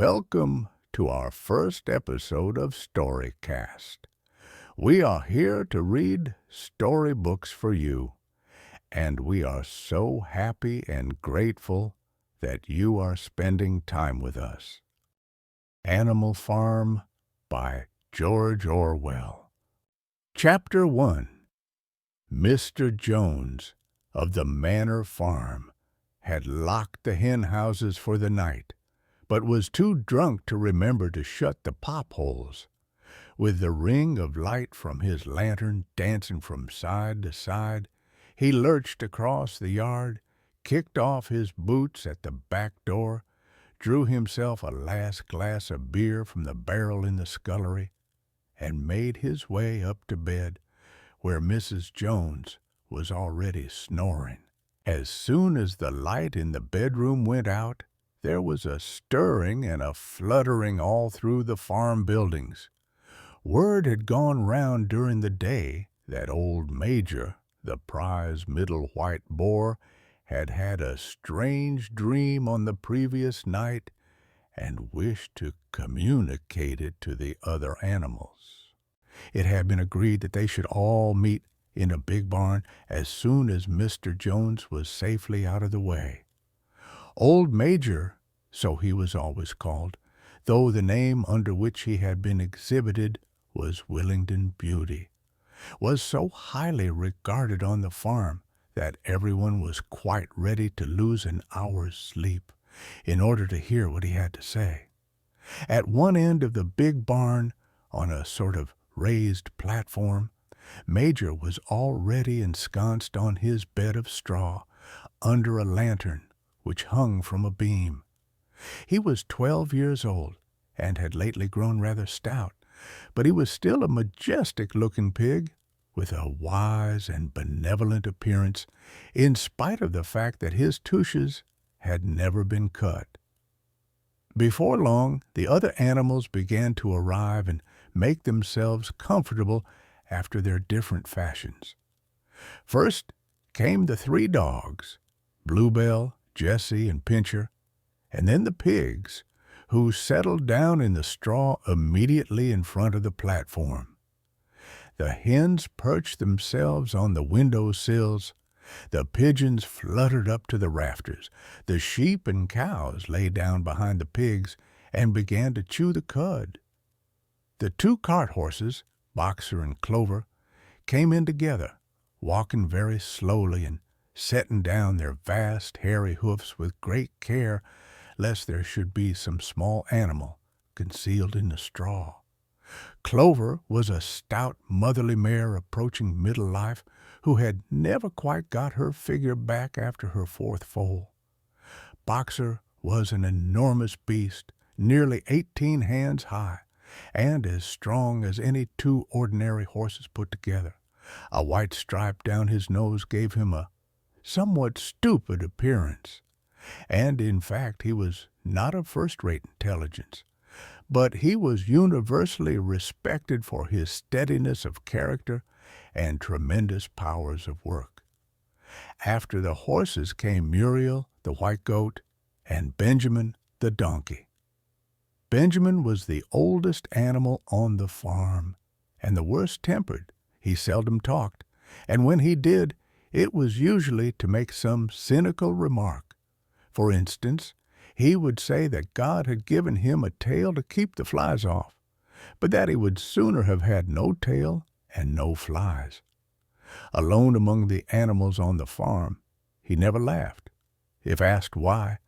Welcome to our first episode of Storycast. We are here to read storybooks for you, and we are so happy and grateful that you are spending time with us. Animal Farm by George Orwell. Chapter 1. Mr. Jones of the Manor Farm had locked the hen houses for the night, but was too drunk to remember to shut the pop holes. With the ring of light from his lantern dancing from side to side, he lurched across the yard, kicked off his boots at the back door, drew himself a last glass of beer from the barrel in the scullery, and made his way up to bed, where Mrs. Jones was already snoring. As soon as the light in the bedroom went out, there was a stirring and a fluttering all through the farm buildings. Word had gone round during the day that old Major, the prize middle white boar, had had a strange dream on the previous night and wished to communicate it to the other animals. It had been agreed that they should all meet in a big barn as soon as Mr. Jones was safely out of the way. Old Major, so he was always called, though the name under which he had been exhibited was Willingdon Beauty, was so highly regarded on the farm that everyone was quite ready to lose an hour's sleep in order to hear what he had to say. At one end of the big barn, on a sort of raised platform, Major was already ensconced on his bed of straw under a lantern which hung from a beam. He was 12 years old and had lately grown rather stout, but he was still a majestic-looking pig with a wise and benevolent appearance, in spite of the fact that his tushes had never been cut. Before long, the other animals began to arrive and make themselves comfortable after their different fashions. First came the 3 dogs, Bluebell, Jessie, and Pincher, and then the pigs, who settled down in the straw immediately in front of the platform. The hens perched themselves on the window sills, the pigeons fluttered up to the rafters, the sheep and cows lay down behind the pigs and began to chew the cud. The 2 cart horses, Boxer and Clover, came in together, walking very slowly and setting down their vast hairy hoofs with great care, lest there should be some small animal concealed in the straw. Clover was a stout motherly mare approaching middle life, who had never quite got her figure back after her 4th foal. Boxer was an enormous beast, nearly 18 hands high, and as strong as any 2 ordinary horses put together. A white stripe down his nose gave him a somewhat stupid appearance, and in fact he was not of first-rate intelligence, but he was universally respected for his steadiness of character and tremendous powers of work. After the horses came Muriel, the white goat, and Benjamin, the donkey. Benjamin was the oldest animal on the farm, and the worst-tempered. He seldom talked, and when he did, it was usually to make some cynical remark. For instance, he would say that God had given him a tail to keep the flies off, but that he would sooner have had no tail and no flies. Alone among the animals on the farm, he never laughed. If asked why,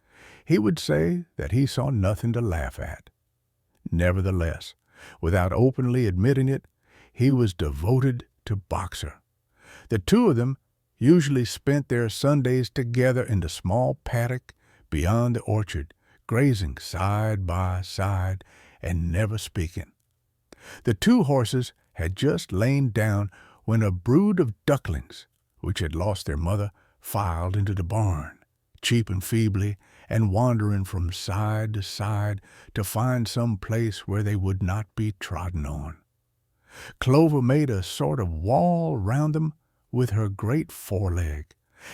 he would say that he saw nothing to laugh at. Nevertheless, without openly admitting it, he was devoted to Boxer. The 2 of them usually spent their Sundays together in the small paddock beyond the orchard, grazing side by side and never speaking. The 2 horses had just lain down when a brood of ducklings, which had lost their mother, filed into the barn, cheeping feebly and wandering from side to side to find some place where they would not be trodden on. Clover made a sort of wall round them with her great foreleg,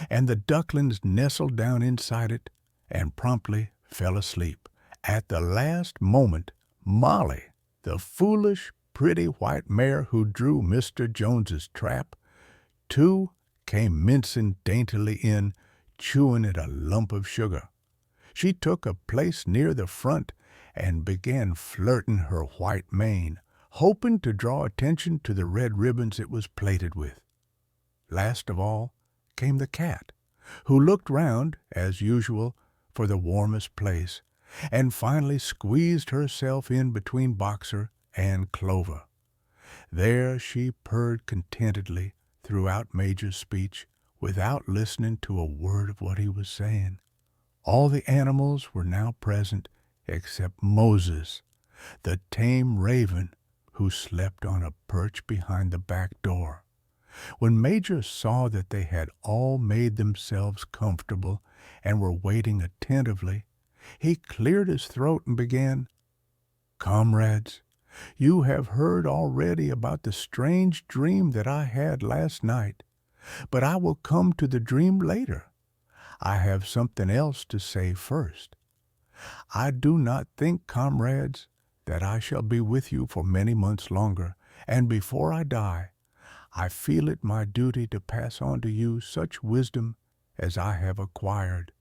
and the ducklings nestled down inside it and promptly fell asleep, At the last moment, Molly, the foolish, pretty white mare who drew Mr. Jones's trap, too came mincing daintily in, chewing at a lump of sugar. She took a place near the front and began flirting her white mane, hoping to draw attention to the red ribbons it was plaited with. Last of all came the cat, who looked round, as usual, for the warmest place, and finally squeezed herself in between Boxer and Clover. There she purred contentedly throughout Major's speech, without listening to a word of what he was saying. All the animals were now present except Moses, the tame raven who slept on a perch behind the back door. When Major saw that they had all made themselves comfortable and were waiting attentively, he cleared his throat and began, "Comrades, you have heard already about the strange dream that I had last night, but I will come to the dream later. I have something else to say first. I do not think, comrades, that I shall be with you for many months longer, and before I die, I feel it my duty to pass on to you such wisdom as I have acquired.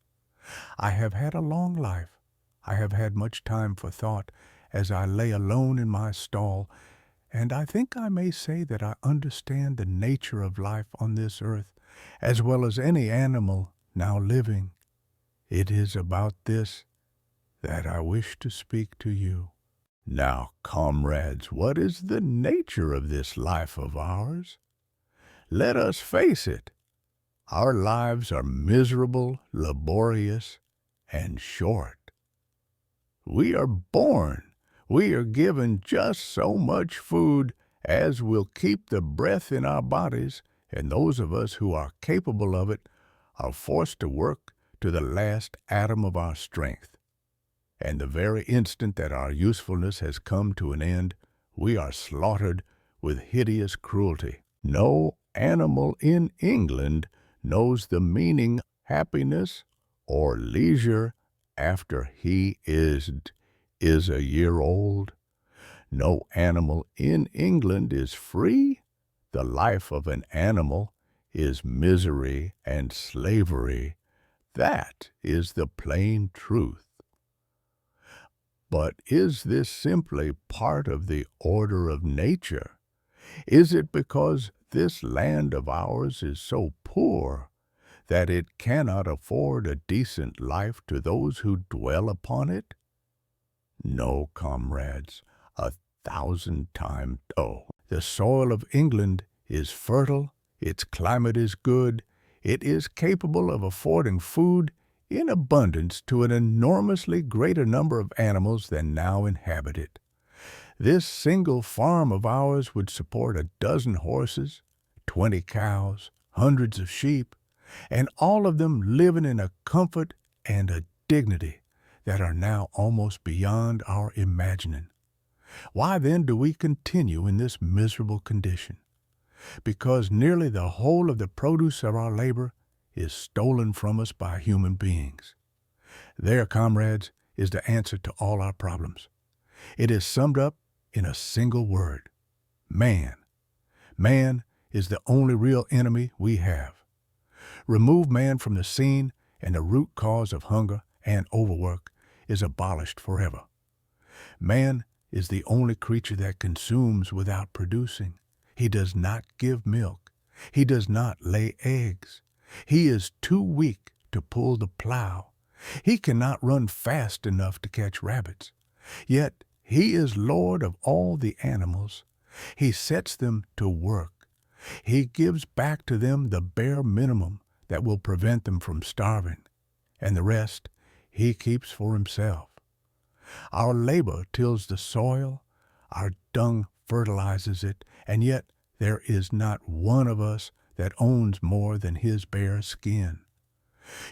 I have had a long life. I have had much time for thought as I lay alone in my stall, and I think I may say that I understand the nature of life on this earth as well as any animal now living. It is about this that I wish to speak to you. Now, comrades, what is the nature of this life of ours? Let us face it. Our lives are miserable, laborious, and short. We are born. We are given just so much food as will keep the breath in our bodies, and those of us who are capable of it are forced to work to the last atom of our strength. And the very instant that our usefulness has come to an end, we are slaughtered with hideous cruelty. No animal in England knows the meaning of happiness or leisure after he is a year old. No animal in England is free. The life of an animal is misery and slavery. That is the plain truth. But is this simply part of the order of nature? Is it because this land of ours is so poor that it cannot afford a decent life to those who dwell upon it? No, comrades, 1,000 times no. The soil of England is fertile, its climate is good, it is capable of affording food in abundance to an enormously greater number of animals than now inhabit it. This single farm of ours would support 12 horses, 20 cows, hundreds of sheep, and all of them living in a comfort and a dignity that are now almost beyond our imagining. Why then do we continue in this miserable condition? Because nearly the whole of the produce of our labor is stolen from us by human beings. There, comrades, is the answer to all our problems. It is summed up in a single word: man. Man is the only real enemy we have. Remove man from the scene, and the root cause of hunger and overwork is abolished forever. Man is the only creature that consumes without producing. He does not give milk. He does not lay eggs. He is too weak to pull the plow. He cannot run fast enough to catch rabbits. Yet he is Lord of all the animals. He sets them to work. He gives back to them the bare minimum that will prevent them from starving, and the rest he keeps for himself. Our labor tills the soil, our dung fertilizes it, and yet there is not one of us that owns more than his bare skin.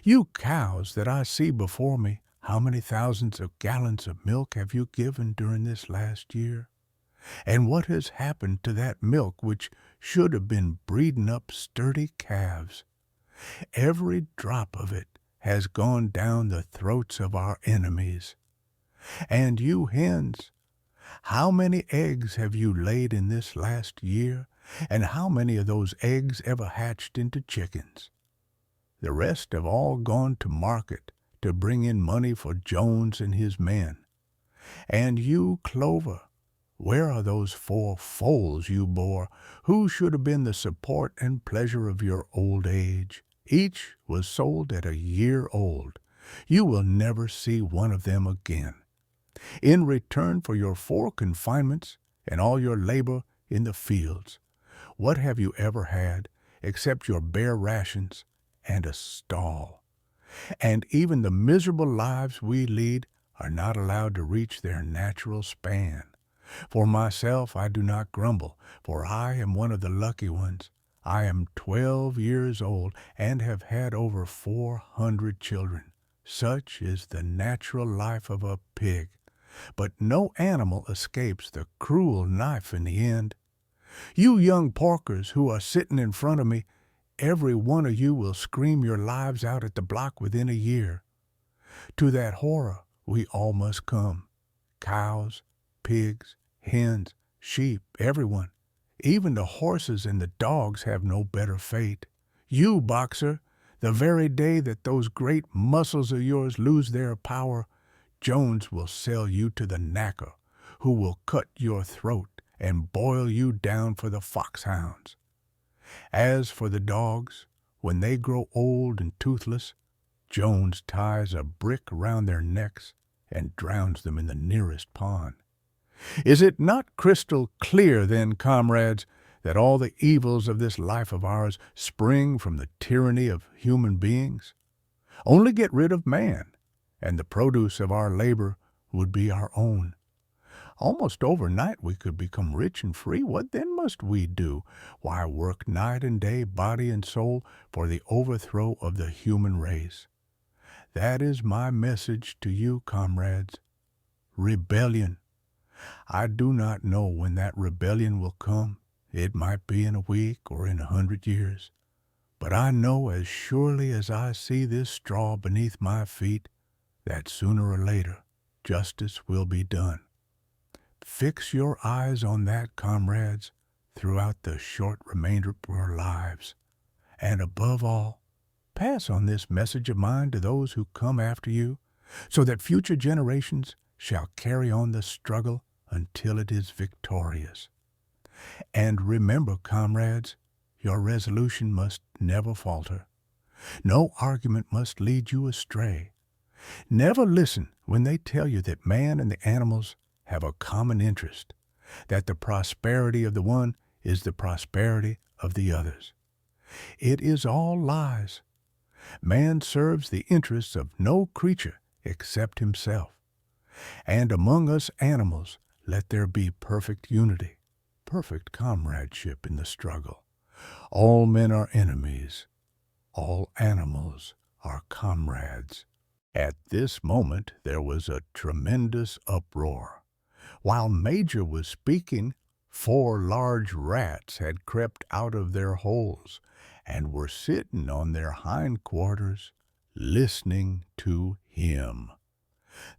You cows that I see before me, how many thousands of gallons of milk have you given during this last year? And what has happened to that milk which should have been breeding up sturdy calves? Every drop of it has gone down the throats of our enemies. And you hens, how many eggs have you laid in this last year? And how many of those eggs ever hatched into chickens? The rest have all gone to market to bring in money for Jones and his men. And you, Clover, where are those 4 foals you bore, who should have been the support and pleasure of your old age? Each was sold at a year old. You will never see one of them again. In return for your 4 confinements and all your labor in the fields, what have you ever had except your bare rations and a stall? And even the miserable lives we lead are not allowed to reach their natural span. For myself, I do not grumble, for I am one of the lucky ones. I am 12 years old and have had over 400 children. Such is the natural life of a pig. But no animal escapes the cruel knife in the end. You young porkers who are sitting in front of me, every one of you will scream your lives out at the block within a year. To that horror we all must come. Cows, pigs, hens, sheep, everyone. Even the horses and the dogs have no better fate. You, boxer, the very day that those great muscles of yours lose their power, Jones will sell you to the knacker, who will cut your throat and boil you down for the foxhounds. As for the dogs, when they grow old and toothless, Jones ties a brick around their necks and drowns them in the nearest pond. Is it not crystal clear, then, comrades, that all the evils of this life of ours spring from the tyranny of human beings? Only get rid of man, and the produce of our labor would be our own. Almost overnight we could become rich and free. What then must we do? Why, work night and day, body and soul, for the overthrow of the human race. That is my message to you, comrades. Rebellion. I do not know when that rebellion will come. It might be in a week or in 100 years. But I know as surely as I see this straw beneath my feet that sooner or later justice will be done. Fix your eyes on that, comrades, throughout the short remainder of your lives. And above all, pass on this message of mine to those who come after you, so that future generations shall carry on the struggle until it is victorious. And remember, comrades, your resolution must never falter. No argument must lead you astray. Never listen when they tell you that man and the animals have a common interest, that the prosperity of the one is the prosperity of the others. It is all lies. Man serves the interests of no creature except himself. And among us animals, let there be perfect unity, perfect comradeship in the struggle. All men are enemies. All animals are comrades. At this moment there was a tremendous uproar. While Major was speaking, 4 large rats had crept out of their holes and were sitting on their hindquarters, listening to him.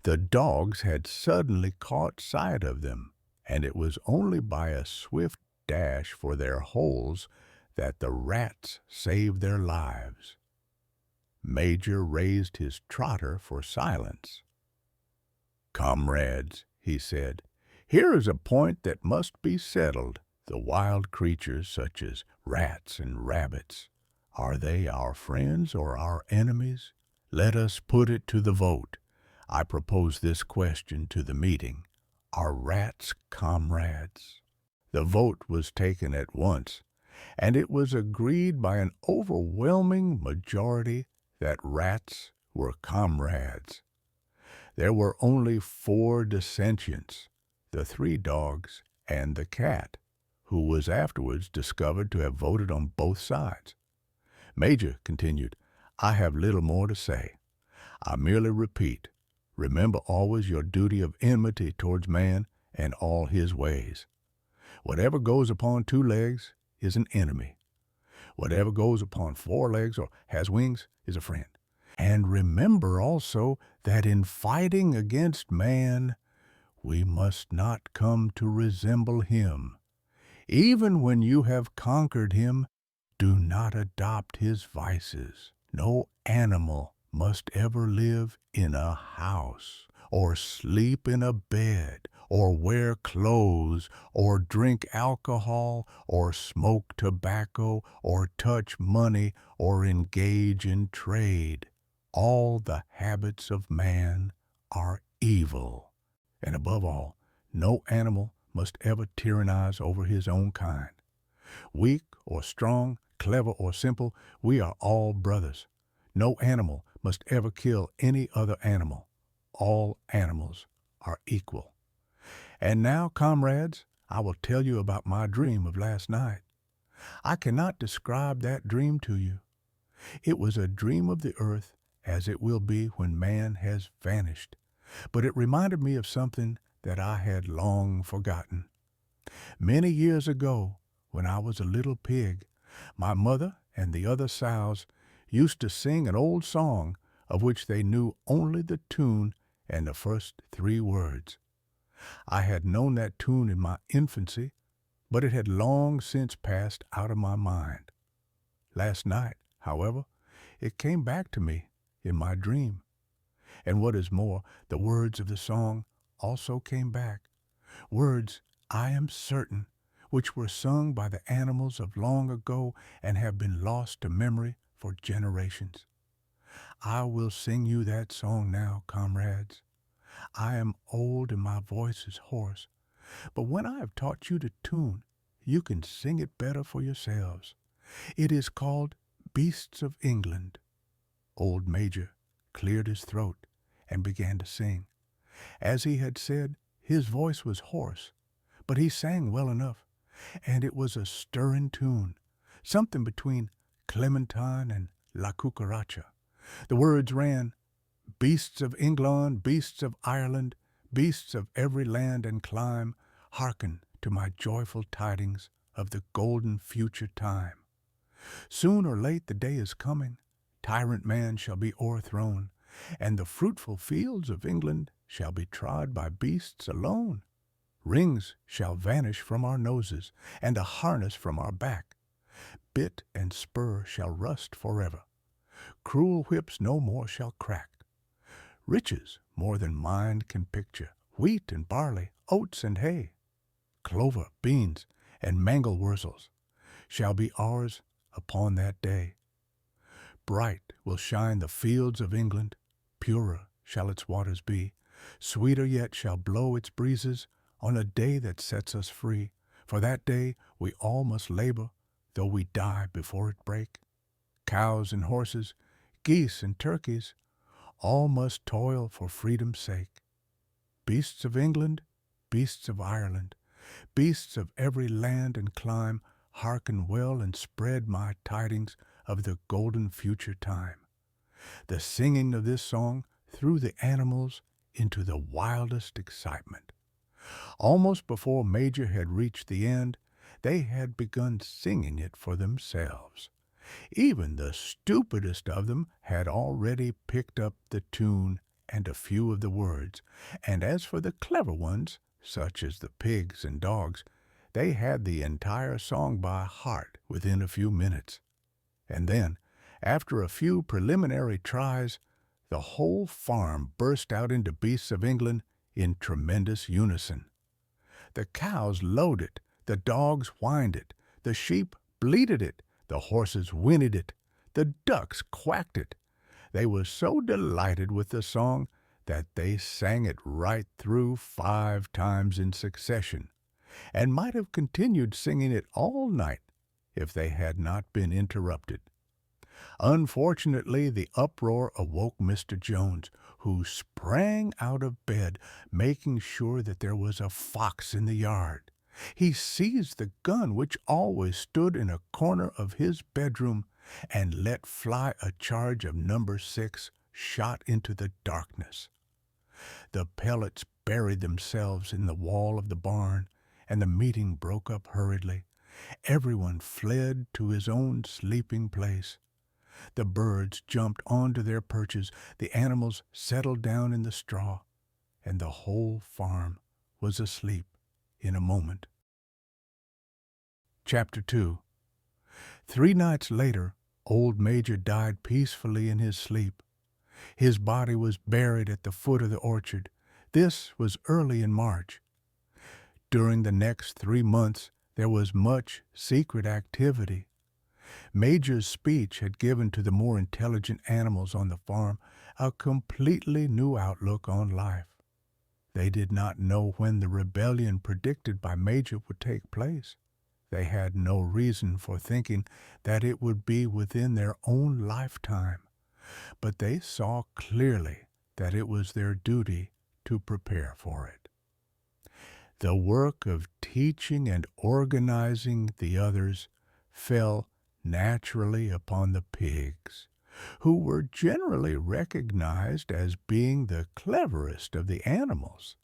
The dogs had suddenly caught sight of them, and it was only by a swift dash for their holes that the rats saved their lives. Major raised his trotter for silence. "Comrades," he said, "here is a point that must be settled. The wild creatures, such as rats and rabbits, are they our friends or our enemies? Let us put it to the vote. I propose this question to the meeting. Are rats comrades?" The vote was taken at once, and it was agreed by an overwhelming majority that rats were comrades. There were only 4 dissentients, the 3 dogs and the cat, who was afterwards discovered to have voted on both sides. Major continued, "I have little more to say. I merely repeat, remember always your duty of enmity towards man and all his ways. Whatever goes upon 2 legs is an enemy. Whatever goes upon 4 legs or has wings is a friend. And remember also that in fighting against man, we must not come to resemble him. Even when you have conquered him, do not adopt his vices. No animal must ever live in a house, or sleep in a bed, or wear clothes, or drink alcohol, or smoke tobacco, or touch money, or engage in trade. All the habits of man are evil. And above all, no animal must ever tyrannize over his own kind. Weak or strong, clever or simple, we are all brothers. No animal must ever kill any other animal. All animals are equal. And now, comrades, I will tell you about my dream of last night. I cannot describe that dream to you. It was a dream of the earth as it will be when man has vanished. But it reminded me of something that I had long forgotten. Many years ago, when I was a little pig, my mother and the other sows used to sing an old song of which they knew only the tune and the first 3 words. I had known that tune in my infancy, but it had long since passed out of my mind. Last night, however, it came back to me in my dream. And what is more, the words of the song also came back. Words, I am certain, which were sung by the animals of long ago and have been lost to memory for generations. I will sing you that song now, comrades. I am old and my voice is hoarse, but when I have taught you to tune, you can sing it better for yourselves. It is called Beasts of England. Old Major cleared his throat and began to sing. As he had said, his voice was hoarse, but he sang well enough, and it was a stirring tune, something between Clementine and La Cucaracha. The words ran, Beasts of England, beasts of Ireland, beasts of every land and clime, hearken to my joyful tidings of the golden future time. Soon or late the day is coming, tyrant man shall be o'erthrown, and the fruitful fields of England shall be trod by beasts alone. Rings shall vanish from our noses, and a harness from our back. Bit and spur shall rust forever. Cruel whips no more shall crack. Riches more than mind can picture, wheat and barley, oats and hay, clover, beans, and mangel wurzels shall be ours upon that day. Bright will shine the fields of England, purer shall its waters be, sweeter yet shall blow its breezes on a day that sets us free. For that day we all must labor, though we die before it break. Cows and horses, geese and turkeys, all must toil for freedom's sake. Beasts of England, beasts of Ireland, beasts of every land and clime, hearken well and spread my tidings of the golden future time. The singing of this song threw the animals into the wildest excitement. Almost before Major had reached the end, they had begun singing it for themselves. Even the stupidest of them had already picked up the tune and a few of the words, and as for the clever ones, such as the pigs and dogs, they had the entire song by heart within a few minutes. And then, after a few preliminary tries, the whole farm burst out into Beasts of England in tremendous unison. The cows lowed it, the dogs whined it, the sheep bleated it, the horses whinnied it, the ducks quacked it. They were so delighted with the song that they sang it right through 5 times in succession, and might have continued singing it all night if they had not been interrupted. Unfortunately, the uproar awoke Mr. Jones, who sprang out of bed, making sure that there was a fox in the yard. He seized the gun which always stood in a corner of his bedroom and let fly a charge of number 6 shot into the darkness. The pellets buried themselves in the wall of the barn, and the meeting broke up hurriedly. Everyone fled to his own sleeping place. The birds jumped onto their perches, the animals settled down in the straw, and the whole farm was asleep in a moment. Chapter 2. 3 nights later, old Major died peacefully in his sleep. His body was buried at the foot of the orchard. This was early in March. During the next 3 months, there was much secret activity. Major's speech had given to the more intelligent animals on the farm a completely new outlook on life. They did not know when the rebellion predicted by Major would take place. They had no reason for thinking that it would be within their own lifetime, but they saw clearly that it was their duty to prepare for it. The work of teaching and organizing the others fell naturally upon the pigs, who were generally recognized as being the cleverest of the animals.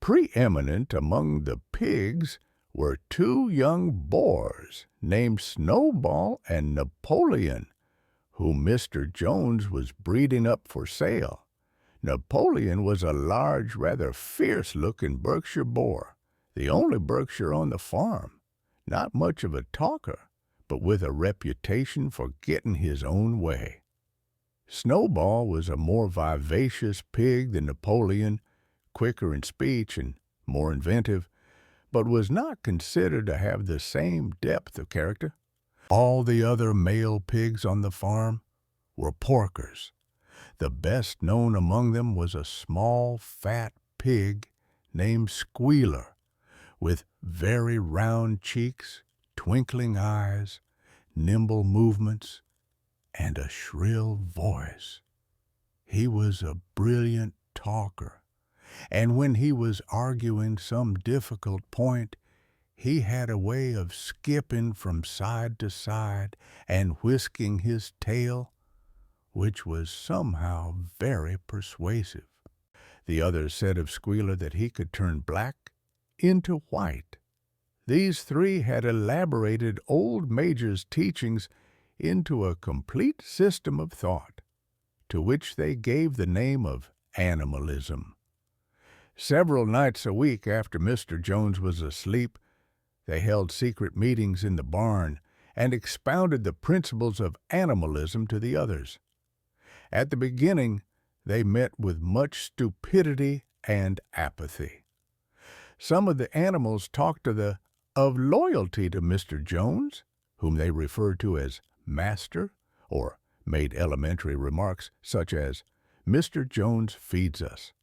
Preeminent among the pigs were 2 young boars named Snowball and Napoleon, whom Mr. Jones was breeding up for sale. Napoleon was a large, rather fierce-looking Berkshire boar, the only Berkshire on the farm, not much of a talker, but with a reputation for getting his own way. Snowball was a more vivacious pig than Napoleon, quicker in speech and more inventive, but was not considered to have the same depth of character. All the other male pigs on the farm were porkers. The best known among them was a small, fat pig named Squealer, with very round cheeks, twinkling eyes, nimble movements, and a shrill voice. He was a brilliant talker, and when he was arguing some difficult point, he had a way of skipping from side to side and whisking his tail, which was somehow very persuasive. The others said of Squealer that he could turn black into white. These 3 had elaborated old Major's teachings into a complete system of thought, to which they gave the name of animalism. Several nights a week after Mr. Jones was asleep, they held secret meetings in the barn and expounded the principles of animalism to the others. At the beginning, they met with much stupidity and apathy. Some of the animals talked of loyalty to Mr. Jones, whom they referred to as Master, or made elementary remarks such as, "Mr. Jones feeds us.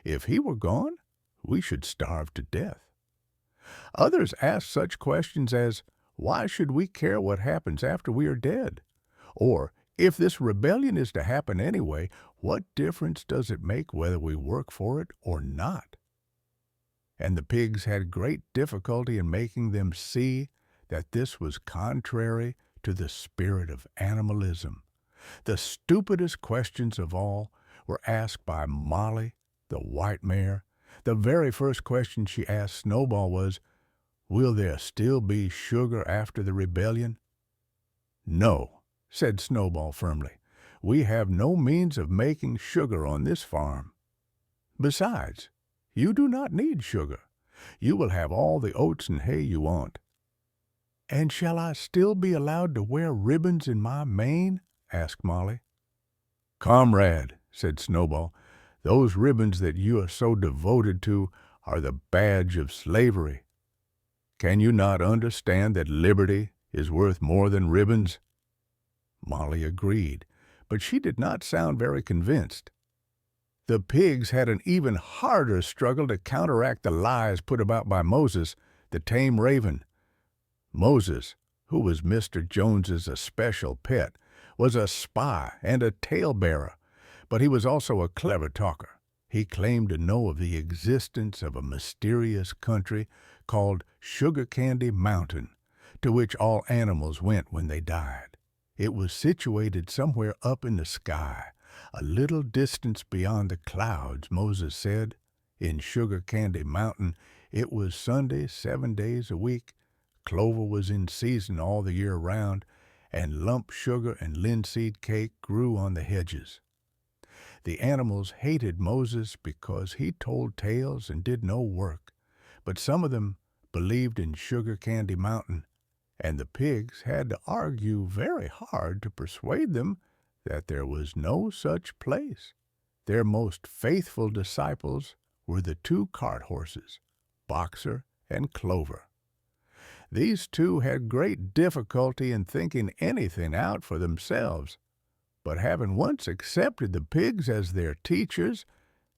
If he were gone, we should starve to death." Others asked such questions as, "Why should we care what happens after we are dead?" Or, "If this rebellion is to happen anyway, what difference does it make whether we work for it or not?" And the pigs had great difficulty in making them see that this was contrary to the spirit of animalism. The stupidest questions of all were asked by Molly, the white mare. The very first question she asked Snowball was, "Will there still be sugar after the rebellion?" "No," said Snowball firmly. "We have no means of making sugar on this farm. Besides, you do not need sugar. You will have all the oats and hay you want." "And shall I still be allowed to wear ribbons in my mane?" asked Molly. "Comrade," said Snowball, "those ribbons that you are so devoted to are the badge of slavery. Can you not understand that liberty is worth more than ribbons?" Molly agreed, but she did not sound very convinced. The pigs had an even harder struggle to counteract the lies put about by Moses, the tame raven. Moses, who was Mr. Jones's especial pet, was a spy and a talebearer, but he was also a clever talker. He claimed to know of the existence of a mysterious country called Sugar Candy Mountain, to which all animals went when they died. It was situated somewhere up in the sky, a little distance beyond the clouds, Moses said. In Sugar Candy Mountain, it was Sunday 7 days a week. Clover was in season all the year round, and lump sugar and linseed cake grew on the hedges. The animals hated Moses because he told tales and did no work, but some of them believed in Sugar Candy Mountain, and the pigs had to argue very hard to persuade them that there was no such place. Their most faithful disciples were the two cart horses, Boxer and Clover. These two had great difficulty in thinking anything out for themselves, but having once accepted the pigs as their teachers,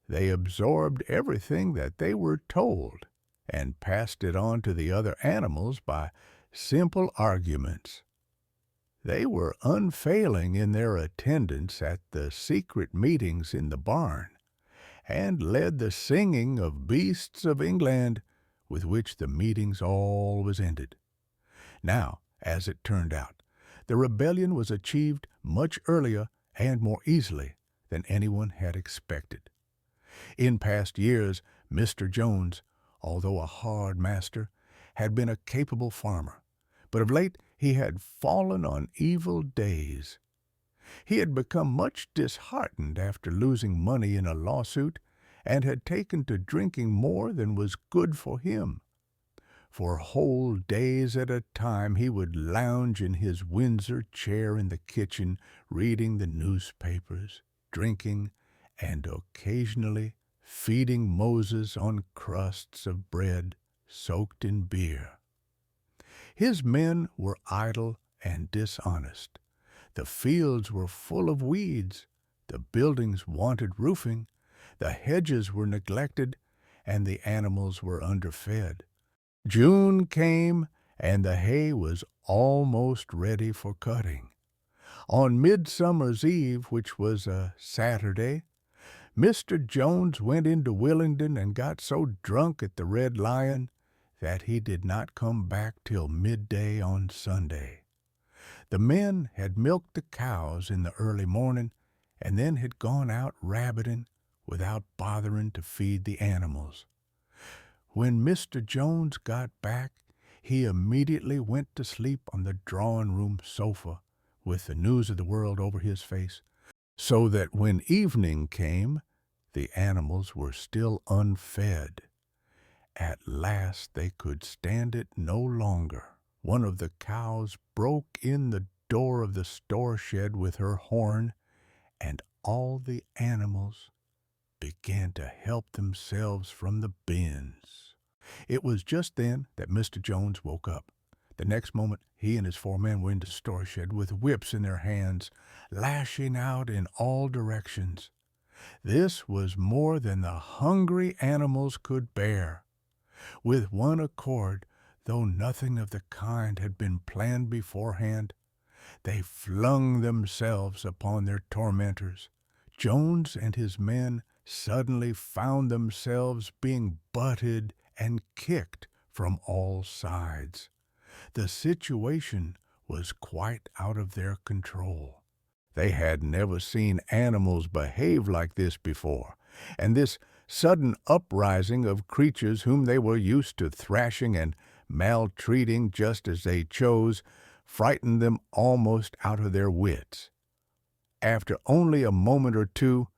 they absorbed everything that they were told and passed it on to the other animals by simple arguments. They were unfailing in their attendance at the secret meetings in the barn, and led the singing of beasts of England, with which the meetings always ended. Now, as it turned out, the rebellion was achieved much earlier and more easily than anyone had expected. In past years, Mr. Jones, although a hard master, had been a capable farmer, but of late he had fallen on evil days. He had become much disheartened after losing money in a lawsuit, and had taken to drinking more than was good for him. For whole days at a time he would lounge in his Windsor chair in the kitchen, reading the newspapers, drinking, and occasionally feeding Moses on crusts of bread soaked in beer. His men were idle and dishonest. The fields were full of weeds, the buildings wanted roofing, the hedges were neglected, and the animals were underfed. June came, and the hay was almost ready for cutting. On Midsummer's Eve, which was a Saturday, Mr. Jones went into Willingdon and got so drunk at the Red Lion that he did not come back till midday on Sunday. The men had milked the cows in the early morning, and then had gone out rabbiting without bothering to feed the animals. When Mr. Jones got back, he immediately went to sleep on the drawing-room sofa with the news of the world over his face, so that when evening came, the animals were still unfed. At last they could stand it no longer. One of the cows broke in the door of the store shed with her horn, and all the animals began to help themselves from the bins. It was just then that Mr. Jones woke up. The next moment he and his 4 men were in the store shed with whips in their hands, lashing out in all directions. This was more than the hungry animals could bear. With one accord, though nothing of the kind had been planned beforehand, they flung themselves upon their tormentors. Jones and his men suddenly found themselves being butted and kicked from all sides. The situation was quite out of their control. They had never seen animals behave like this before, and this sudden uprising of creatures whom they were used to thrashing and maltreating just as they chose frightened them almost out of their wits. After only a moment or two,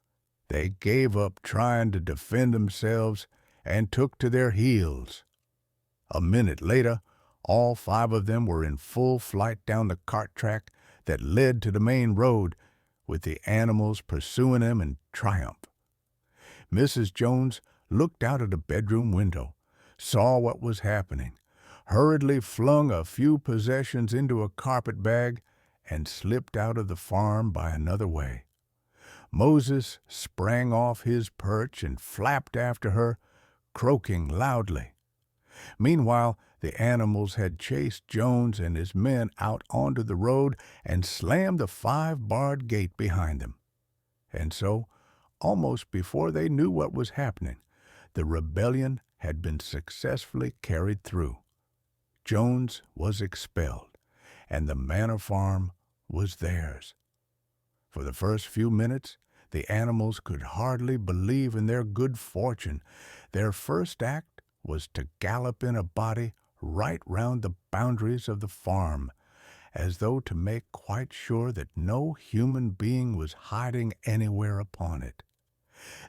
they gave up trying to defend themselves and took to their heels. A minute later, all 5 of them were in full flight down the cart track that led to the main road, with the animals pursuing them in triumph. Mrs. Jones looked out of the bedroom window, saw what was happening, hurriedly flung a few possessions into a carpet bag, and slipped out of the farm by another way. Moses sprang off his perch and flapped after her, croaking loudly. Meanwhile, the animals had chased Jones and his men out onto the road and slammed the 5-barred gate behind them. And so, almost before they knew what was happening, the rebellion had been successfully carried through. Jones was expelled, and the manor farm was theirs. For the first few minutes, the animals could hardly believe in their good fortune. Their first act was to gallop in a body right round the boundaries of the farm, as though to make quite sure that no human being was hiding anywhere upon it.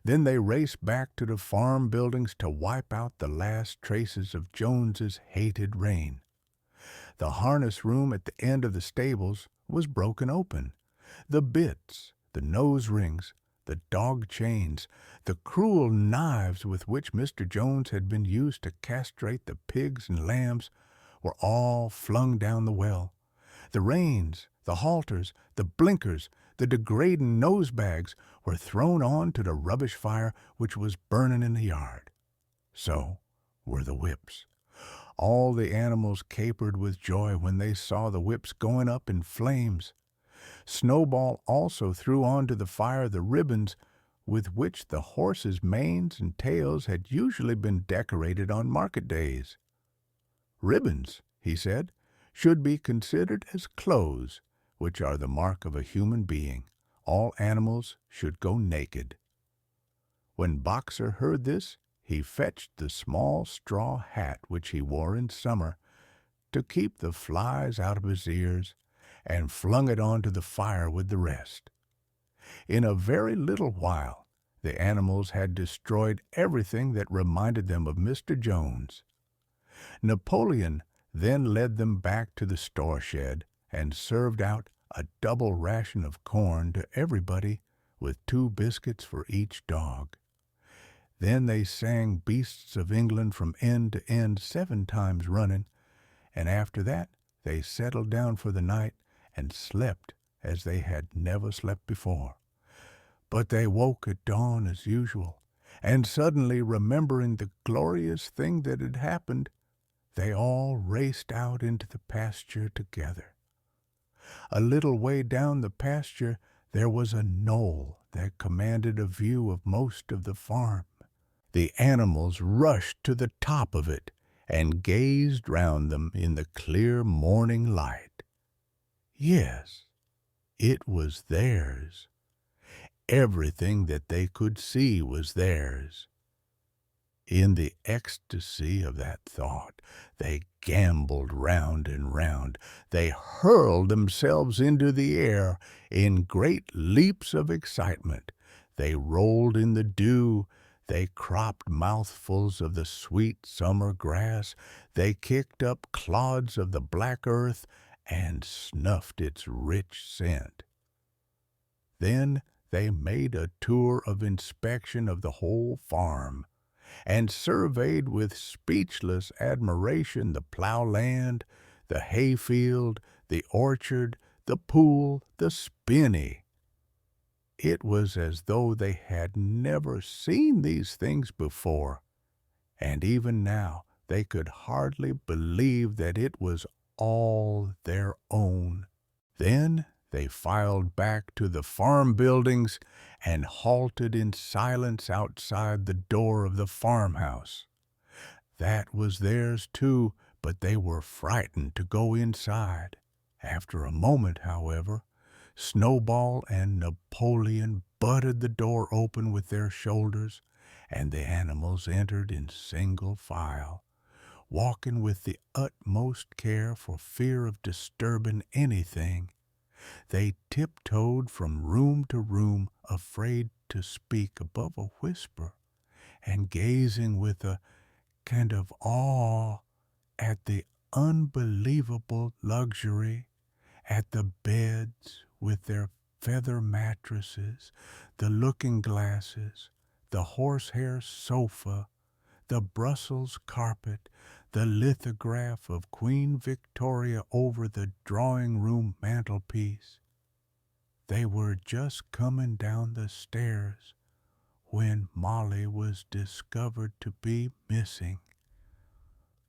Then they raced back to the farm buildings to wipe out the last traces of Jones's hated reign. The harness room at the end of the stables was broken open. The bits, the nose rings, the dog chains, the cruel knives with which Mr. Jones had been used to castrate the pigs and lambs were all flung down the well. The reins, the halters, the blinkers, the degrading nose bags were thrown on to the rubbish fire which was burning in the yard. So were the whips. All the animals capered with joy when they saw the whips going up in flames. Snowball also threw onto the fire the ribbons with which the horses' manes and tails had usually been decorated on market days. Ribbons, he said, should be considered as clothes, which are the mark of a human being. All animals should go naked. When Boxer heard this, he fetched the small straw hat which he wore in summer to keep the flies out of his ears, and flung it onto the fire with the rest. In a very little while, the animals had destroyed everything that reminded them of Mr. Jones. Napoleon then led them back to the store shed and served out a double ration of corn to everybody with 2 biscuits for each dog. Then they sang Beasts of England from end to end 7 times running, and after that they settled down for the night and slept as they had never slept before. But they woke at dawn as usual, and suddenly remembering the glorious thing that had happened, they all raced out into the pasture together. A little way down the pasture there was a knoll that commanded a view of most of the farm. The animals rushed to the top of it and gazed round them in the clear morning light. Yes, it was theirs. Everything that they could see was theirs. In the ecstasy of that thought, they gamboled round and round. They hurled themselves into the air in great leaps of excitement. They rolled in the dew. They cropped mouthfuls of the sweet summer grass. They kicked up clods of the black earth and snuffed its rich scent. Then they made a tour of inspection of the whole farm, and surveyed with speechless admiration the plough-land, the hayfield, the orchard, the pool, the spinney. It was as though they had never seen these things before, and even now they could hardly believe that it was all their own. Then they filed back to the farm buildings and halted in silence outside the door of the farmhouse. That was theirs too, but they were frightened to go inside. After a moment, however, Snowball and Napoleon butted the door open with their shoulders, and the animals entered in single file, walking with the utmost care for fear of disturbing anything. They tiptoed from room to room, afraid to speak above a whisper, and gazing with a kind of awe at the unbelievable luxury, at the beds with their feather mattresses, the looking-glasses, the horsehair sofa, the Brussels carpet, the lithograph of Queen Victoria over the drawing-room mantelpiece. They were just coming down the stairs when Molly was discovered to be missing.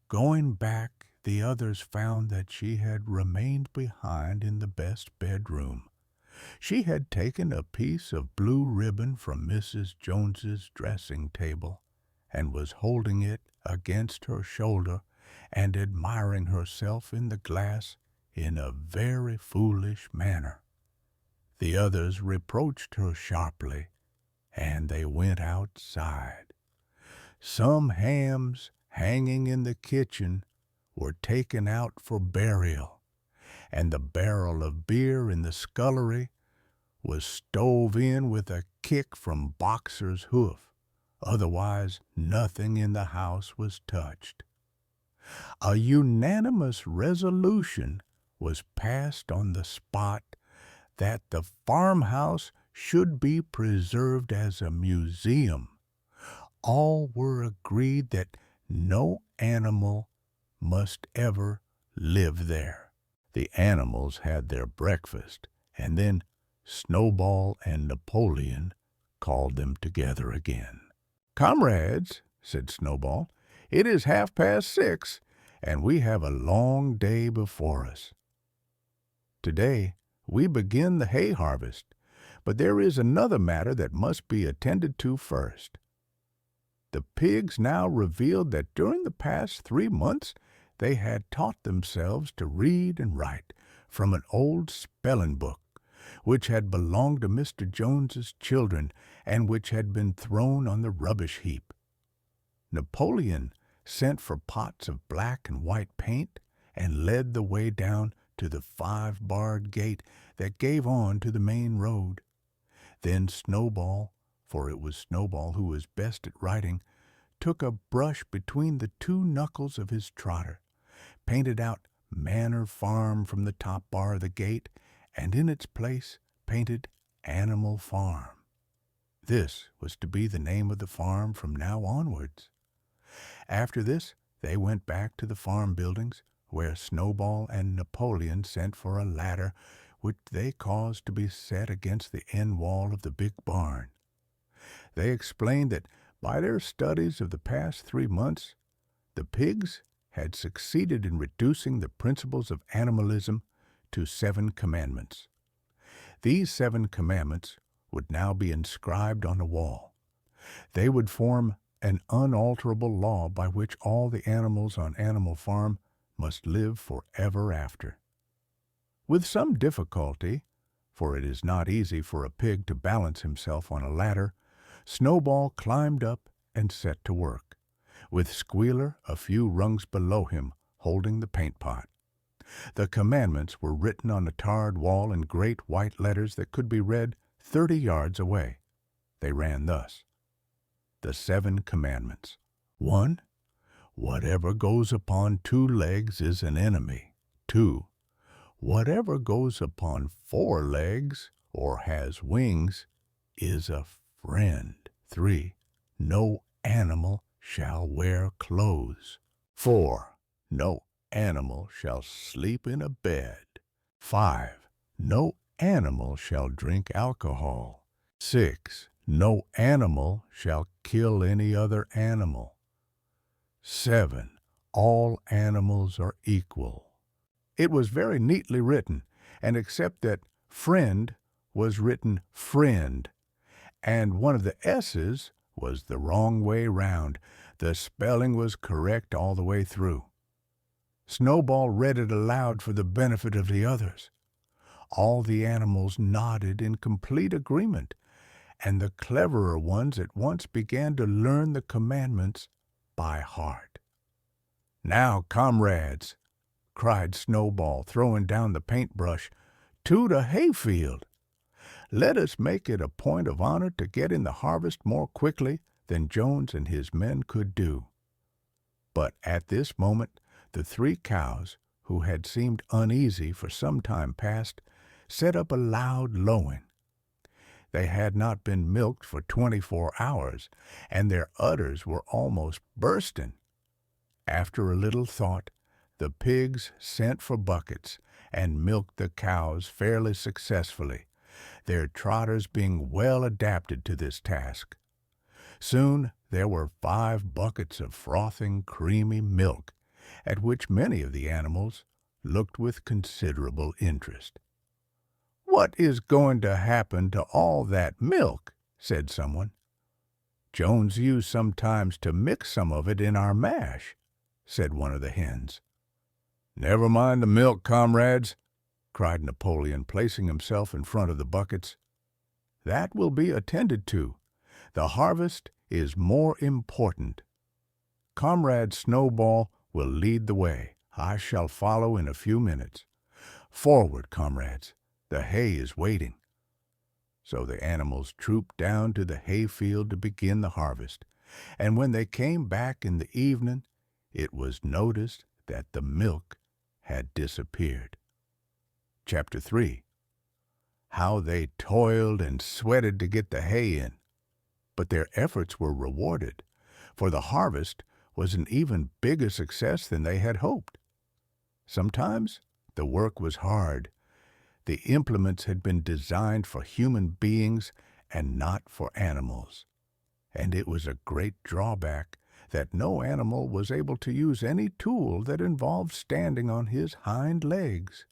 Going back, the others found that she had remained behind in the best bedroom. She had taken a piece of blue ribbon from Mrs. Jones's dressing table and was holding it against her shoulder and admiring herself in the glass in a very foolish manner. The others reproached her sharply, and they went outside. Some hams hanging in the kitchen were taken out for burial, and the barrel of beer in the scullery was stove in with a kick from Boxer's hoof. Otherwise, nothing in the house was touched. A unanimous resolution was passed on the spot that the farmhouse should be preserved as a museum. All were agreed that no animal must ever live there. The animals had their breakfast, and then Snowball and Napoleon called them together again. "Comrades," said Snowball, "it is 6:30, and we have a long day before us. Today we begin the hay harvest, but there is another matter that must be attended to first. The pigs now revealed that during the past 3 months they had taught themselves to read and write from an old spelling book, which had belonged to Mr. Jones's children and which had been thrown on the rubbish heap. Napoleon sent for pots of black and white paint and led the way down to the 5-barred gate that gave on to the main road. Then Snowball, for it was Snowball who was best at writing, took a brush between the 2 knuckles of his trotter, painted out Manor Farm from the top bar of the gate, and in its place painted Animal Farm. This was to be the name of the farm from now onwards. After this they went back to the farm buildings, where Snowball and Napoleon sent for a ladder which they caused to be set against the end wall of the big barn. They explained that by their studies of the past 3 months, the pigs had succeeded in reducing the principles of animalism to 7 commandments. These 7 commandments would now be inscribed on the wall. They would form an unalterable law by which all the animals on Animal Farm must live forever after. With some difficulty, for it is not easy for a pig to balance himself on a ladder, Snowball climbed up and set to work, with Squealer a few rungs below him holding the paint pot. The commandments were written on the tarred wall in great white letters that could be read 30 yards away. They ran thus: The 7 commandments. 1. Whatever goes upon 2 legs is an enemy. 2. Whatever goes upon 4 legs or has wings is a friend. 3. No animal shall wear clothes. 4. No animal shall sleep in a bed. 5. No animal shall drink alcohol. 6. No animal shall kill any other animal. 7. All animals are equal. It was very neatly written, and except that friend was written friend, and one of the S's was the wrong way round, the spelling was correct all the way through. Snowball read it aloud for the benefit of the others. All the animals nodded in complete agreement, and the cleverer ones at once began to learn the commandments by heart. "Now, comrades," cried Snowball, throwing down the paintbrush, "to the hayfield. Let us make it a point of honor to get in the harvest more quickly than Jones and his men could do." But at this moment the 3 cows, who had seemed uneasy for some time past, set up a loud lowing. They had not been milked for 24 hours, and their udders were almost bursting. After a little thought, the pigs sent for buckets and milked the cows fairly successfully, their trotters being well adapted to this task. Soon there were 5 buckets of frothing, creamy milk, at which many of the animals looked with considerable interest. "What is going to happen to all that milk?" said someone. "Jones used sometimes to mix some of it in our mash," said one of the hens. "Never mind the milk, comrades," cried Napoleon, placing himself in front of the buckets. "That will be attended to. The harvest is more important. Comrade Snowball will lead the way. I shall follow in a few minutes. "Forward, comrades, the hay is waiting." So the animals trooped down to the hayfield to begin the harvest, and when they came back in the evening, it was noticed that the milk had disappeared. Chapter 3. How they toiled and sweated to get the hay in. But their efforts were rewarded, for the harvest was an even bigger success than they had hoped. Sometimes the work was hard. The implements had been designed for human beings and not for animals, and it was a great drawback that no animal was able to use any tool that involved standing on his hind legs.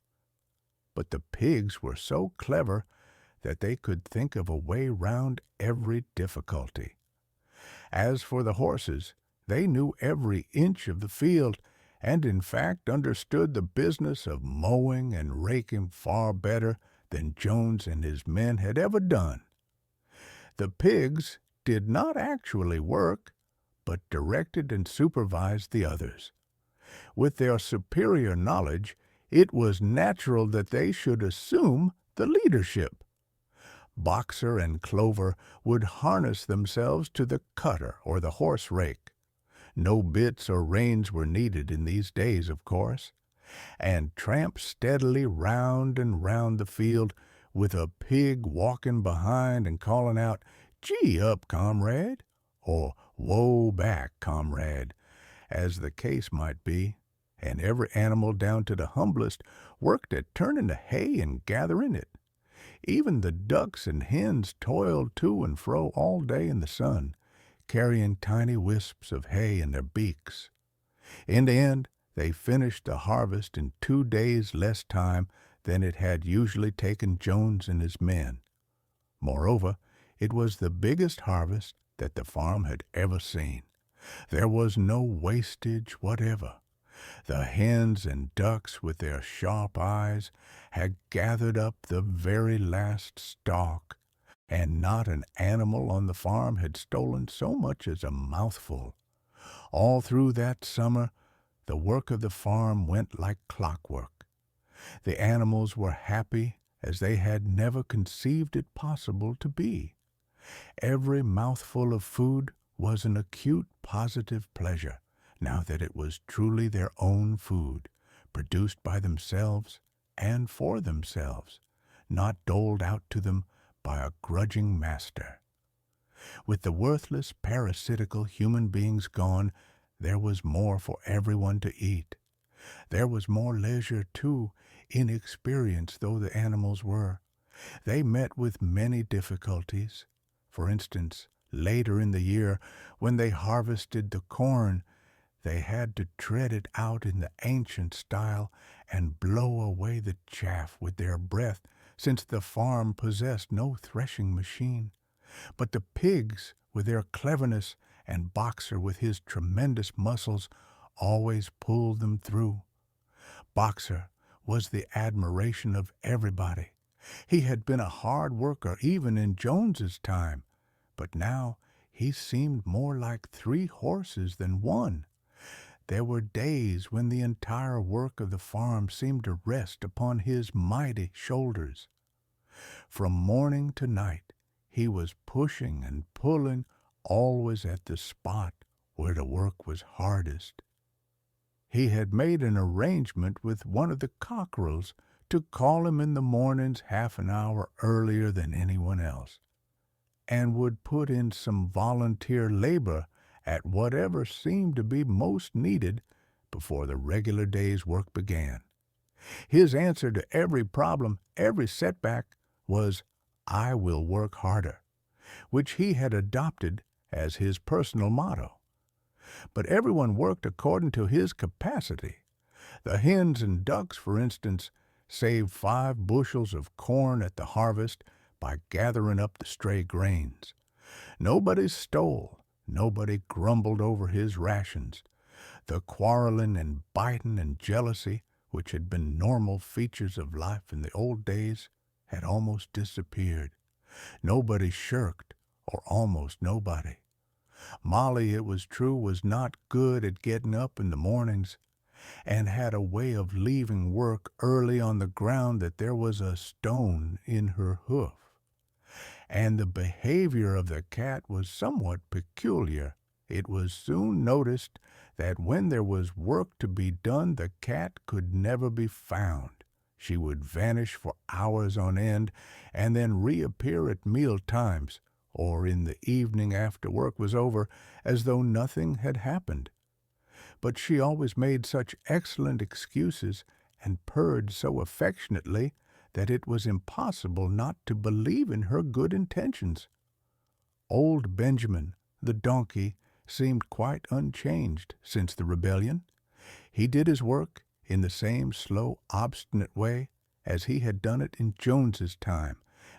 But the pigs were so clever that they could think of a way round every difficulty. As for the horses, they knew every inch of the field, and in fact understood the business of mowing and raking far better than Jones and his men had ever done. The pigs did not actually work, but directed and supervised the others. With their superior knowledge, it was natural that they should assume the leadership. Boxer and Clover would harness themselves to the cutter or the horse rake. No bits or reins were needed in these days, of course, and tramp steadily round and round the field, with a pig walking behind and calling out, "Gee up, comrade," or "Whoa back, comrade," as the case might be, and every animal down to the humblest worked at turning the hay and gathering it. Even the ducks and hens toiled to and fro all day in the sun, carrying tiny wisps of hay in their beaks. In the end, they finished the harvest in 2 days less time than it had usually taken Jones and his men. Moreover, it was the biggest harvest that the farm had ever seen. There was no wastage whatever. The hens and ducks, with their sharp eyes, had gathered up the very last stalk, and not an animal on the farm had stolen so much as a mouthful. All through that summer, the work of the farm went like clockwork. The animals were happy as they had never conceived it possible to be. Every mouthful of food was an acute positive pleasure, now that it was truly their own food, produced by themselves and for themselves, not doled out to them by a grudging master. With the worthless, parasitical human beings gone, there was more for everyone to eat. There was more leisure, too, inexperienced though the animals were. They met with many difficulties. For instance, later in the year, when they harvested the corn, they had to tread it out in the ancient style and blow away the chaff with their breath, since the farm possessed no threshing machine. But the pigs, with their cleverness, and Boxer, with his tremendous muscles, always pulled them through. Boxer was the admiration of everybody. He had been a hard worker even in Jones's time, but now he seemed more like 3 horses than one. There were days when the entire work of the farm seemed to rest upon his mighty shoulders. From morning to night he was pushing and pulling, always at the spot where the work was hardest. He had made an arrangement with one of the cockerels to call him in the mornings half an hour earlier than anyone else, and would put in some volunteer labor at whatever seemed to be most needed before the regular day's work began. His answer to every problem, every setback, was, "I will work harder," which he had adopted as his personal motto. But everyone worked according to his capacity. The hens and ducks, for instance, saved 5 bushels of corn at the harvest by gathering up the stray grains. Nobody stole. Nobody grumbled over his rations. The quarreling and biting and jealousy, which had been normal features of life in the old days, had almost disappeared. Nobody shirked, or almost nobody. Molly, it was true, was not good at getting up in the mornings, and had a way of leaving work early on the ground that there was a stone in her hoof. And the behavior of the cat was somewhat peculiar. It was soon noticed that when there was work to be done, the cat could never be found. She would vanish for hours on end and then reappear at meal times or in the evening after work was over as though nothing had happened. But she always made such excellent excuses and purred so affectionately that it was impossible not to believe in her good intentions. Old Benjamin, the donkey, seemed quite unchanged since the rebellion. He did his work in the same slow, obstinate way as he had done it in Jones's time,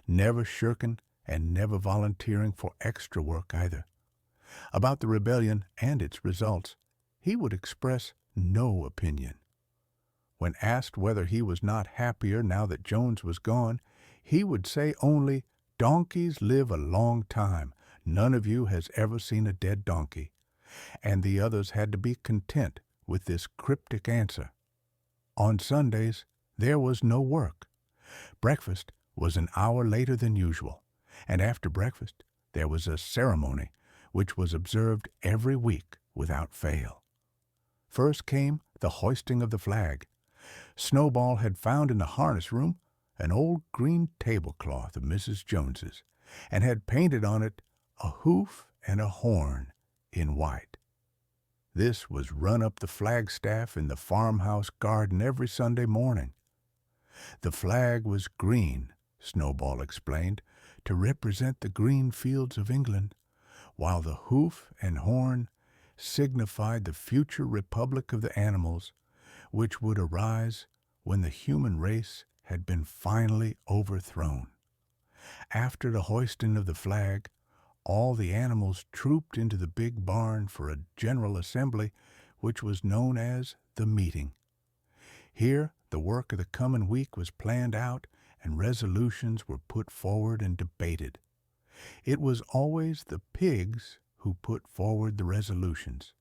never shirking and never volunteering for extra work either. About the rebellion and its results, he would express no opinion. When asked whether he was not happier now that Jones was gone, he would say only, "Donkeys live a long time. None of you has ever seen a dead donkey." And the others had to be content with this cryptic answer. On Sundays, there was no work. Breakfast was an hour later than usual, and after breakfast there was a ceremony which was observed every week without fail. First came the hoisting of the flag. Snowball had found in the harness room an old green tablecloth of Mrs. Jones's, and had painted on it a hoof and a horn in white. This was run up the flagstaff in the farmhouse garden every Sunday morning. The flag was green, Snowball explained, to represent the green fields of England, while the hoof and horn signified the future republic of the animals, which would arise when the human race had been finally overthrown. After the hoisting of the flag, all the animals trooped into the big barn for a general assembly, which was known as the meeting. Here the work of the coming week was planned out, and resolutions were put forward and debated. It was always the pigs who put forward the resolutions.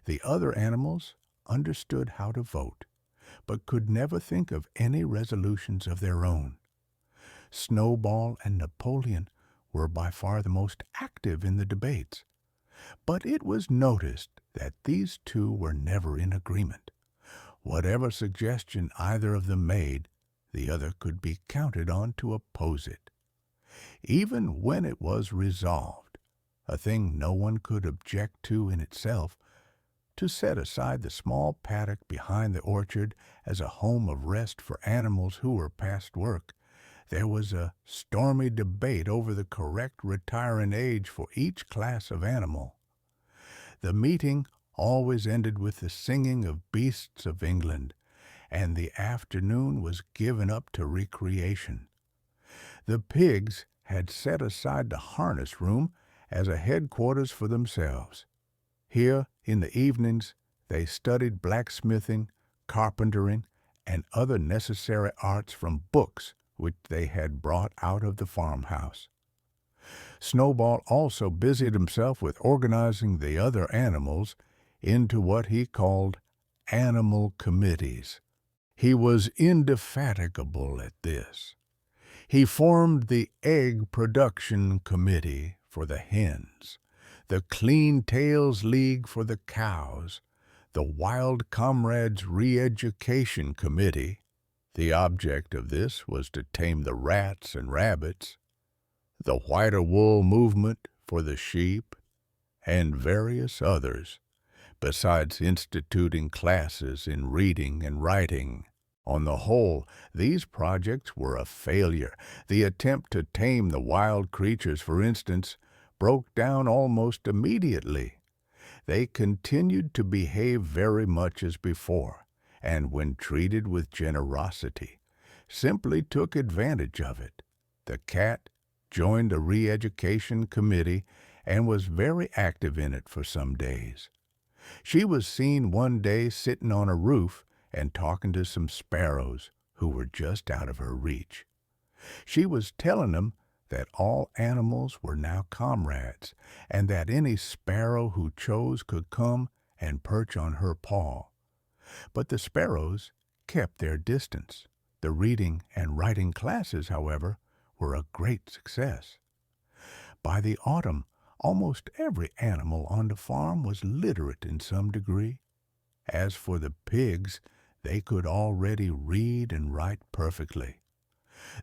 The other animals understood how to vote, but could never think of any resolutions of their own. Snowball and Napoleon were by far the most active in the debates, but it was noticed that these two were never in agreement. Whatever suggestion either of them made, the other could be counted on to oppose it. Even when it was resolved, a thing no one could object to in itself, to set aside the small paddock behind the orchard as a home of rest for animals who were past work, there was a stormy debate over the correct retiring age for each class of animal. The meeting always ended with the singing of Beasts of England, and the afternoon was given up to recreation. The pigs had set aside the harness room as a headquarters for themselves. Here, in the evenings, they studied blacksmithing, carpentering, and other necessary arts from books which they had brought out of the farmhouse. Snowball also busied himself with organizing the other animals into what he called animal committees. He was indefatigable at this. He formed the Egg Production Committee for the hens, the Clean Tails League for the cows, the Wild Comrades Re-Education Committee. The object of this was to tame the rats and rabbits, the Whiter Wool Movement for the sheep, and various others, besides instituting classes in reading and writing. On the whole, these projects were a failure. The attempt to tame the wild creatures, for instance, broke down almost immediately. They continued to behave very much as before, and when treated with generosity, simply took advantage of it. The cat joined the re-education committee and was very active in it for some days. She was seen one day sitting on a roof and talking to some sparrows who were just out of her reach. She was telling them that all animals were now comrades, and that any sparrow who chose could come and perch on her paw. But the sparrows kept their distance. The reading and writing classes, however, were a great success. By the autumn, almost every animal on the farm was literate in some degree. As for the pigs, they could already read and write perfectly.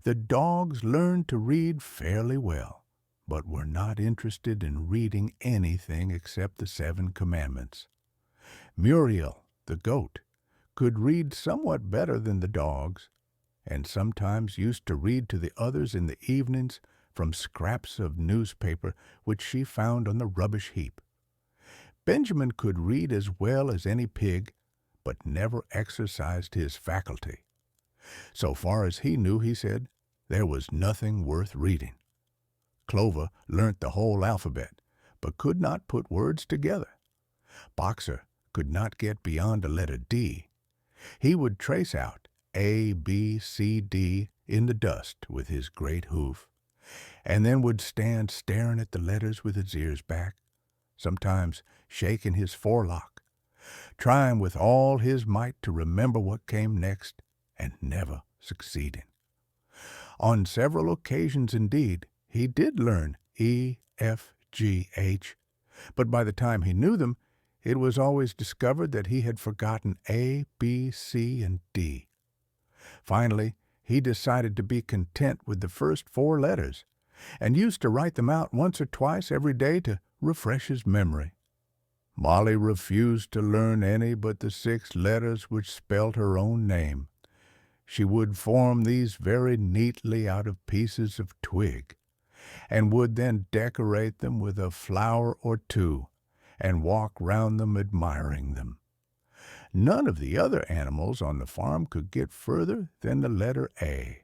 The dogs learned to read fairly well, but were not interested in reading anything except the 7 Commandments. Muriel, the goat, could read somewhat better than the dogs, and sometimes used to read to the others in the evenings from scraps of newspaper which she found on the rubbish heap. Benjamin could read as well as any pig, but never exercised his faculty. So far as he knew, he said, there was nothing worth reading. Clover learnt the whole alphabet, but could not put words together. Boxer could not get beyond the letter D. He would trace out A, B, C, D in the dust with his great hoof, and then would stand staring at the letters with his ears back, sometimes shaking his forelock, trying with all his might to remember what came next, and never succeeding. On several occasions, indeed, he did learn E, F, G, H, but by the time he knew them, it was always discovered that he had forgotten A, B, C, and D. Finally, he decided to be content with the first 4 letters, and used to write them out once or twice every day to refresh his memory. Molly refused to learn any but the 6 letters which spelt her own name. She would form these very neatly out of pieces of twig, and would then decorate them with a flower or 2, and walk round them admiring them. None of the other animals on the farm could get further than the letter A.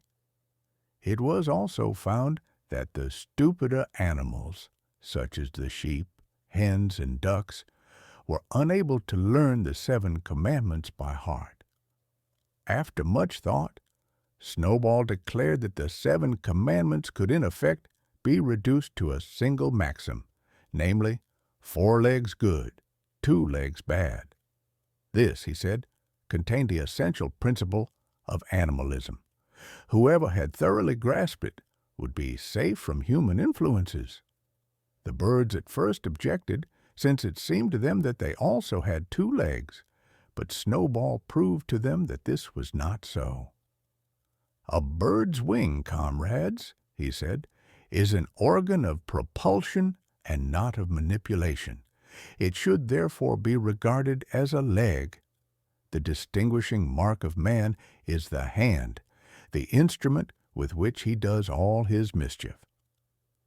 It was also found that the stupider animals, such as the sheep, hens, and ducks, were unable to learn the 7 Commandments by heart. After much thought, Snowball declared that the 7 Commandments could in effect be reduced to a single maxim, namely, 4 legs good, 2 legs bad. This, he said, contained the essential principle of animalism. Whoever had thoroughly grasped it would be safe from human influences. The birds at first objected, since it seemed to them that they also had 2 legs, but Snowball proved to them that this was not so. A bird's wing, comrades, he said, is an organ of propulsion and not of manipulation. It should therefore be regarded as a leg. The distinguishing mark of man is the hand, the instrument with which he does all his mischief.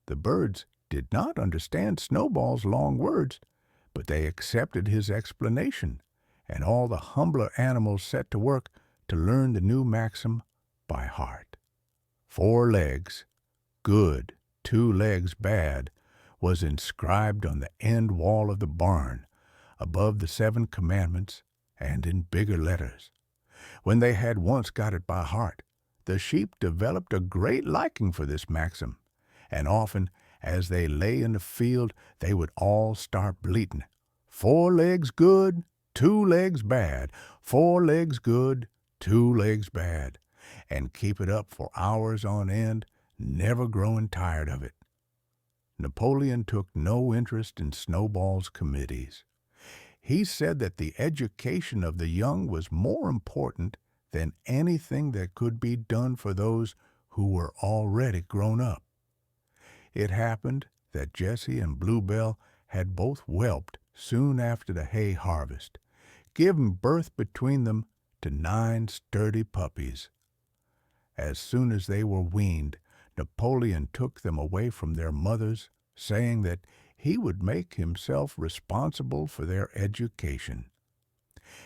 The birds did not understand Snowball's long words, but they accepted his explanation, and all the humbler animals set to work to learn the new maxim by heart. 4 legs, good, 2 legs bad, was inscribed on the end wall of the barn, above the 7 Commandments, and in bigger letters. When they had once got it by heart, the sheep developed a great liking for this maxim, and often, as they lay in the field, they would all start bleating, 4 legs good, 2 legs bad, 4 legs good, 2 legs bad, and keep it up for hours on end, never growing tired of it. Napoleon took no interest in Snowball's committees. He said that the education of the young was more important than anything that could be done for those who were already grown up. It happened that Jessie and Bluebell had both whelped soon after the hay harvest, giving birth between them to 9 sturdy puppies. As soon as they were weaned, Napoleon took them away from their mothers, saying that he would make himself responsible for their education.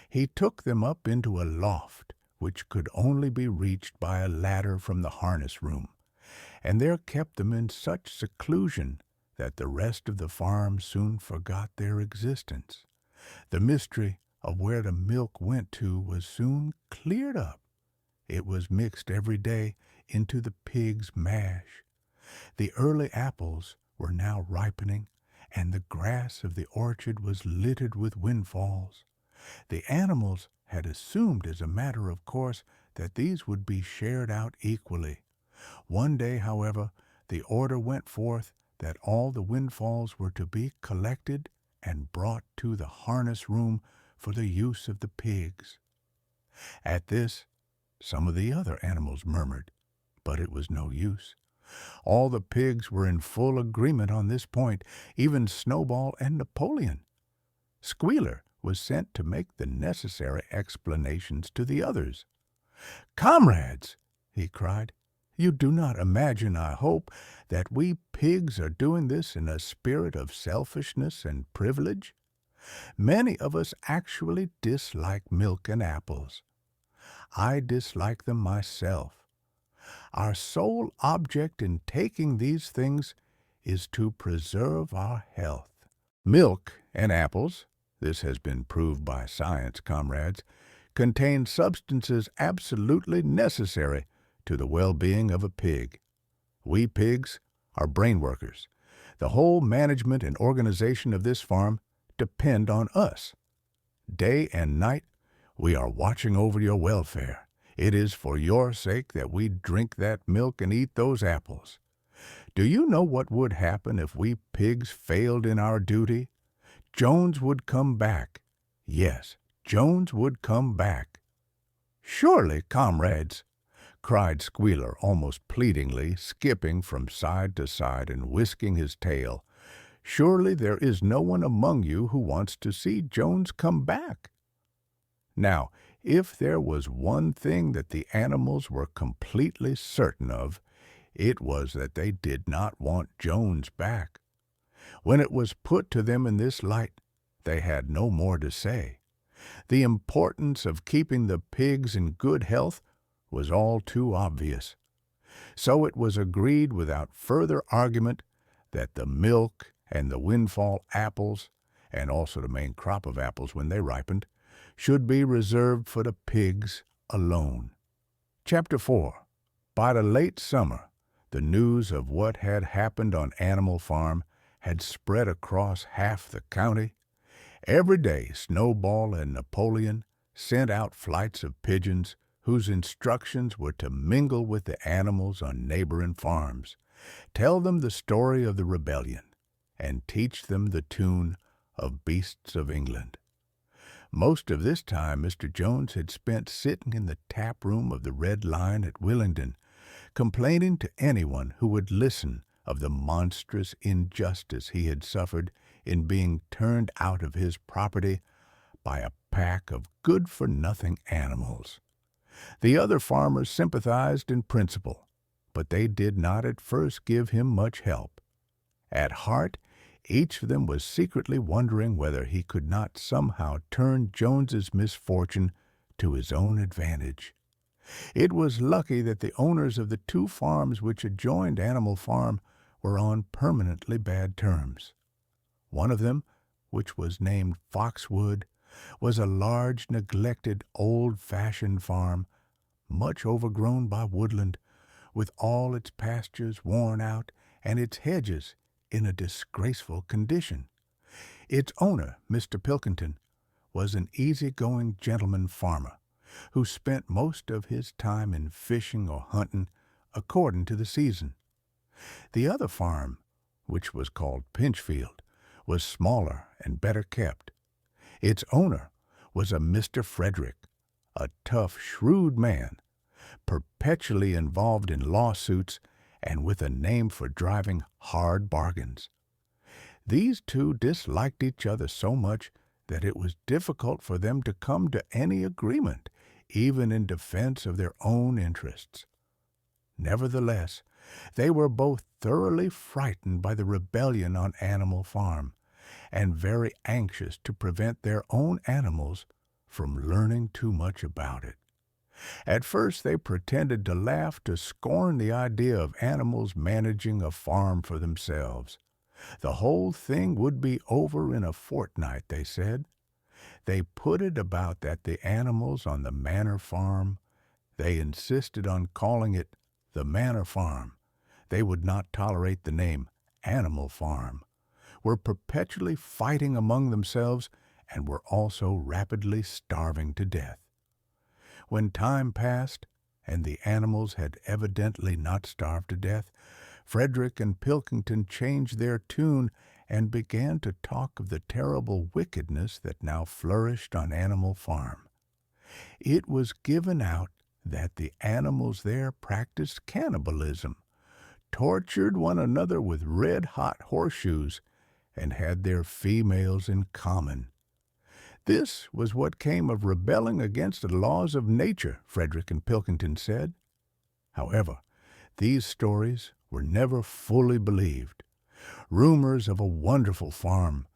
He took them up into a loft which could only be reached by a ladder from the harness room, and there kept them in such seclusion that the rest of the farm soon forgot their existence. The mystery of where the milk went to was soon cleared up. It was mixed every day into the pigs' mash. The early apples were now ripening, and the grass of the orchard was littered with windfalls. The animals had assumed as a matter of course that these would be shared out equally. One day, however, the order went forth that all the windfalls were to be collected and brought to the harness room for the use of the pigs. At this, some of the other animals murmured, but it was no use. All the pigs were in full agreement on this point, even Snowball and Napoleon. Squealer was sent to make the necessary explanations to the others. "Comrades," he cried, "you do not imagine, I hope, that we pigs are doing this in a spirit of selfishness and privilege? Many of us actually dislike milk and apples. I dislike them myself. Our sole object in taking these things is to preserve our health. Milk and apples, this has been proved by science, comrades, contain substances absolutely necessary to the well-being of a pig. We pigs are brain workers. The whole management and organization of this farm depend on us. Day and night, we are watching over your welfare. It is for your sake that we drink that milk and eat those apples. Do you know what would happen if we pigs failed in our duty? Jones would come back. Yes, Jones would come back." "Surely, comrades," cried Squealer almost pleadingly, skipping from side to side and whisking his tail, "surely there is no one among you who wants to see Jones come back." Now, if there was one thing that the animals were completely certain of, it was that they did not want Jones back. When it was put to them in this light, they had no more to say. The importance of keeping the pigs in good health was all too obvious. So it was agreed without further argument that the milk and the windfall apples, and also the main crop of apples when they ripened, should be reserved for the pigs alone. Chapter 4. By the late summer, the news of what had happened on Animal Farm had spread across half the county. Every day Snowball and Napoleon sent out flights of pigeons whose instructions were to mingle with the animals on neighboring farms, tell them the story of the rebellion, and teach them the tune of Beasts of England. Most of this time Mr. Jones had spent sitting in the tap room of the Red Lion at Willingdon, complaining to anyone who would listen of the monstrous injustice he had suffered in being turned out of his property by a pack of good-for-nothing animals. The other farmers sympathized in principle, but they did not at first give him much help. At heart, each of them was secretly wondering whether he could not somehow turn Jones's misfortune to his own advantage. It was lucky that the owners of the two farms which adjoined Animal Farm were on permanently bad terms. One of them, which was named Foxwood, was a large, neglected, old-fashioned farm, much overgrown by woodland, with all its pastures worn out and its hedges in a disgraceful condition. Its owner, Mr. Pilkington, was an easy-going gentleman farmer, who spent most of his time in fishing or hunting according to the season. The other farm, which was called Pinchfield, was smaller and better kept. Its owner was a Mr. Frederick, a tough, shrewd man, perpetually involved in lawsuits and with a name for driving hard bargains. These two disliked each other so much that it was difficult for them to come to any agreement, even in defense of their own interests. Nevertheless, they were both thoroughly frightened by the rebellion on Animal Farm, and very anxious to prevent their own animals from learning too much about it. At first they pretended to laugh to scorn the idea of animals managing a farm for themselves. The whole thing would be over in a fortnight, they said. They put it about that the animals on the manor farm, they insisted on calling it the manor farm. They would not tolerate the name Animal Farm, were perpetually fighting among themselves and were also rapidly starving to death. When time passed, and the animals had evidently not starved to death, Frederick and Pilkington changed their tune and began to talk of the terrible wickedness that now flourished on Animal Farm. It was given out that the animals there practiced cannibalism, tortured one another with red-hot horseshoes, and had their females in common. This was what came of rebelling against the laws of nature, Frederick and Pilkington said. However, these stories were never fully believed. Rumors of a wonderful farm,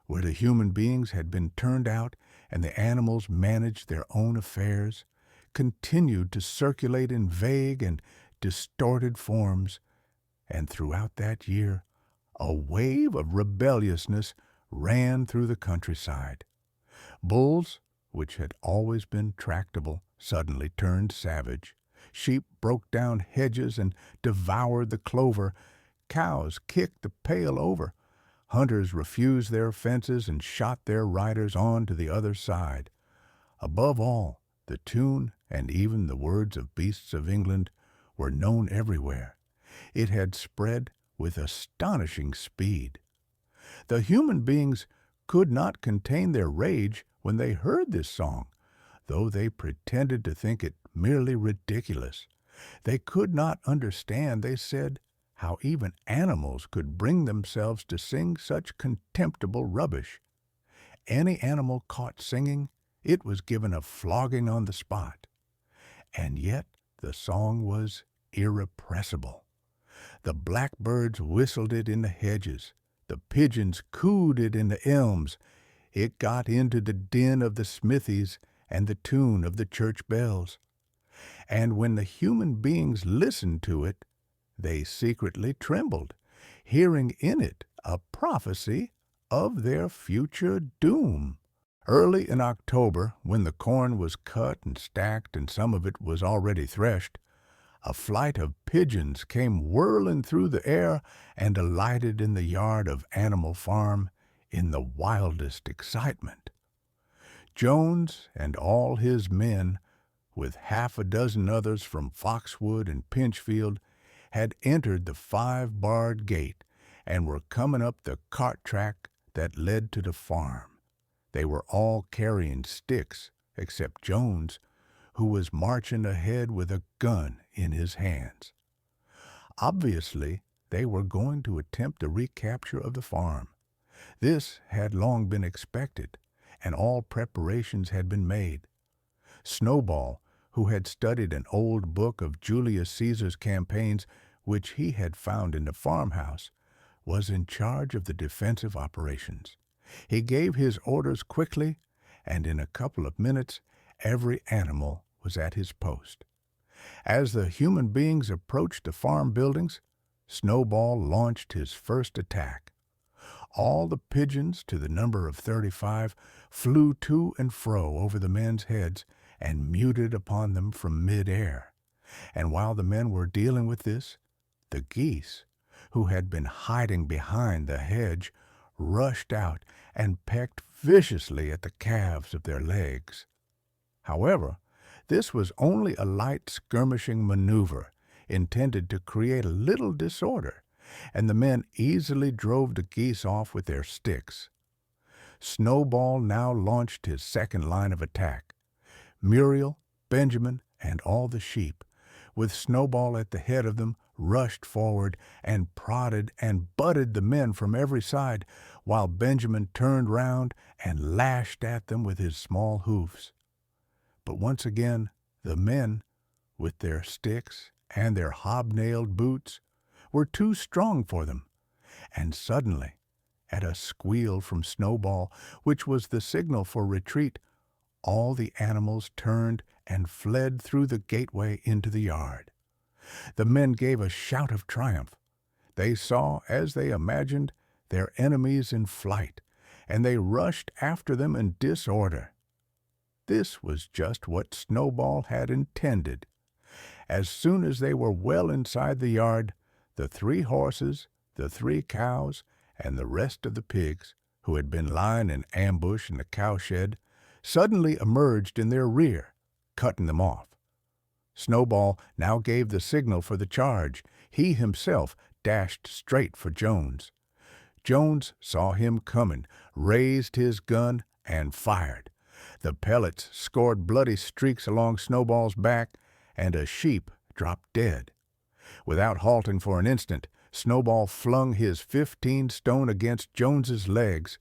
where the human beings had been turned out and the animals managed their own affairs, continued to circulate in vague and distorted forms, and throughout that year a wave of rebelliousness ran through the countryside. Bulls, which had always been tractable, suddenly turned savage. Sheep broke down hedges and devoured the clover. Cows kicked the pail over. Hunters refused their fences and shot their riders on to the other side. Above all, the tune and even the words of Beasts of England were known everywhere. It had spread with astonishing speed. The human beings could not contain their rage when they heard this song, though they pretended to think it merely ridiculous. They could not understand, they said, how even animals could bring themselves to sing such contemptible rubbish. Any animal caught singing, it was given a flogging on the spot. And yet the song was irrepressible. The blackbirds whistled it in the hedges. The pigeons cooed it in the elms. It got into the din of the smithies and the tune of the church bells. And when the human beings listened to it, they secretly trembled, hearing in it a prophecy of their future doom. Early in October, when the corn was cut and stacked and some of it was already threshed, a flight of pigeons came whirling through the air and alighted in the yard of Animal Farm in the wildest excitement. Jones and all his men, with half a dozen others from Foxwood and Pinchfield, had entered the 5-barred gate and were coming up the cart track that led to the farm. They were all carrying sticks, except Jones, who was marching ahead with a gun in his hands. Obviously, they were going to attempt the recapture of the farm. This had long been expected, and all preparations had been made. Snowball, who had studied an old book of Julius Caesar's campaigns, which he had found in the farmhouse, was in charge of the defensive operations. He gave his orders quickly, and in a couple of minutes every animal was at his post. As the human beings approached the farm buildings, Snowball launched his first attack. All the pigeons, to the number of 35, flew to and fro over the men's heads and muted upon them from mid-air. And while the men were dealing with this, the geese, who had been hiding behind the hedge, rushed out and pecked viciously at the calves of their legs. However, this was only a light skirmishing maneuver intended to create a little disorder, and the men easily drove the geese off with their sticks. Snowball now launched his second line of attack. Muriel, Benjamin, and all the sheep, with Snowball at the head of them, rushed forward and prodded and butted the men from every side, while Benjamin turned round and lashed at them with his small hoofs. But once again the men, with their sticks and their hobnailed boots, were too strong for them, and suddenly, at a squeal from Snowball, which was the signal for retreat, all the animals turned and fled through the gateway into the yard. The men gave a shout of triumph. They saw, as they imagined, their enemies in flight, and they rushed after them in disorder. This was just what Snowball had intended. As soon as they were well inside the yard, the 3 horses, the 3 cows, and the rest of the pigs, who had been lying in ambush in the cowshed, suddenly emerged in their rear, cutting them off. Snowball now gave the signal for the charge. He himself dashed straight for Jones. Jones saw him coming, raised his gun, and fired. The pellets scored bloody streaks along Snowball's back, and a sheep dropped dead. Without halting for an instant, Snowball flung his 15-stone against Jones's legs.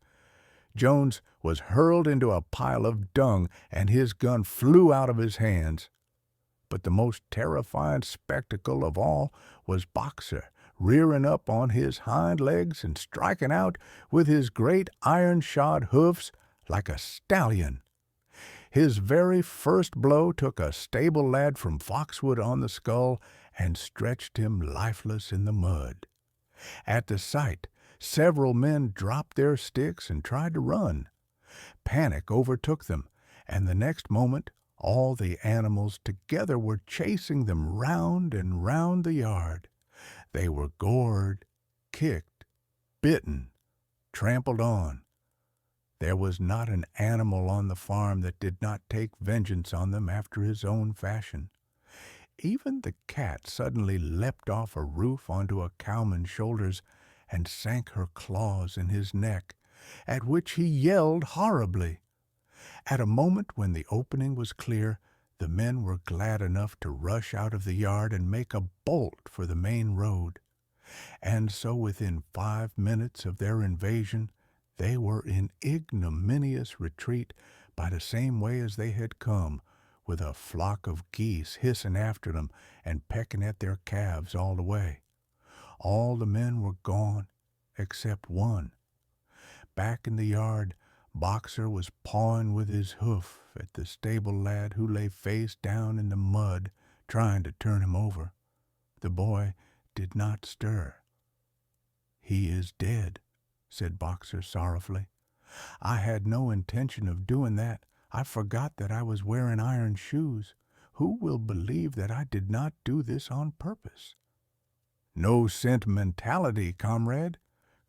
Jones was hurled into a pile of dung, and his gun flew out of his hands. But the most terrifying spectacle of all was Boxer, rearing up on his hind legs and striking out with his great iron-shod hoofs like a stallion. His very first blow took a stable lad from Foxwood on the skull and stretched him lifeless in the mud. At the sight, several men dropped their sticks and tried to run. Panic overtook them, and the next moment all the animals together were chasing them round and round the yard. They were gored, kicked, bitten, trampled on. There was not an animal on the farm that did not take vengeance on them after his own fashion. Even the cat suddenly leapt off a roof onto a cowman's shoulders and sank her claws in his neck, at which he yelled horribly. At a moment when the opening was clear, the men were glad enough to rush out of the yard and make a bolt for the main road. And so within 5 minutes of their invasion, they were in ignominious retreat by the same way as they had come, with a flock of geese hissing after them and pecking at their calves all the way. All the men were gone except one. Back in the yard, Boxer was pawing with his hoof at the stable lad who lay face down in the mud, trying to turn him over. The boy did not stir. "He is dead," said Boxer sorrowfully. "I had no intention of doing that. I forgot that I was wearing iron shoes. Who will believe that I did not do this on purpose?" "No sentimentality, comrade,"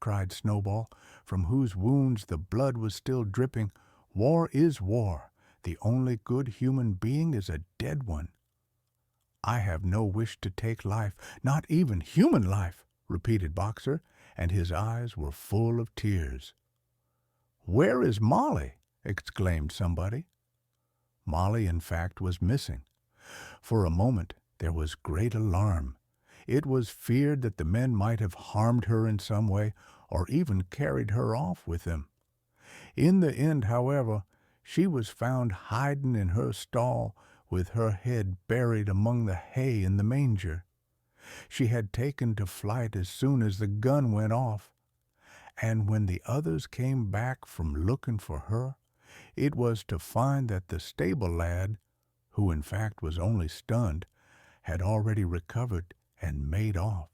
cried Snowball, from whose wounds the blood was still dripping. "War is war. The only good human being is a dead one." "I have no wish to take life, not even human life," repeated Boxer, and his eyes were full of tears. "Where is Molly?" exclaimed somebody. Molly, in fact, was missing. For a moment there was great alarm. It was feared that the men might have harmed her in some way, or even carried her off with them. In the end, however, she was found hiding in her stall, with her head buried among the hay in the manger. She had taken to flight as soon as the gun went off, and when the others came back from looking for her, it was to find that the stable lad, who in fact was only stunned, had already recovered and made off.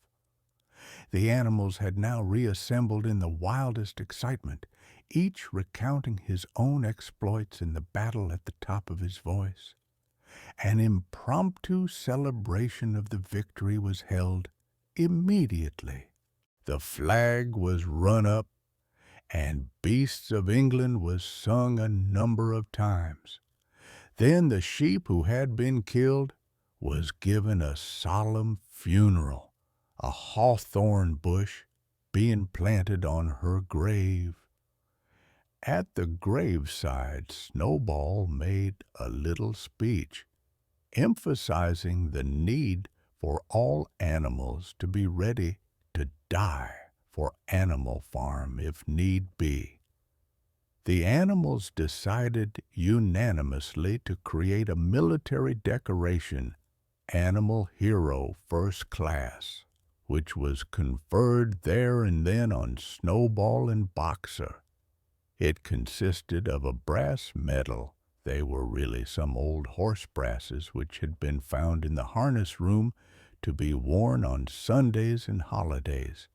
The animals had now reassembled in the wildest excitement, each recounting his own exploits in the battle at the top of his voice. An impromptu celebration of the victory was held immediately. The flag was run up, and Beasts of England was sung a number of times. Then the sheep who had been killed was given a solemn funeral, a hawthorn bush being planted on her grave. At the graveside, Snowball made a little speech, emphasizing the need for all animals to be ready to die for Animal Farm if need be. The animals decided unanimously to create a military decoration, Animal Hero First Class, which was conferred there and then on Snowball and Boxer. It consisted of a brass medal. They were really some old horse brasses which had been found in the harness room to be worn on Sundays and holidays.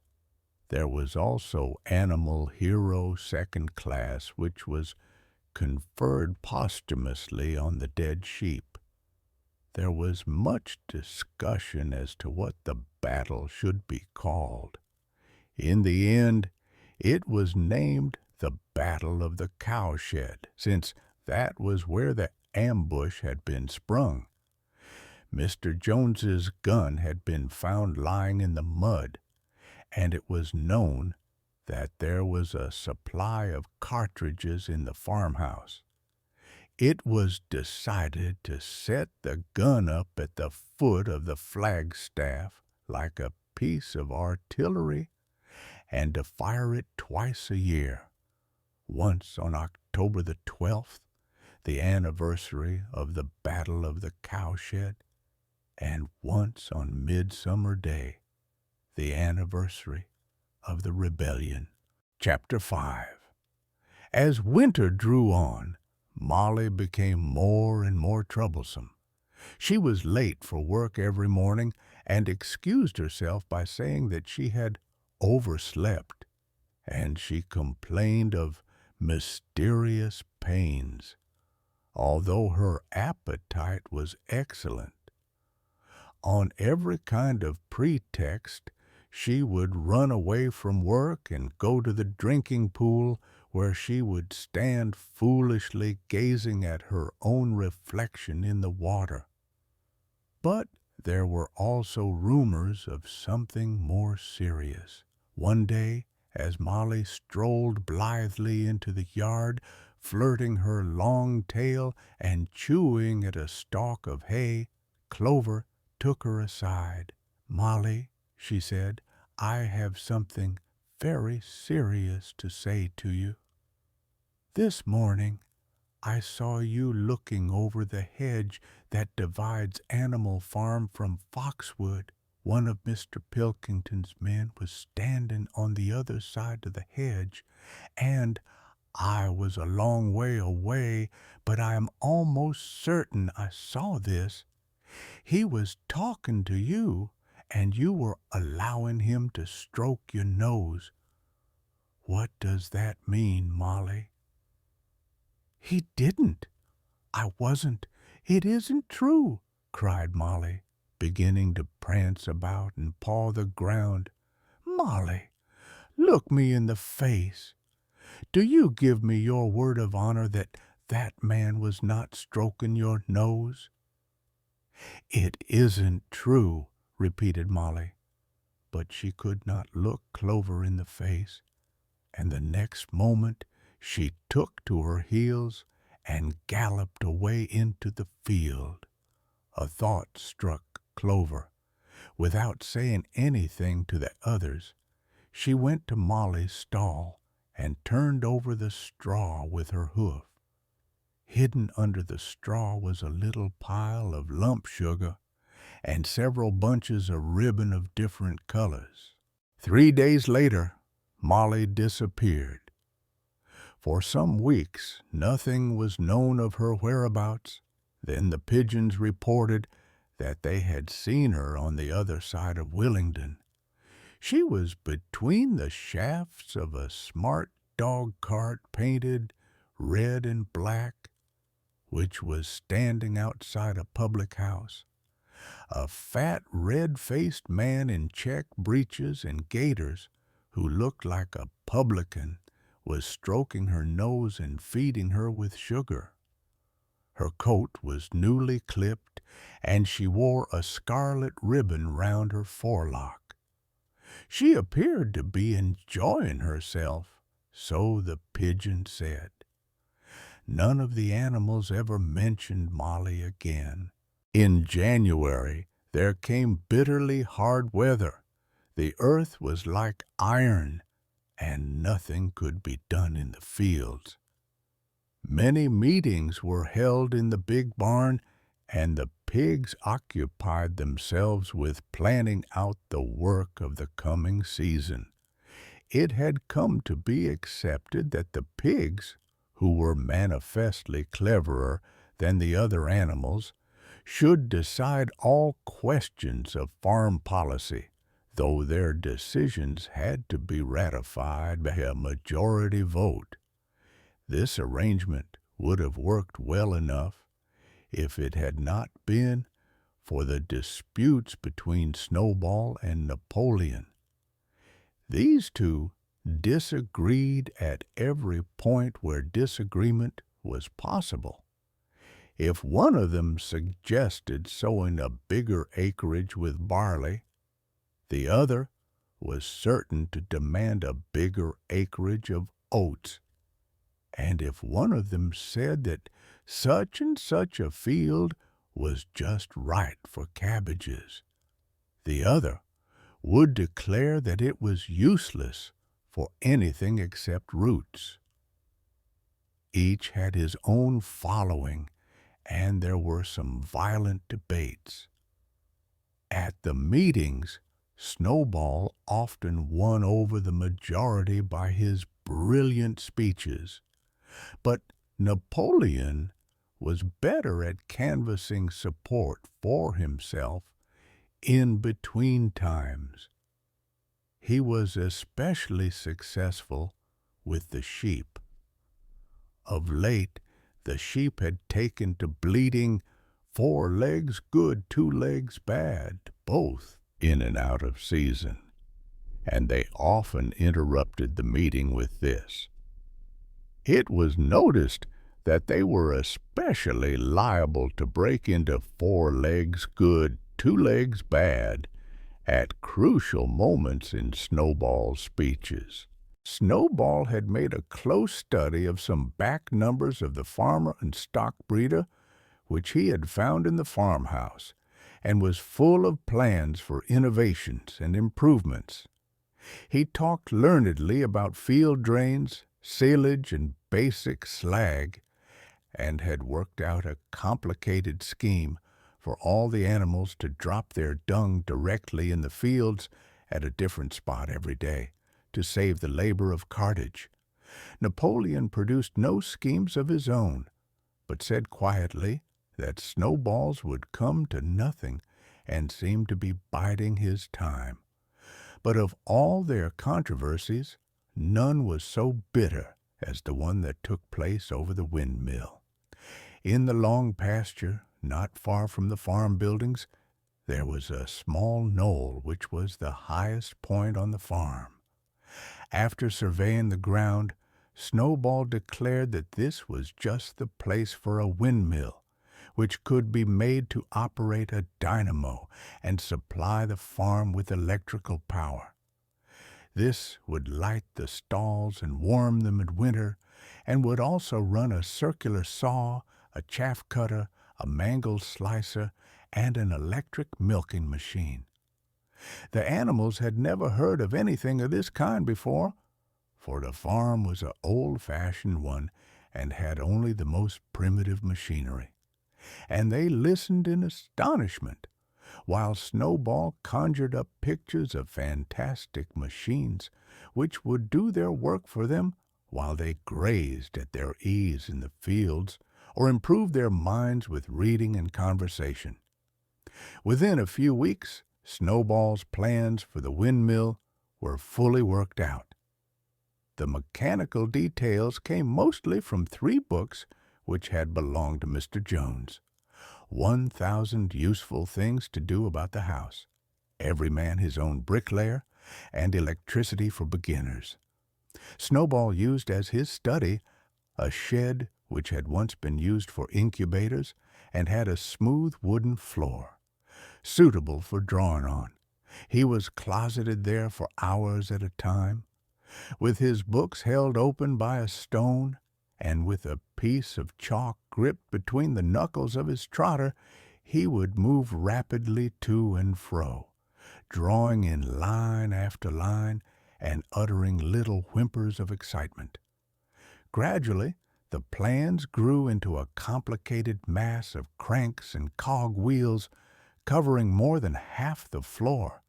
There was also Animal Hero Second Class, which was conferred posthumously on the dead sheep. There was much discussion as to what the battle should be called. In the end, it was named the the Battle of the Cowshed, since that was where the ambush had been sprung. Mr. Jones's gun had been found lying in the mud, and it was known that there was a supply of cartridges in the farmhouse. It was decided to set the gun up at the foot of the flagstaff like a piece of artillery and to fire it twice a year, once on October the 12th, the anniversary of the Battle of the Cowshed, and once on Midsummer Day, the anniversary of the rebellion. Chapter 5. As winter drew on, Molly became more and more troublesome. She was late for work every morning and excused herself by saying that she had overslept, and she complained of mysterious pains, although her appetite was excellent. On every kind of pretext, she would run away from work and go to the drinking pool, where she would stand foolishly gazing at her own reflection in the water. But there were also rumors of something more serious. One day, as Molly strolled blithely into the yard, flirting her long tail and chewing at a stalk of hay, Clover took her aside. "Molly," she said, "I have something very serious to say to you. This morning I saw you looking over the hedge that divides Animal Farm from Foxwood. One of Mr. Pilkington's men was standing on the other side of the hedge, and I was a long way away, but I am almost certain I saw this. He was talking to you, and you were allowing him to stroke your nose. What does that mean, Molly?" "He didn't. I wasn't. It isn't true," cried Molly, beginning to prance about and paw the ground. "Molly, look me in the face. Do you give me your word of honor that that man was not stroking your nose?" "It isn't true," repeated Molly, but she could not look Clover in the face, and the next moment she took to her heels and galloped away into the field. A thought struck Clover. Without saying anything to the others, she went to Molly's stall and turned over the straw with her hoof. Hidden under the straw was a little pile of lump sugar and several bunches of ribbon of different colors. 3 days later, Molly disappeared. For some weeks nothing was known of her whereabouts. Then the pigeons reported that they had seen her on the other side of Willingdon. She was between the shafts of a smart dog cart painted red and black, which was standing outside a public house. A fat, red-faced man in check breeches and gaiters, who looked like a publican, was stroking her nose and feeding her with sugar. Her coat was newly clipped, and she wore a scarlet ribbon round her forelock. She appeared to be enjoying herself, so the pigeon said. None of the animals ever mentioned Molly again. In January there came bitterly hard weather. The earth was like iron, and nothing could be done in the fields. Many meetings were held in the big barn, and the pigs occupied themselves with planning out the work of the coming season. It had come to be accepted that the pigs, who were manifestly cleverer than the other animals, should decide all questions of farm policy, though their decisions had to be ratified by a majority vote. This arrangement would have worked well enough if it had not been for the disputes between Snowball and Napoleon. These two disagreed at every point where disagreement was possible. If one of them suggested sowing a bigger acreage with barley, the other was certain to demand a bigger acreage of oats. And if one of them said that such and such a field was just right for cabbages, the other would declare that it was useless for anything except roots. Each had his own following, and there were some violent debates. At the meetings, Snowball often won over the majority by his brilliant speeches, but Napoleon was better at canvassing support for himself in between times. He was especially successful with the sheep. Of late, the sheep had taken to bleating, "4 legs good, 2 legs bad," both in and out of season, and they often interrupted the meeting with this. It was noticed that they were especially liable to break into 4 legs good, 2 legs bad at crucial moments in Snowball's speeches. Snowball had made a close study of some back numbers of the Farmer and Stock Breeder, which he had found in the farmhouse, and was full of plans for innovations and improvements. He talked learnedly about field drains, silage, and basic slag, and had worked out a complicated scheme for all the animals to drop their dung directly in the fields at a different spot every day, to save the labor of cartage. Napoleon produced no schemes of his own, but said quietly that Snowballs would come to nothing and seemed to be biding his time. But of all their controversies, none was so bitter as the one that took place over the windmill. In the long pasture, not far from the farm buildings, there was a small knoll which was the highest point on the farm. After surveying the ground, Snowball declared that this was just the place for a windmill, which could be made to operate a dynamo and supply the farm with electrical power. This would light the stalls and warm them in winter, and would also run a circular saw, a chaff cutter, a mangle slicer, and an electric milking machine. The animals had never heard of anything of this kind before, for the farm was an old-fashioned one and had only the most primitive machinery. And they listened in astonishment, while Snowball conjured up pictures of fantastic machines which would do their work for them while they grazed at their ease in the fields, or improved their minds with reading and conversation. Within a few weeks, Snowball's plans for the windmill were fully worked out. The mechanical details came mostly from 3 books which had belonged to Mr. Jones. 1,000 useful things to do about the house, every man his own bricklayer, and electricity for beginners. Snowball used as his study a shed which had once been used for incubators and had a smooth wooden floor, suitable for drawing on. He was closeted there for hours at a time, with his books held open by a stone, and with a piece of chalk gripped between the knuckles of his trotter, he would move rapidly to and fro, drawing in line after line and uttering little whimpers of excitement. Gradually, the plans grew into a complicated mass of cranks and cog wheels covering more than half the floor,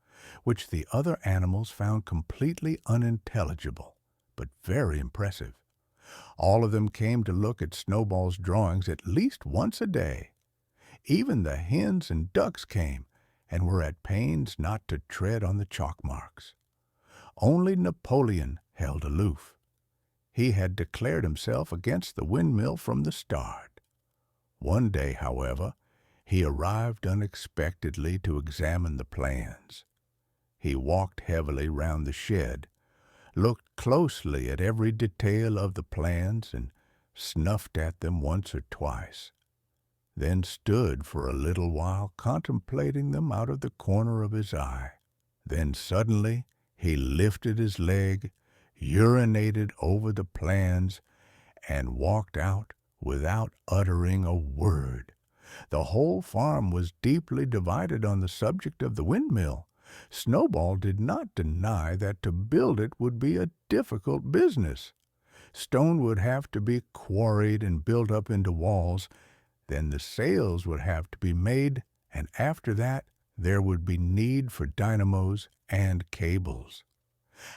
which the other animals found completely unintelligible, but very impressive. All of them came to look at Snowball's drawings at least once a day. Even the hens and ducks came, and were at pains not to tread on the chalk marks. Only Napoleon held aloof. He had declared himself against the windmill from the start. One day, however, he arrived unexpectedly to examine the plans. He walked heavily round the shed, looked closely at every detail of the plans and snuffed at them once or twice, then stood for a little while contemplating them out of the corner of his eye. Then suddenly he lifted his leg, urinated over the plans, and walked out without uttering a word. The whole farm was deeply divided on the subject of the windmill. Snowball did not deny that to build it would be a difficult business. Stone would have to be quarried and built up into walls. Then the sails would have to be made, and after that there would be need for dynamos and cables.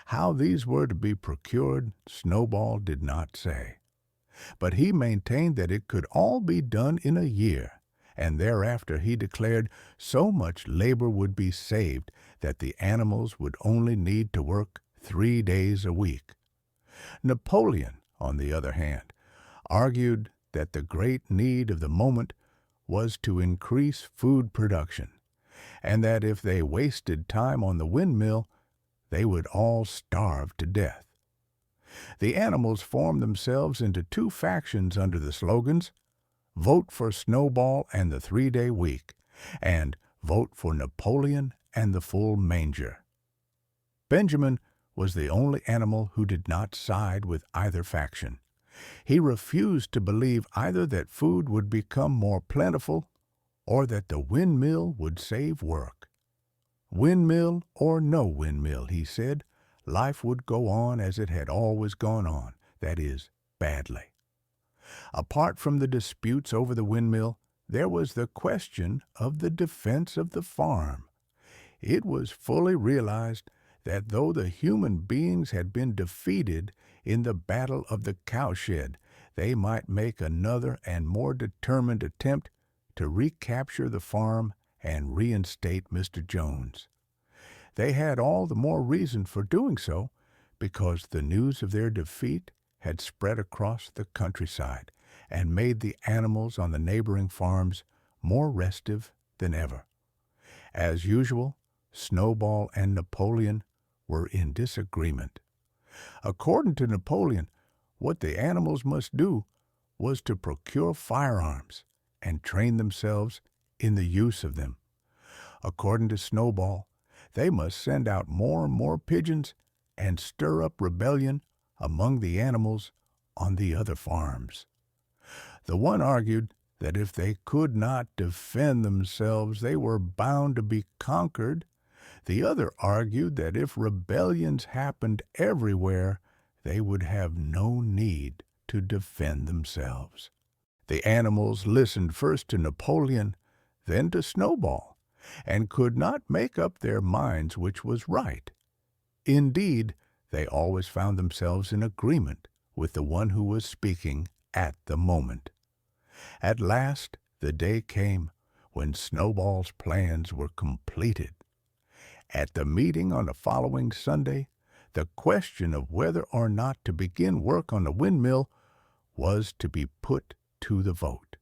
How these were to be procured, Snowball did not say. But he maintained that it could all be done in a year, and thereafter he declared so much labor would be saved that the animals would only need to work 3 days a week. Napoleon, on the other hand, argued that the great need of the moment was to increase food production, and that if they wasted time on the windmill, they would all starve to death. The animals formed themselves into 2 factions under the slogans, "Vote for Snowball and the 3-day week," and "Vote for Napoleon and the full manger." Benjamin was the only animal who did not side with either faction. He refused to believe either that food would become more plentiful or that the windmill would save work. Windmill or no windmill, he said, life would go on as it had always gone on, that is, badly. Apart from the disputes over the windmill, there was the question of the defense of the farm. It was fully realized that though the human beings had been defeated in the battle of the cowshed, they might make another and more determined attempt to recapture the farm and reinstate Mr. Jones. They had all the more reason for doing so because the news of their defeat had spread across the countryside and made the animals on the neighboring farms more restive than ever. As usual, Snowball and Napoleon were in disagreement. According to Napoleon, what the animals must do was to procure firearms and train themselves in the use of them. According to Snowball, they must send out more and more pigeons and stir up rebellion among the animals on the other farms. The one argued that if they could not defend themselves, they were bound to be conquered. The other argued that if rebellions happened everywhere, they would have no need to defend themselves. The animals listened first to Napoleon, then to Snowball, and could not make up their minds which was right. Indeed, they always found themselves in agreement with the one who was speaking at the moment. At last the day came when Snowball's plans were completed. At the meeting on the following Sunday, the question of whether or not to begin work on the windmill was to be put to the vote.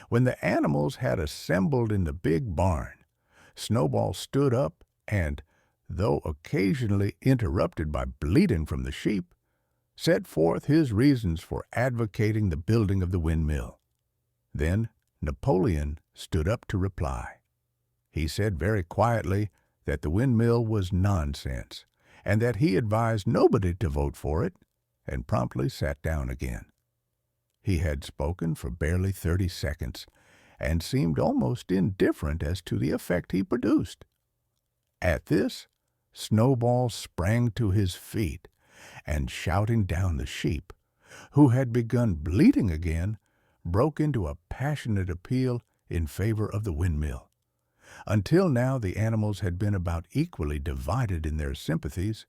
When the animals had assembled in the big barn, Snowball stood up and, though occasionally interrupted by bleating from the sheep, set forth his reasons for advocating the building of the windmill. Then Napoleon stood up to reply. He said very quietly that the windmill was nonsense, and that he advised nobody to vote for it, and promptly sat down again. He had spoken for barely 30 seconds, and seemed almost indifferent as to the effect he produced. At this, Snowball sprang to his feet, and shouting down the sheep, who had begun bleating again, broke into a passionate appeal in favor of the windmill. Until now the animals had been about equally divided in their sympathies,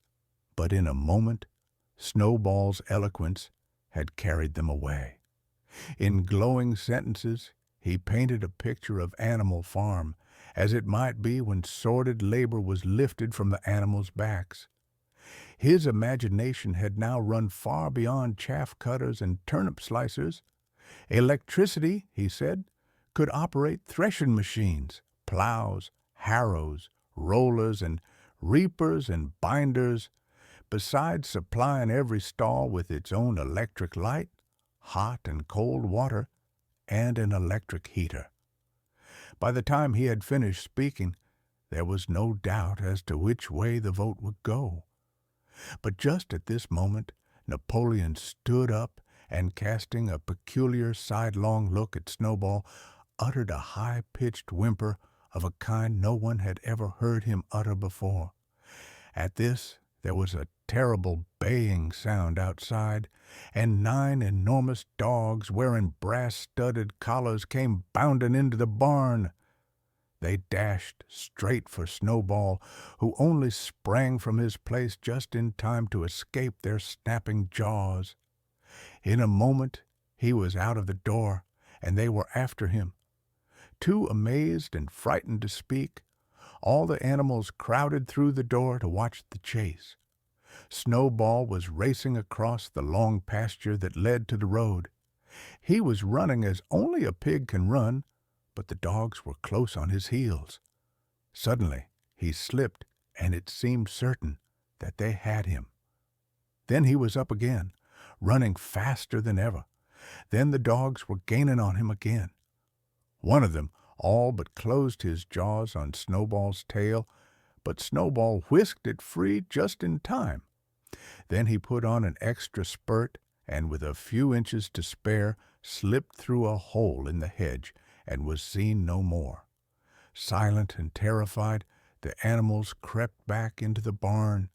but in a moment Snowball's eloquence had carried them away. In glowing sentences he painted a picture of Animal Farm, as it might be when sordid labor was lifted from the animals' backs. His imagination had now run far beyond chaff cutters and turnip slicers. Electricity, he said, could operate threshing machines, plows, harrows, rollers, and reapers and binders, besides supplying every stall with its own electric light, hot and cold water, and an electric heater. By the time he had finished speaking, there was no doubt as to which way the vote would go. But just at this moment, Napoleon stood up and, casting a peculiar sidelong look at Snowball, uttered a high-pitched whimper of a kind no one had ever heard him utter before. At this, there was a terrible baying sound outside, and 9 enormous dogs wearing brass-studded collars came bounding into the barn. They dashed straight for Snowball, who only sprang from his place just in time to escape their snapping jaws. In a moment he was out of the door, and they were after him. Too amazed and frightened to speak, all the animals crowded through the door to watch the chase. Snowball was racing across the long pasture that led to the road. He was running as only a pig can run, but the dogs were close on his heels. Suddenly he slipped, and it seemed certain that they had him. Then he was up again, running faster than ever. Then the dogs were gaining on him again. One of them all but closed his jaws on Snowball's tail, but Snowball whisked it free just in time. Then he put on an extra spurt, and with a few inches to spare, slipped through a hole in the hedge and was seen no more. Silent and terrified, the animals crept back into the barn.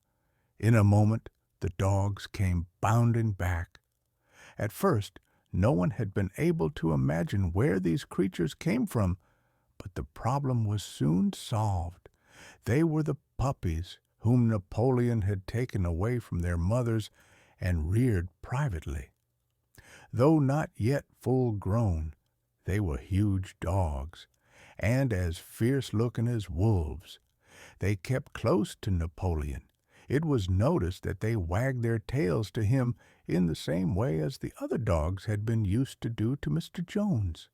In a moment, the dogs came bounding back. At first, no one had been able to imagine where these creatures came from, but the problem was soon solved. They were the puppies whom Napoleon had taken away from their mothers and reared privately. Though not yet full grown, they were huge dogs, and as fierce-looking as wolves. They kept close to Napoleon. It was noticed that they wagged their tails to him in the same way as the other dogs had been used to do to Mr. Jones.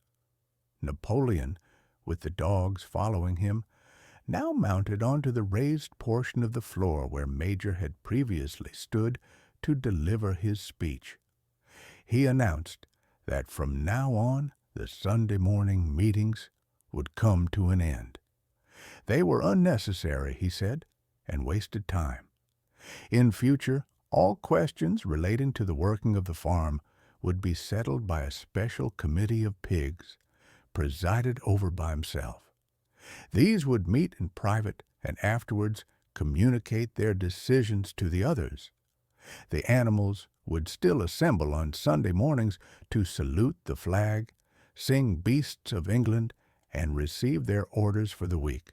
Napoleon, with the dogs following him, now mounted onto the raised portion of the floor where Major had previously stood to deliver his speech. He announced that from now on the Sunday morning meetings would come to an end. They were unnecessary, he said, and wasted time. In future, all questions relating to the working of the farm would be settled by a special committee of pigs, presided over by himself. These would meet in private and afterwards communicate their decisions to the others. The animals would still assemble on Sunday mornings to salute the flag, sing Beasts of England, and receive their orders for the week.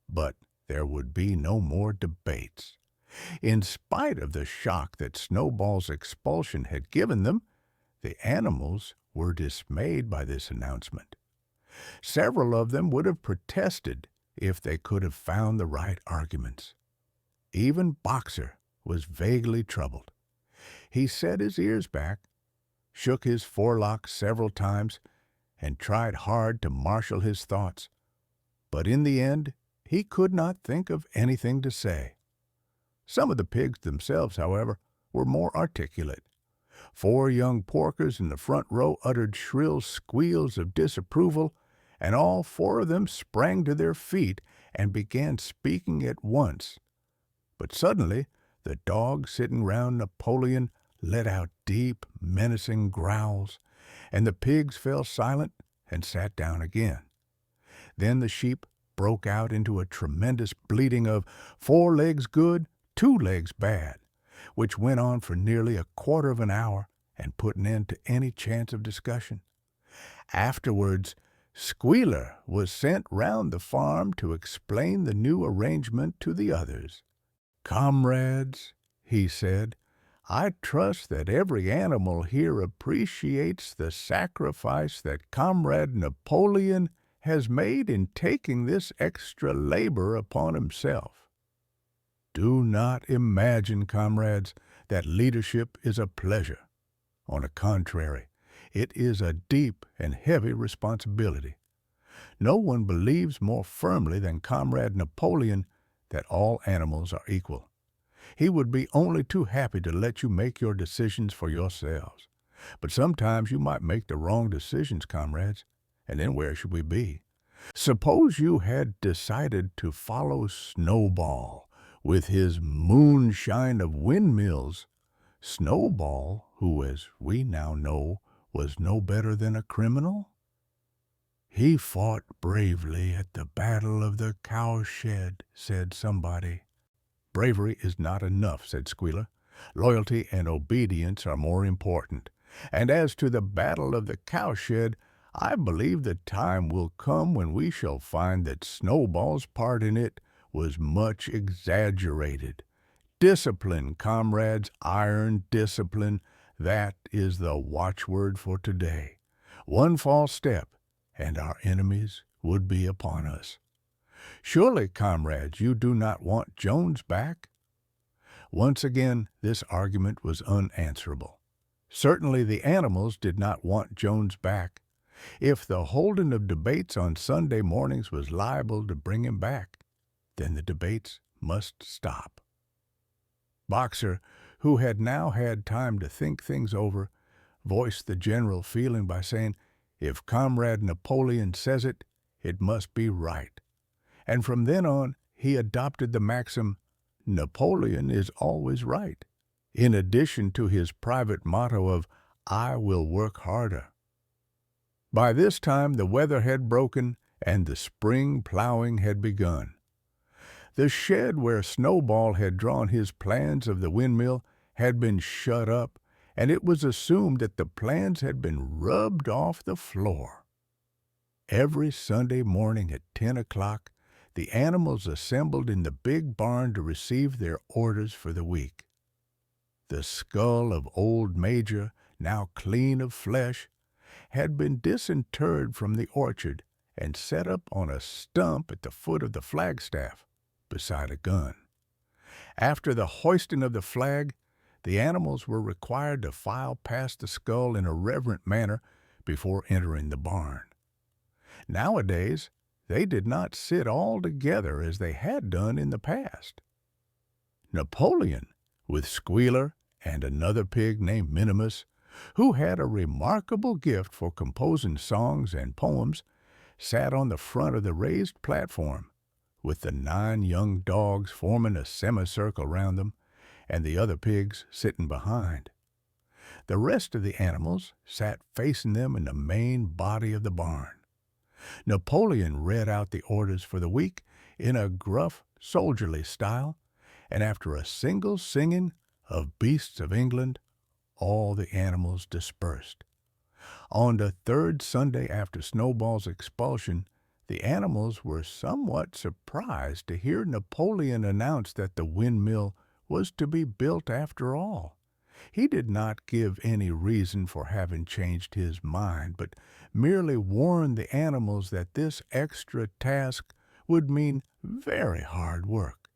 But there would be no more debates. In spite of the shock that Snowball's expulsion had given them, the animals were dismayed by this announcement. Several of them would have protested if they could have found the right arguments. Even Boxer was vaguely troubled. He set his ears back, shook his forelock several times, and tried hard to marshal his thoughts. But in the end, he could not think of anything to say. Some of the pigs themselves, however, were more articulate. 4 young porkers in the front row uttered shrill squeals of disapproval, and all 4 of them sprang to their feet and began speaking at once. But suddenly, the dogs sitting round Napoleon let out deep, menacing growls, and the pigs fell silent and sat down again. Then the sheep broke out into a tremendous bleating of 4 legs good, 2 legs bad, which went on for nearly a quarter of an hour and put an end to any chance of discussion. Afterwards, Squealer was sent round the farm to explain the new arrangement to the others. "Comrades," he said, "I trust that every animal here appreciates the sacrifice that Comrade Napoleon has made in taking this extra labor upon himself. Do not imagine, comrades, that leadership is a pleasure. On the contrary, it is a deep and heavy responsibility. No one believes more firmly than Comrade Napoleon that all animals are equal. He would be only too happy to let you make your decisions for yourselves. But sometimes you might make the wrong decisions, comrades, and then where should we be? Suppose you had decided to follow Snowball with his moonshine of windmills. Snowball, who, as we now know, was no better than a criminal? He fought bravely at the Battle of the Cowshed, said somebody. Bravery is not enough, said Squealer. Loyalty and obedience are more important. And as to the Battle of the Cowshed, I believe the time will come when we shall find that Snowball's part in it was much exaggerated. Discipline, comrades, iron discipline, that is the watchword for today. One false step, and our enemies would be upon us. Surely, comrades, you do not want Jones back? Once again, this argument was unanswerable. Certainly the animals did not want Jones back. If the holding of debates on Sunday mornings was liable to bring him back, then the debates must stop. Boxer, who had now had time to think things over, voiced the general feeling by saying, "If Comrade Napoleon says it, it must be right." And from then on, he adopted the maxim, "Napoleon is always right," in addition to his private motto of, "I will work harder." By this time the weather had broken and the spring plowing had begun. The shed where Snowball had drawn his plans of the windmill had been shut up, and it was assumed that the plans had been rubbed off the floor. Every Sunday morning at 10 o'clock, the animals assembled in the big barn to receive their orders for the week. The skull of old Major, now clean of flesh, had been disinterred from the orchard and set up on a stump at the foot of the flagstaff, beside a gun. After the hoisting of the flag, the animals were required to file past the skull in a reverent manner before entering the barn. Nowadays, they did not sit all together as they had done in the past. Napoleon, with Squealer and another pig named Minimus, who had a remarkable gift for composing songs and poems, sat on the front of the raised platform, with the 9 young dogs forming a semicircle round them, and the other pigs sitting behind. The rest of the animals sat facing them in the main body of the barn. Napoleon read out the orders for the week in a gruff, soldierly style, and after a single singing of Beasts of England, all the animals dispersed. On the 3rd Sunday after Snowball's expulsion, the animals were somewhat surprised to hear Napoleon announce that the windmill was to be built after all. He did not give any reason for having changed his mind, but merely warned the animals that this extra task would mean very hard work.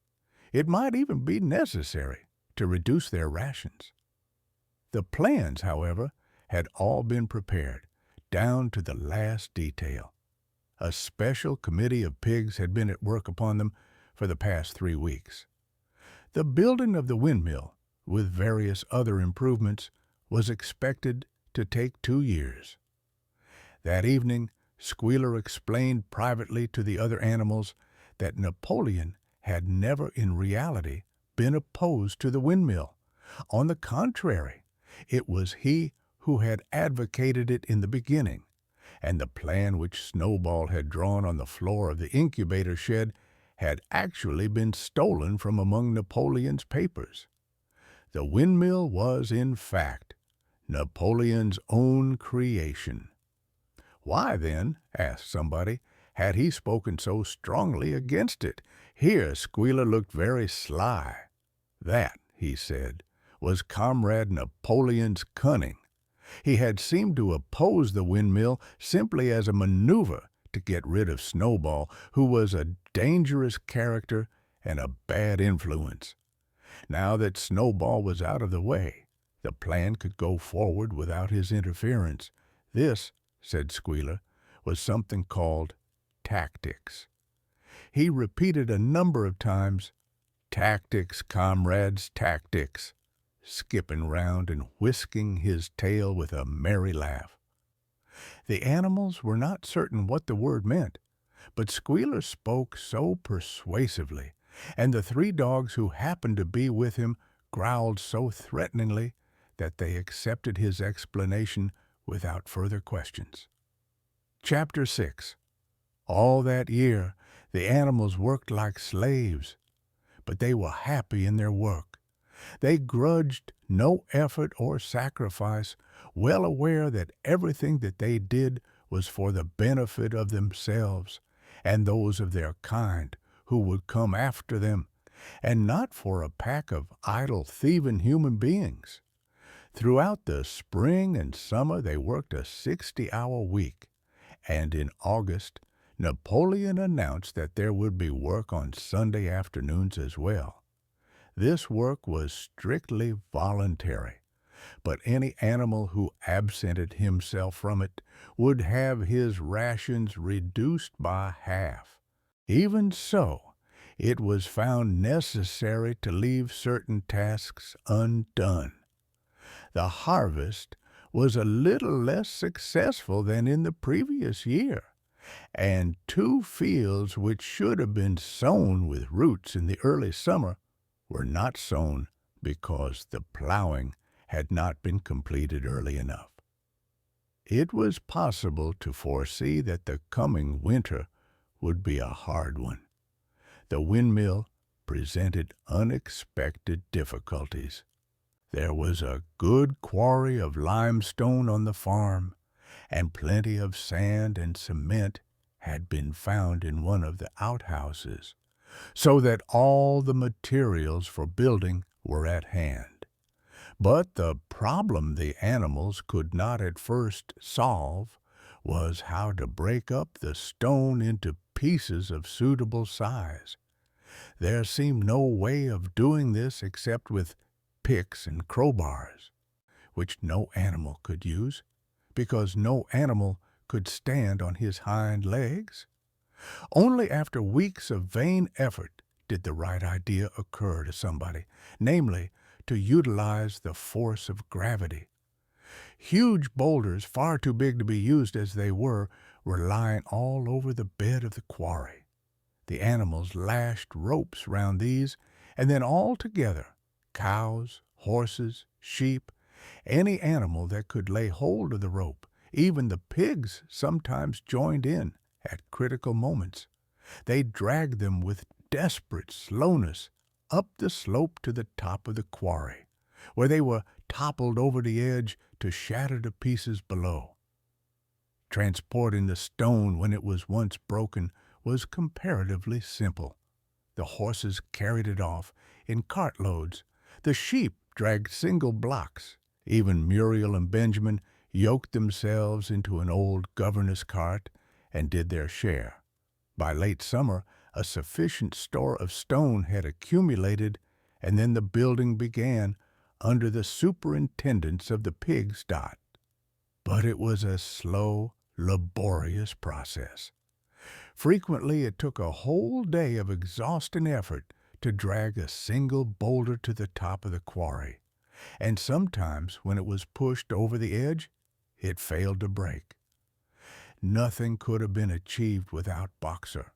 It might even be necessary to reduce their rations. The plans, however, had all been prepared, down to the last detail. A special committee of pigs had been at work upon them for the past 3 weeks. The building of the windmill, with various other improvements, was expected to take 2 years. That evening, Squealer explained privately to the other animals that Napoleon had never in reality been opposed to the windmill. On the contrary, it was he who had advocated it in the beginning, and the plan which Snowball had drawn on the floor of the incubator shed had actually been stolen from among Napoleon's papers. The windmill was, in fact, Napoleon's own creation. Why, then, asked somebody, had he spoken so strongly against it? Here Squealer looked very sly. That, he said, was Comrade Napoleon's cunning. He had seemed to oppose the windmill simply as a maneuver to get rid of Snowball, who was a dangerous character and a bad influence. Now that Snowball was out of the way, the plan could go forward without his interference. This, said Squealer, was something called tactics. He repeated a number of times, Tactics, comrades, tactics, skipping round and whisking his tail with a merry laugh. The animals were not certain what the word meant, but Squealer spoke so persuasively, and the 3 dogs who happened to be with him growled so threateningly that they accepted his explanation without further questions. Chapter 6. All that year, the animals worked like slaves, but they were happy in their work. They grudged no effort or sacrifice, well aware that everything that they did was for the benefit of themselves and those of their kind who would come after them, and not for a pack of idle, thieving human beings. Throughout the spring and summer they worked a 60-hour week, and in August, Napoleon announced that there would be work on Sunday afternoons as well. This work was strictly voluntary, but any animal who absented himself from it would have his rations reduced by half. Even so, it was found necessary to leave certain tasks undone. The harvest was a little less successful than in the previous year, and 2 fields which should have been sown with roots in the early summer were not sown because the plowing had not been completed early enough. It was possible to foresee that the coming winter would be a hard one. The windmill presented unexpected difficulties. There was a good quarry of limestone on the farm, and plenty of sand and cement had been found in one of the outhouses, so that all the materials for building were at hand. But the problem the animals could not at first solve was how to break up the stone into pieces of suitable size. There seemed no way of doing this except with picks and crowbars, which no animal could use, because no animal could stand on his hind legs. Only after weeks of vain effort did the right idea occur to somebody, namely, to utilize the force of gravity. Huge boulders, far too big to be used as they were lying all over the bed of the quarry. The animals lashed ropes round these, and then all together, cows, horses, sheep, any animal that could lay hold of the rope, even the pigs sometimes joined in at critical moments. They dragged them with desperate slowness up the slope to the top of the quarry, where they were toppled over the edge to shatter to pieces below. Transporting the stone when it was once broken was comparatively simple. The horses carried it off in cartloads. The sheep dragged single blocks. Even Muriel and Benjamin yoked themselves into an old governess cart and did their share. By late summer, a sufficient store of stone had accumulated, and then the building began under the superintendence of the pig's Dot. But it was a slow, laborious process. Frequently it took a whole day of exhausting effort to drag a single boulder to the top of the quarry, and sometimes when it was pushed over the edge, it failed to break. Nothing could have been achieved without Boxer,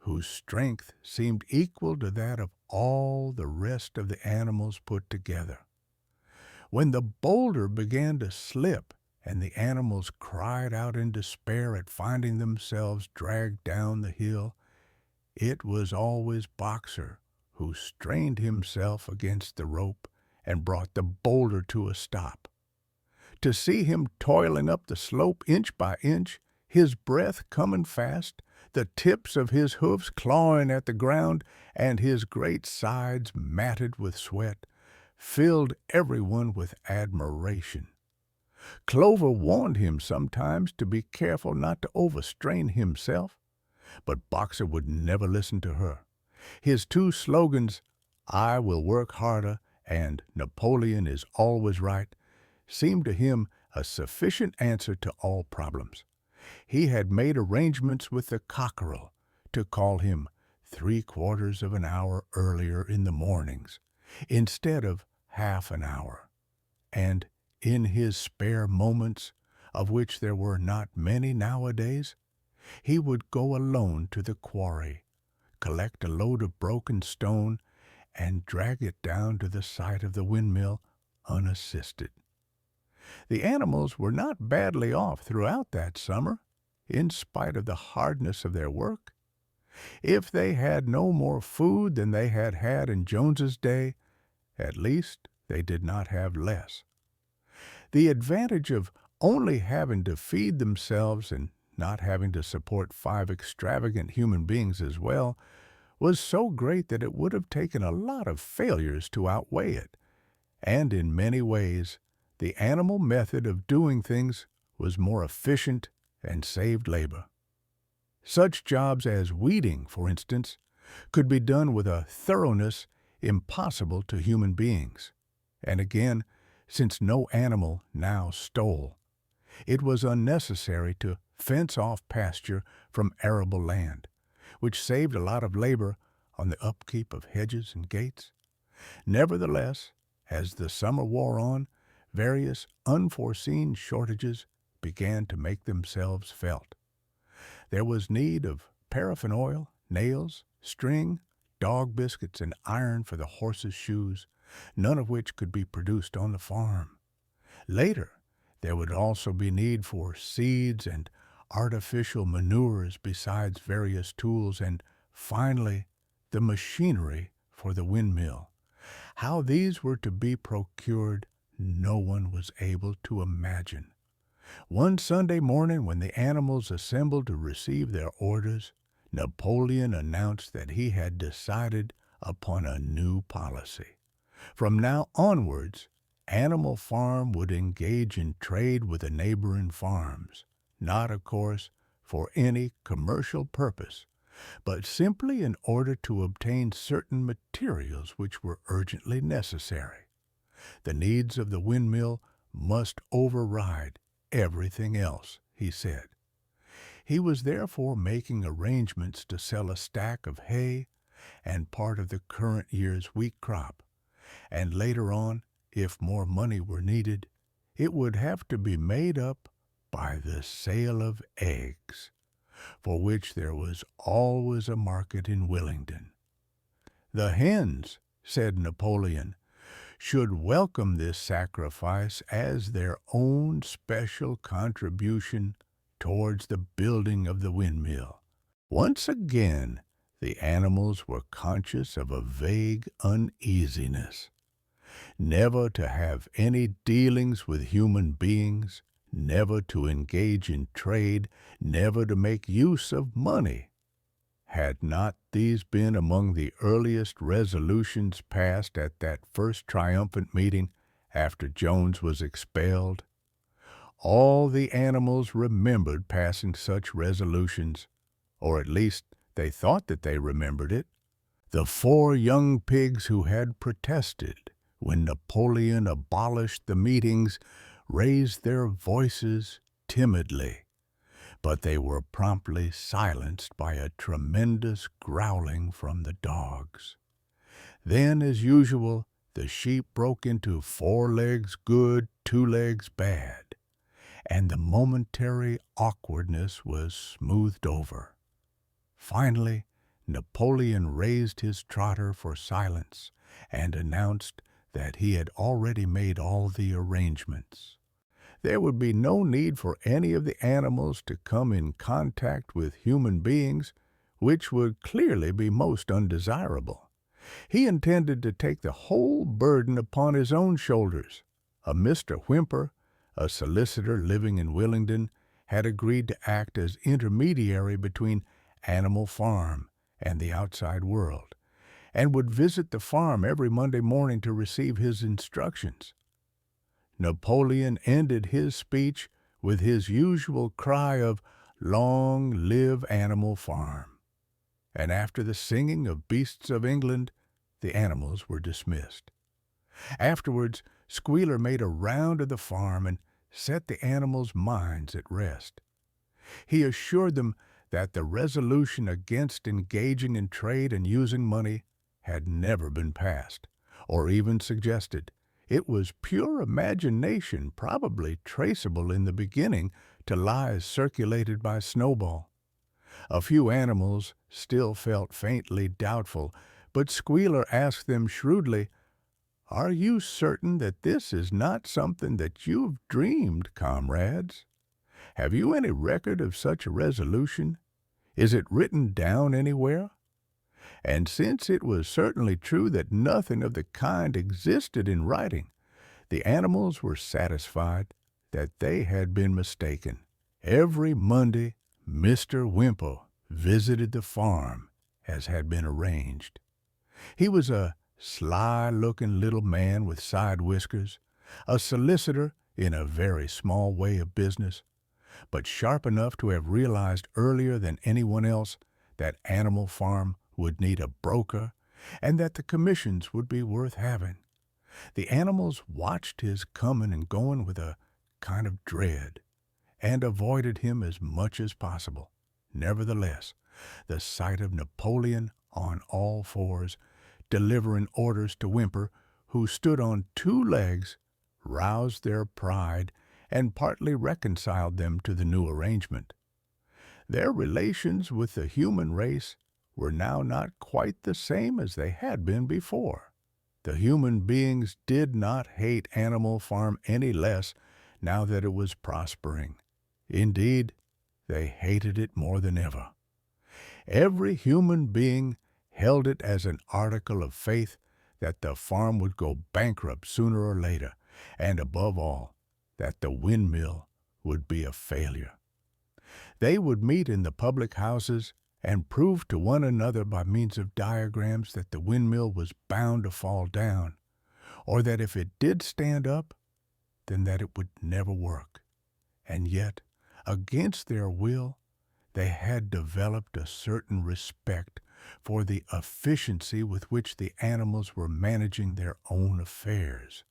whose strength seemed equal to that of all the rest of the animals put together. When the boulder began to slip and the animals cried out in despair at finding themselves dragged down the hill, it was always Boxer who strained himself against the rope and brought the boulder to a stop. To see him toiling up the slope inch by inch, his breath coming fast, the tips of his hoofs clawing at the ground, and his great sides matted with sweat, filled everyone with admiration. Clover warned him sometimes to be careful not to overstrain himself, but Boxer would never listen to her. His 2 slogans, "I will work harder" and "Napoleon is always right," seemed to him a sufficient answer to all problems. He had made arrangements with the cockerel to call him 3/4 of an hour earlier in the mornings, instead of half an hour, and in his spare moments, of which there were not many nowadays, he would go alone to the quarry, collect a load of broken stone, and drag it down to the site of the windmill unassisted. The animals were not badly off throughout that summer, in spite of the hardness of their work. If they had no more food than they had had in Jones's day, at least they did not have less. The advantage of only having to feed themselves and not having to support 5 extravagant human beings as well was so great that it would have taken a lot of failures to outweigh it, and in many ways the animal method of doing things was more efficient and saved labor. Such jobs as weeding, for instance, could be done with a thoroughness impossible to human beings. And again, since no animal now stole, it was unnecessary to fence off pasture from arable land, which saved a lot of labor on the upkeep of hedges and gates. Nevertheless, as the summer wore on, various unforeseen shortages began to make themselves felt. There was need of paraffin oil, nails, string, dog biscuits, and iron for the horses' shoes, none of which could be produced on the farm. Later, there would also be need for seeds and artificial manures besides various tools, and finally, the machinery for the windmill. How these were to be procured, no one was able to imagine. One Sunday morning, when the animals assembled to receive their orders, Napoleon announced that he had decided upon a new policy. From now onwards, Animal Farm would engage in trade with the neighboring farms, not, of course, for any commercial purpose, but simply in order to obtain certain materials which were urgently necessary. The needs of the windmill must override everything else, he said. He was therefore making arrangements to sell a stack of hay and part of the current year's wheat crop, and later on, if more money were needed, it would have to be made up by the sale of eggs, for which there was always a market in Willingdon. The hens, said Napoleon, should welcome this sacrifice as their own special contribution towards the building of the windmill. Once again, the animals were conscious of a vague uneasiness. Never to have any dealings with human beings, never to engage in trade, never to make use of money. Had not these been among the earliest resolutions passed at that first triumphant meeting after Jones was expelled? All the animals remembered passing such resolutions, or at least they thought that they remembered it. The 4 young pigs who had protested when Napoleon abolished the meetings raised their voices timidly, but they were promptly silenced by a tremendous growling from the dogs. Then, as usual, the sheep broke into 4 legs good, 2 legs bad, and the momentary awkwardness was smoothed over. Finally, Napoleon raised his trotter for silence and announced that he had already made all the arrangements. There would be no need for any of the animals to come in contact with human beings, which would clearly be most undesirable. He intended to take the whole burden upon his own shoulders. A Mr. Whymper, a solicitor living in Willingdon, had agreed to act as intermediary between Animal Farm and the outside world, and would visit the farm every Monday morning to receive his instructions. Napoleon ended his speech with his usual cry of "Long live Animal Farm!" And after the singing of Beasts of England, the animals were dismissed. Afterwards, Squealer made a round of the farm and set the animals' minds at rest. He assured them that the resolution against engaging in trade and using money had never been passed, or even suggested. It was pure imagination, probably traceable in the beginning to lies circulated by Snowball. A few animals still felt faintly doubtful, but Squealer asked them shrewdly, "Are you certain that this is not something that you've dreamed, comrades? Have you any record of such a resolution? Is it written down anywhere?" And since it was certainly true that nothing of the kind existed in writing, the animals were satisfied that they had been mistaken. Every Monday, Mr. Wimple visited the farm as had been arranged. He was a sly-looking little man with side whiskers, a solicitor in a very small way of business, but sharp enough to have realized earlier than anyone else that Animal Farm would need a broker and that the commissions would be worth having. The animals watched his coming and going with a kind of dread and avoided him as much as possible. Nevertheless, the sight of Napoleon on all fours, delivering orders to Whymper, who stood on two legs, roused their pride and partly reconciled them to the new arrangement. Their relations with the human race were now not quite the same as they had been before. The human beings did not hate Animal Farm any less now that it was prospering. Indeed, they hated it more than ever. Every human being held it as an article of faith that the farm would go bankrupt sooner or later, and above all, that the windmill would be a failure. They would meet in the public houses and prove to one another by means of diagrams that the windmill was bound to fall down, or that if it did stand up, then that it would never work. And yet, against their will, they had developed a certain respect for the efficiency with which the animals were managing their own affairs.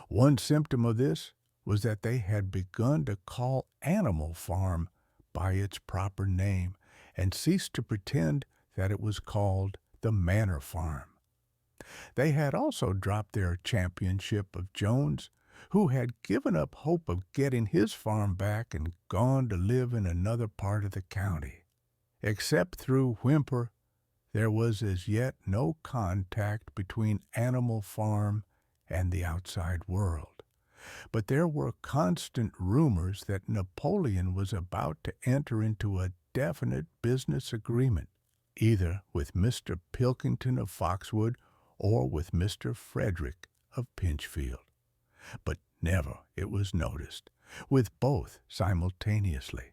One symptom of this was that they had begun to call Animal Farm by its proper name and ceased to pretend that it was called the Manor Farm. They had also dropped their championship of Jones, who had given up hope of getting his farm back and gone to live in another part of the county. Except through Whymper, there was as yet no contact between Animal Farm and the outside world. But there were constant rumors that Napoleon was about to enter into a definite business agreement, either with Mr. Pilkington of Foxwood or with Mr. Frederick of Pinchfield. But never, it was noticed, with both simultaneously.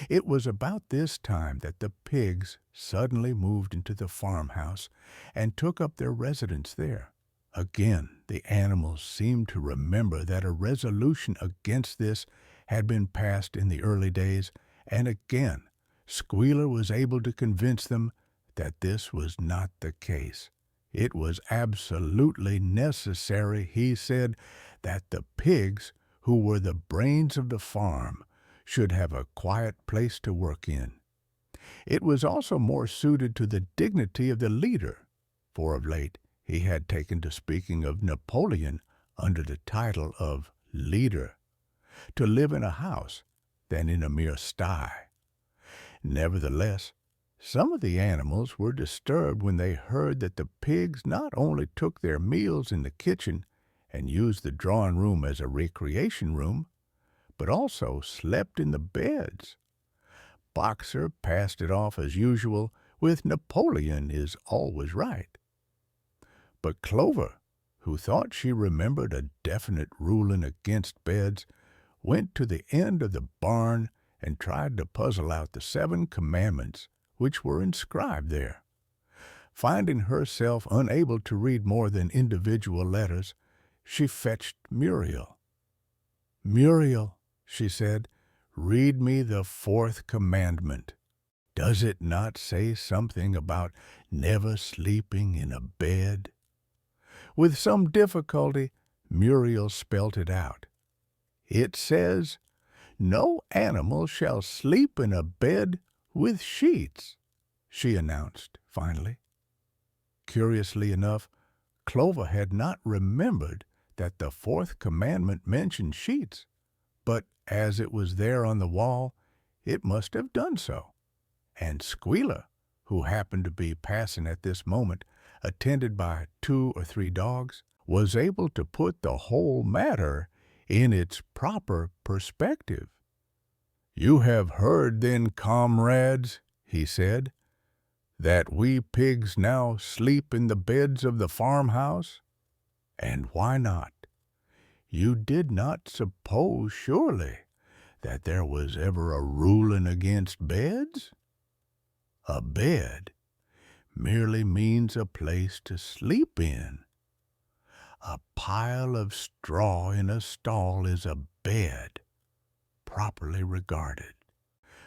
It was about this time that the pigs suddenly moved into the farmhouse and took up their residence there. Again, the animals seemed to remember that a resolution against this had been passed in the early days, and again Squealer was able to convince them that this was not the case. It was absolutely necessary, he said, that the pigs, who were the brains of the farm, should have a quiet place to work in. It was also more suited to the dignity of the leader, for of late he had taken to speaking of Napoleon under the title of leader, to live in a house than in a mere sty. Nevertheless, some of the animals were disturbed when they heard that the pigs not only took their meals in the kitchen and used the drawing room as a recreation room, but also slept in the beds. Boxer passed it off as usual with Napoleon is always right. But Clover, who thought she remembered a definite ruling against beds, went to the end of the barn and tried to puzzle out the 7 commandments which were inscribed there. Finding herself unable to read more than individual letters, she fetched Muriel. "Muriel," she said, "read me the 4th commandment. Does it not say something about never sleeping in a bed?" With some difficulty, Muriel spelt it out. "It says, 'No animal shall sleep in a bed with sheets," she announced finally. Curiously enough, Clover had not remembered that the fourth commandment mentioned sheets, but as it was there on the wall, it must have done so. And Squealer, who happened to be passing at this moment, attended by 2 or 3 dogs, was able to put the whole matter in its proper perspective. "You have heard then, comrades," he said, "that we pigs now sleep in the beds of the farmhouse? And why not? You did not suppose, surely, that there was ever a ruling against beds? A bed merely means a place to sleep in. A pile of straw in a stall is a bed, properly regarded.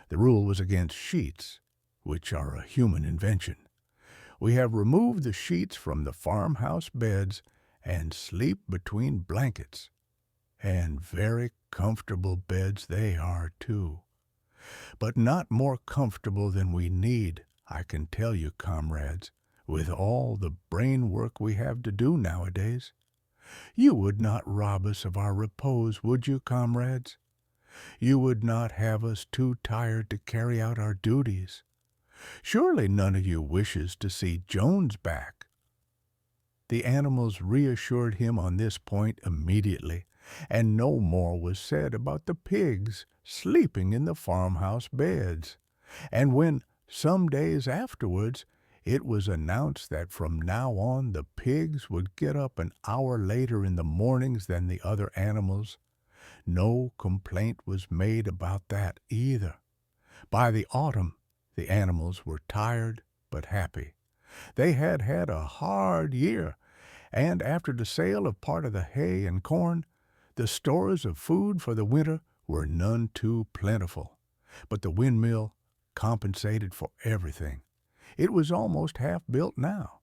The rule was against sheets, which are a human invention. We have removed the sheets from the farmhouse beds and sleep between blankets. And very comfortable beds they are, too. But not more comfortable than we need, I can tell you, comrades, with all the brain work we have to do nowadays. You would not rob us of our repose, would you, comrades? You would not have us too tired to carry out our duties. Surely none of you wishes to see Jones back." The animals reassured him on this point immediately, and no more was said about the pigs sleeping in the farmhouse beds. And when, some days afterwards, it was announced that from now on the pigs would get up an hour later in the mornings than the other animals, no complaint was made about that either. By the autumn, the animals were tired but happy. They had had a hard year, and after the sale of part of the hay and corn, the stores of food for the winter were none too plentiful. But the windmill compensated for everything. It was almost half built now.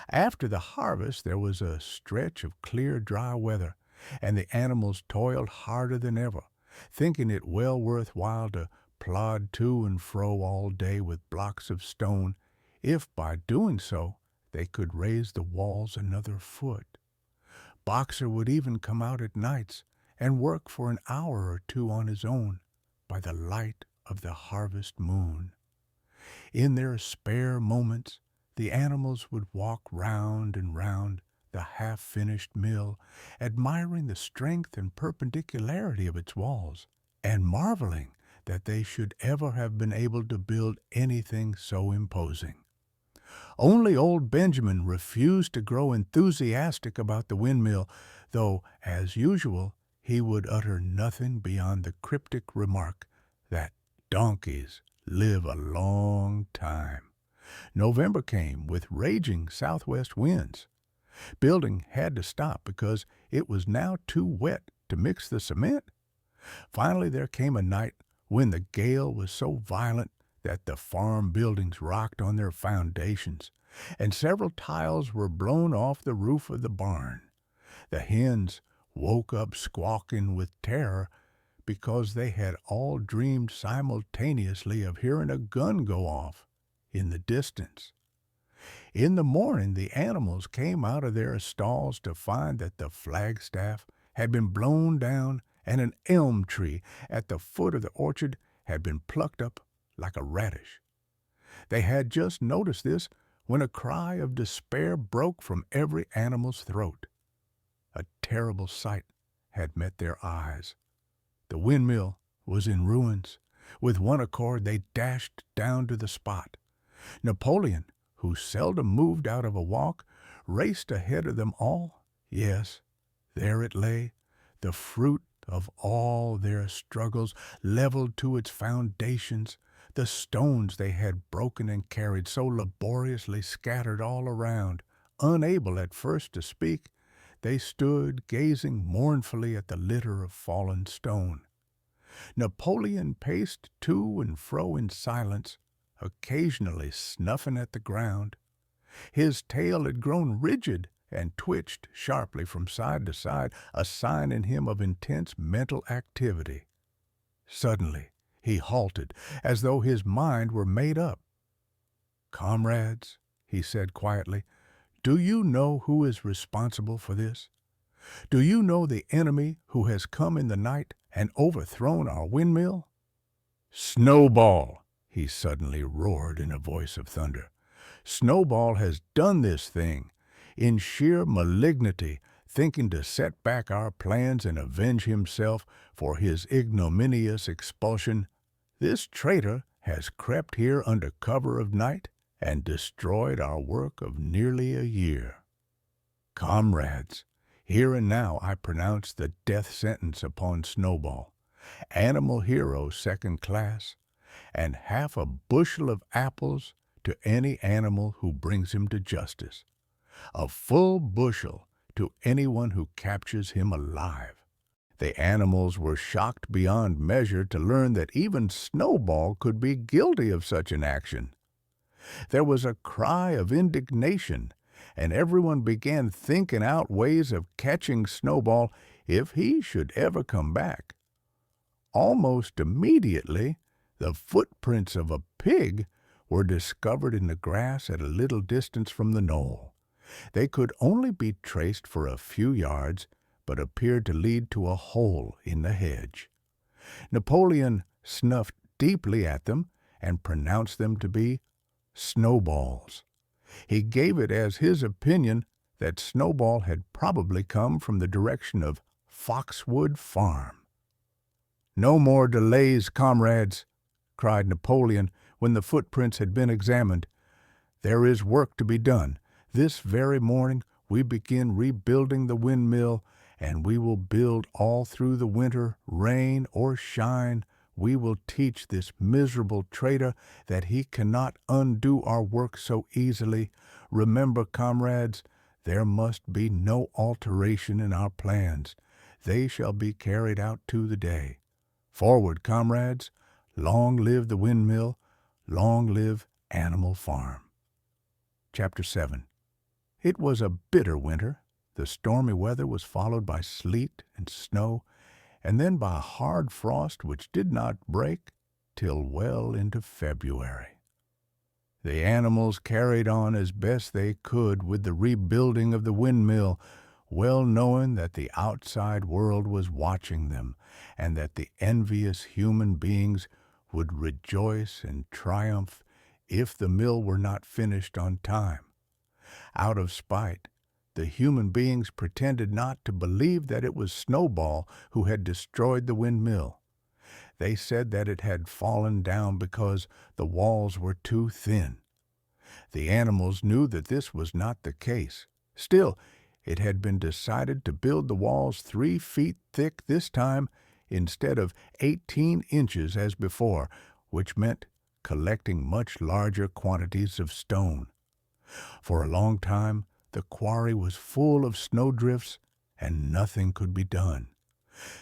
After the harvest there was a stretch of clear, dry weather, and the animals toiled harder than ever, thinking it well worth while to plod to and fro all day with blocks of stone, if by doing so they could raise the walls another foot. Boxer would even come out at nights and work for an hour or 2 on his own by the light of the harvest moon. In their spare moments, the animals would walk round and round the half-finished mill, admiring the strength and perpendicularity of its walls, and marveling that they should ever have been able to build anything so imposing. Only old Benjamin refused to grow enthusiastic about the windmill, though, as usual, he would utter nothing beyond the cryptic remark that donkeys live a long time. November came with raging southwest winds. Building had to stop because it was now too wet to mix the cement. Finally there came a night when the gale was so violent that the farm buildings rocked on their foundations, and several tiles were blown off the roof of the barn. The hens woke up squawking with terror because they had all dreamed simultaneously of hearing a gun go off in the distance. In the morning the animals came out of their stalls to find that the flagstaff had been blown down and an elm tree at the foot of the orchard had been plucked up like a radish. They had just noticed this when a cry of despair broke from every animal's throat. A terrible sight had met their eyes. The windmill was in ruins. With one accord they dashed down to the spot. Napoleon, who seldom moved out of a walk, raced ahead of them all. Yes, there it lay, the fruit of all their struggles, leveled to its foundations, the stones they had broken and carried so laboriously scattered all around. Unable at first to speak, they stood gazing mournfully at the litter of fallen stone. Napoleon paced to and fro in silence, occasionally snuffing at the ground. His tail had grown rigid and twitched sharply from side to side, a sign in him of intense mental activity. Suddenly He halted, as though his mind were made up. "Comrades," he said quietly, "do you know who is responsible for this? Do you know the enemy who has come in the night and overthrown our windmill?" "Snowball!" he suddenly roared in a voice of thunder. "Snowball has done this thing, in sheer malignity, thinking to set back our plans and avenge himself for his ignominious expulsion. This traitor has crept here under cover of night and destroyed our work of nearly a year. Comrades, here and now I pronounce the death sentence upon Snowball, animal hero second class, and half a bushel of apples to any animal who brings him to justice. A full bushel to anyone who captures him alive." The animals were shocked beyond measure to learn that even Snowball could be guilty of such an action. There was a cry of indignation, and everyone began thinking out ways of catching Snowball if he should ever come back. Almost immediately, the footprints of a pig were discovered in the grass at a little distance from the knoll. They could only be traced for a few yards, but appeared to lead to a hole in the hedge. Napoleon snuffed deeply at them and pronounced them to be snowballs. He gave it as his opinion that Snowball had probably come from the direction of Foxwood Farm. "No more delays, comrades," cried Napoleon when the footprints had been examined. "There is work to be done. This very morning we begin rebuilding the windmill, and we will build all through the winter, rain or shine. We will teach this miserable traitor that he cannot undo our work so easily. Remember, comrades, there must be no alteration in our plans. They shall be carried out to the day. Forward, comrades! Long live the windmill! Long live Animal Farm!" Chapter 7. It was a bitter winter. The stormy weather was followed by sleet and snow, and then by a hard frost which did not break till well into February. The animals carried on as best they could with the rebuilding of the windmill, well knowing that the outside world was watching them, and that the envious human beings would rejoice and triumph if the mill were not finished on time. Out of spite, the human beings pretended not to believe that it was Snowball who had destroyed the windmill. They said that it had fallen down because the walls were too thin. The animals knew that this was not the case. Still, it had been decided to build the walls 3 feet thick this time instead of 18 inches as before, which meant collecting much larger quantities of stone. For a long time, the quarry was full of snowdrifts, and nothing could be done.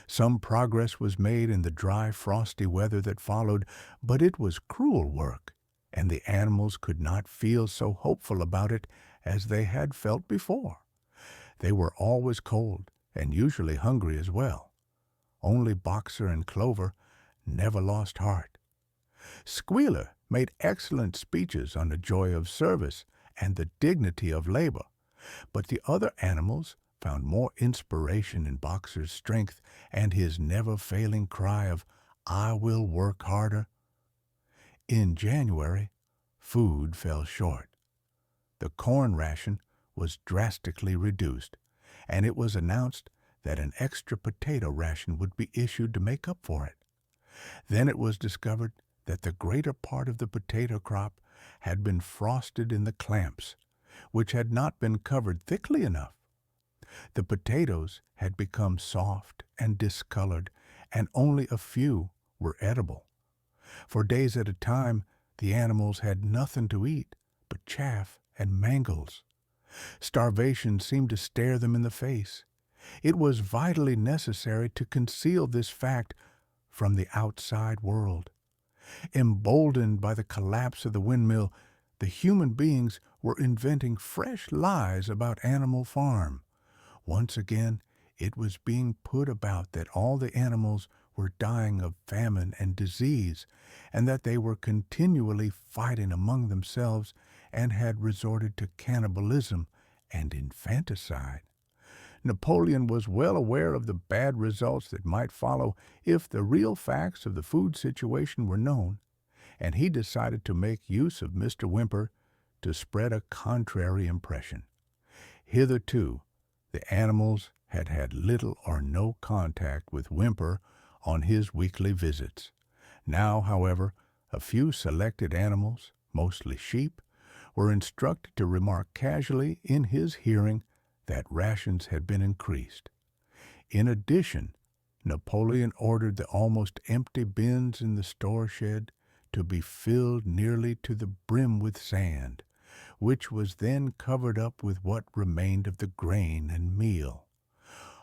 Some progress was made in the dry, frosty weather that followed, but it was cruel work, and the animals could not feel so hopeful about it as they had felt before. They were always cold, and usually hungry as well. Only Boxer and Clover never lost heart. Squealer made excellent speeches on the joy of service and the dignity of labor, but the other animals found more inspiration in Boxer's strength and his never-failing cry of, "I will work harder." In January, food fell short. The corn ration was drastically reduced, and it was announced that an extra potato ration would be issued to make up for it. Then it was discovered that the greater part of the potato crop had been frosted in the clamps, which had not been covered thickly enough. The potatoes had become soft and discolored, and only a few were edible. For days at a time, the animals had nothing to eat but chaff and mangles. Starvation seemed to stare them in the face. It was vitally necessary to conceal this fact from the outside world. Emboldened by the collapse of the windmill, the human beings were inventing fresh lies about Animal Farm. Once again, it was being put about that all the animals were dying of famine and disease, and that they were continually fighting among themselves and had resorted to cannibalism and infanticide. Napoleon was well aware of the bad results that might follow if the real facts of the food situation were known, and he decided to make use of Mr. Whymper to spread a contrary impression. Hitherto, the animals had had little or no contact with Whymper on his weekly visits. Now, however, a few selected animals, mostly sheep, were instructed to remark casually in his hearing that rations had been increased. In addition, Napoleon ordered the almost empty bins in the store shed to be filled nearly to the brim with sand, which was then covered up with what remained of the grain and meal.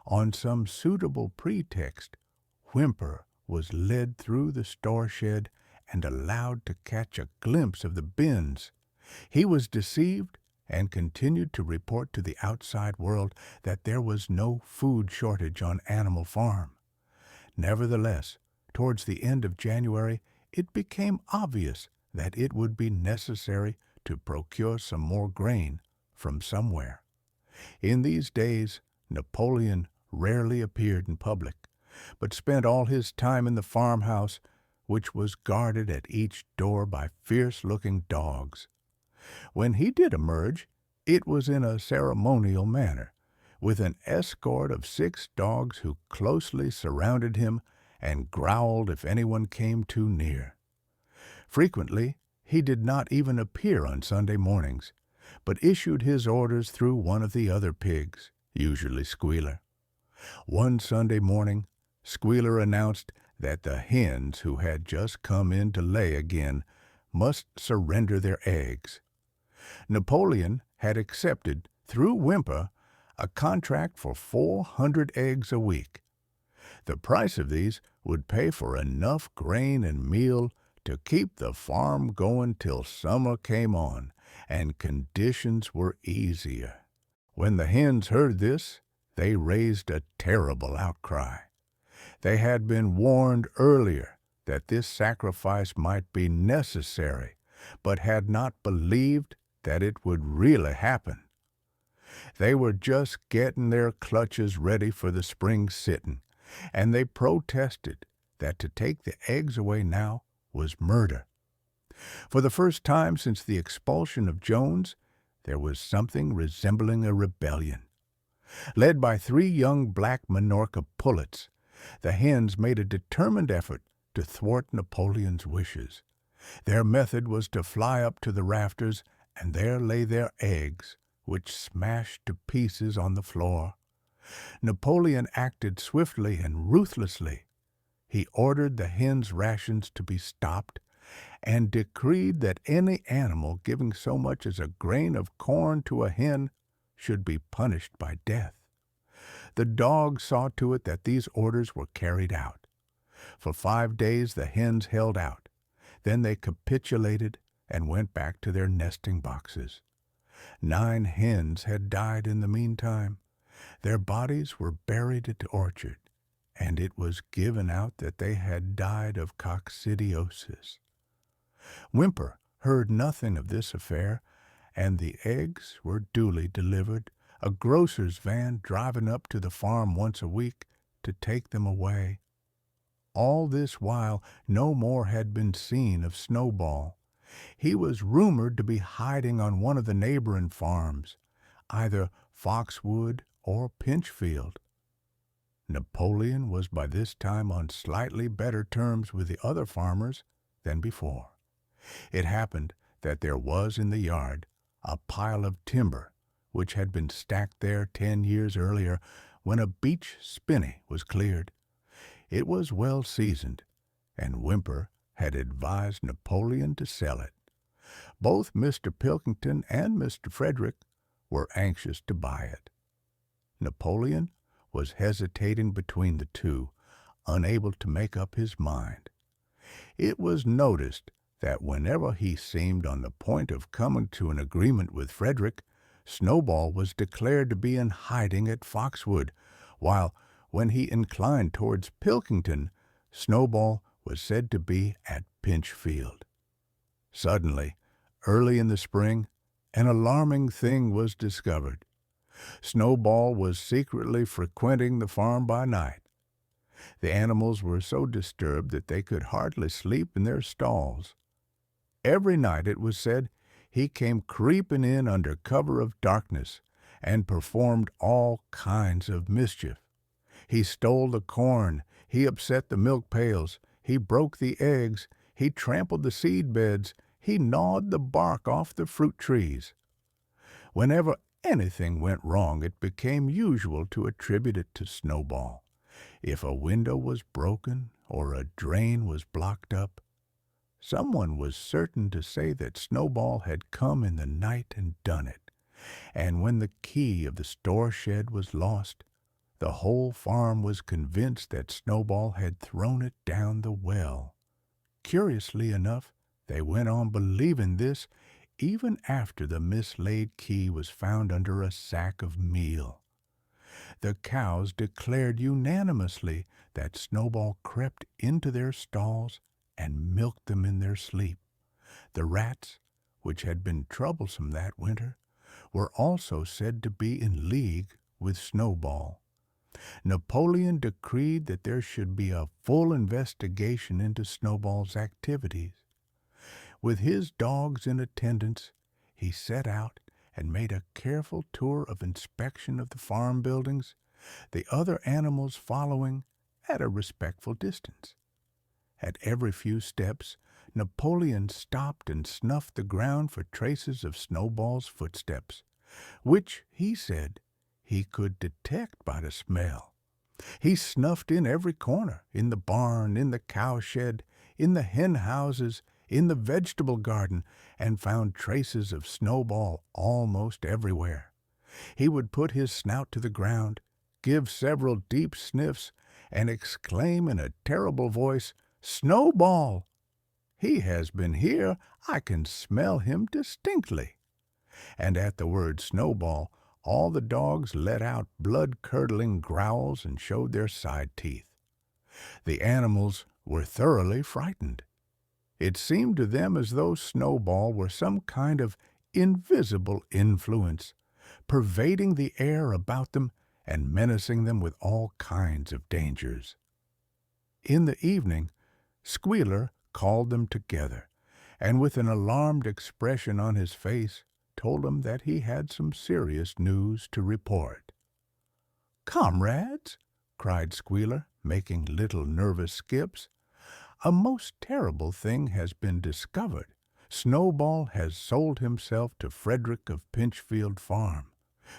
On some suitable pretext, Whymper was led through the store shed and allowed to catch a glimpse of the bins. He was deceived and continued to report to the outside world that there was no food shortage on Animal Farm. Nevertheless, towards the end of January, it became obvious that it would be necessary to procure some more grain from somewhere. In these days, Napoleon rarely appeared in public, but spent all his time in the farmhouse, which was guarded at each door by fierce-looking dogs. When he did emerge, it was in a ceremonial manner, with an escort of 6 dogs who closely surrounded him and growled if anyone came too near. Frequently, he did not even appear on Sunday mornings, but issued his orders through one of the other pigs, usually Squealer. One Sunday morning, Squealer announced that the hens who had just come in to lay again must surrender their eggs. Napoleon had accepted, through Whymper, a contract for 400 eggs a week. The price of these would pay for enough grain and meal to keep the farm going till summer came on and conditions were easier. When the hens heard this, they raised a terrible outcry. They had been warned earlier that this sacrifice might be necessary, but had not believed that it would really happen. They were just getting their clutches ready for the spring sitting, and they protested that to take the eggs away now was murder. For the first time since the expulsion of Jones, there was something resembling a rebellion. Led by 3 young black Minorca pullets, the hens made a determined effort to thwart Napoleon's wishes. Their method was to fly up to the rafters and there lay their eggs, which smashed to pieces on the floor. Napoleon acted swiftly and ruthlessly. He ordered the hens' rations to be stopped and decreed that any animal giving so much as a grain of corn to a hen should be punished by death. The dogs saw to it that these orders were carried out. For 5 days the hens held out. Then they capitulated and went back to their nesting boxes. 9 hens had died in the meantime. Their bodies were buried at the orchard, and it was given out that they had died of coccidiosis. Whymper heard nothing of this affair, and the eggs were duly delivered, a grocer's van driving up to the farm once a week to take them away. All this while no more had been seen of Snowball. He was rumored to be hiding on one of the neighboring farms, either Foxwood or Pinchfield. Napoleon was by this time on slightly better terms with the other farmers than before. It happened that there was in the yard a pile of timber which had been stacked there 10 years earlier when a beech spinney was cleared. It was well seasoned, and Whymper had advised Napoleon to sell it. Both Mr. Pilkington and Mr. Frederick were anxious to buy it. Napoleon was hesitating between the two, unable to make up his mind. It was noticed that whenever he seemed on the point of coming to an agreement with Frederick, Snowball was declared to be in hiding at Foxwood, while when he inclined towards Pilkington, Snowball was said to be at Pinchfield. Suddenly, early in the spring, an alarming thing was discovered. Snowball was secretly frequenting the farm by night. The animals were so disturbed that they could hardly sleep in their stalls. Every night, it was said, he came creeping in under cover of darkness and performed all kinds of mischief. He stole the corn, he upset the milk pails, he broke the eggs, he trampled the seed beds, he gnawed the bark off the fruit trees. Whenever anything went wrong, it became usual to attribute it to Snowball. If a window was broken or a drain was blocked up, someone was certain to say that Snowball had come in the night and done it. And when the key of the store shed was lost, the whole farm was convinced that Snowball had thrown it down the well. Curiously enough, they went on believing this even after the mislaid key was found under a sack of meal. The cows declared unanimously that Snowball crept into their stalls and milked them in their sleep. The rats, which had been troublesome that winter, were also said to be in league with Snowball. Napoleon decreed that there should be a full investigation into Snowball's activities. With his dogs in attendance, he set out and made a careful tour of inspection of the farm buildings, the other animals following at a respectful distance. At every few steps, Napoleon stopped and snuffed the ground for traces of Snowball's footsteps, which, he said, he could detect by the smell. He snuffed in every corner, in the barn, in the cowshed, in the hen houses, in the vegetable garden, and found traces of Snowball almost everywhere. He would put his snout to the ground, give several deep sniffs, and exclaim in a terrible voice, "Snowball! He has been here. I can smell him distinctly." And at the word Snowball, all the dogs let out blood-curdling growls and showed their side teeth. The animals were thoroughly frightened. It seemed to them as though Snowball were some kind of invisible influence, pervading the air about them and menacing them with all kinds of dangers. In the evening, Squealer called them together, and with an alarmed expression on his face, told them that he had some serious news to report. "Comrades," cried Squealer, making little nervous skips, "a most terrible thing has been discovered. Snowball has sold himself to Frederick of Pinchfield Farm,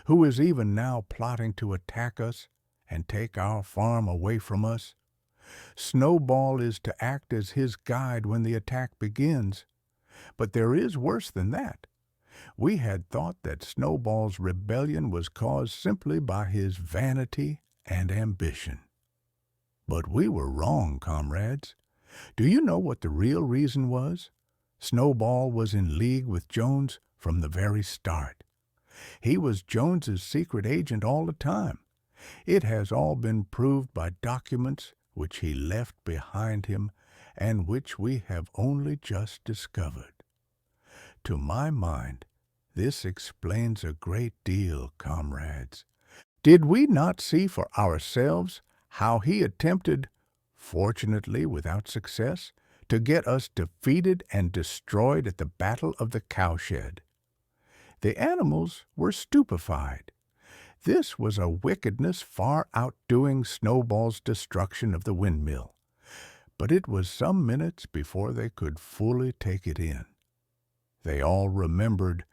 who is even now plotting to attack us and take our farm away from us. Snowball is to act as his guide when the attack begins. But there is worse than that. We had thought that Snowball's rebellion was caused simply by his vanity and ambition. But we were wrong, comrades. Do you know what the real reason was? Snowball was in league with Jones from the very start. He was Jones's secret agent all the time. It has all been proved by documents which he left behind him and which we have only just discovered. To my mind, this explains a great deal, comrades. Did we not see for ourselves how he attempted, fortunately without success, to get us defeated and destroyed at the Battle of the Cowshed? The animals were stupefied. This was a wickedness far outdoing Snowball's destruction of the windmill. But it was some minutes before they could fully take it in. They all remembered,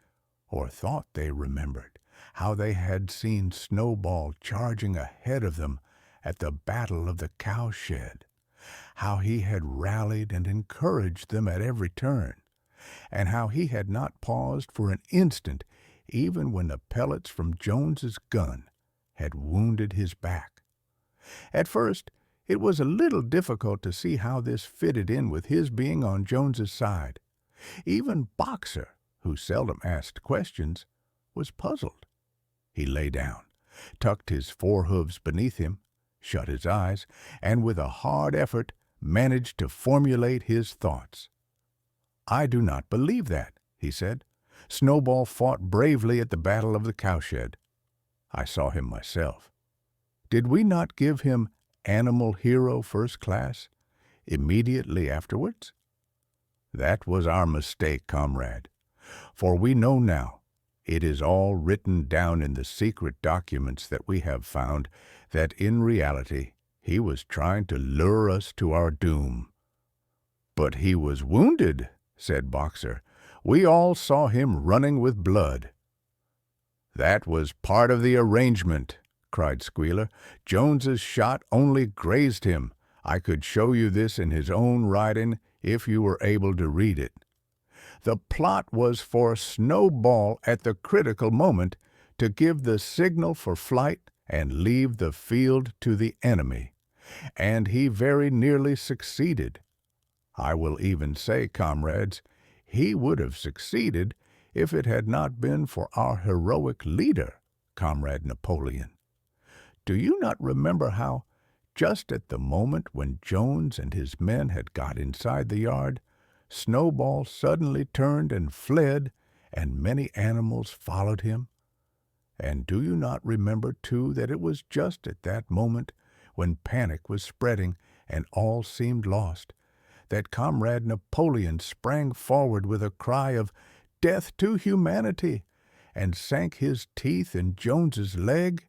or thought they remembered, how they had seen Snowball charging ahead of them at the Battle of the Cowshed, how he had rallied and encouraged them at every turn, and how he had not paused for an instant even when the pellets from Jones's gun had wounded his back. At first, it was a little difficult to see how this fitted in with his being on Jones's side. Even Boxer, who seldom asked questions, was puzzled. He lay down, tucked his forehoofs beneath him, shut his eyes, and with a hard effort managed to formulate his thoughts. "I do not believe that," he said. "Snowball fought bravely at the Battle of the Cowshed. I saw him myself. Did we not give him Animal Hero First Class immediately afterwards? That was our mistake, comrade, for we know now, it is all written down in the secret documents that we have found, that in reality he was trying to lure us to our doom." "But he was wounded," said Boxer. "We all saw him running with blood." "That was part of the arrangement," cried Squealer. "Jones's shot only grazed him. I could show you this in his own writing if you were able to read it. The plot was for Snowball at the critical moment to give the signal for flight and leave the field to the enemy, and he very nearly succeeded. I will even say, comrades, he would have succeeded if it had not been for our heroic leader, Comrade Napoleon. Do you not remember how, just at the moment when Jones and his men had got inside the yard, Snowball suddenly turned and fled, and many animals followed him? And do you not remember, too, that it was just at that moment, when panic was spreading and all seemed lost, that Comrade Napoleon sprang forward with a cry of "Death to humanity!" and sank his teeth in Jones's leg?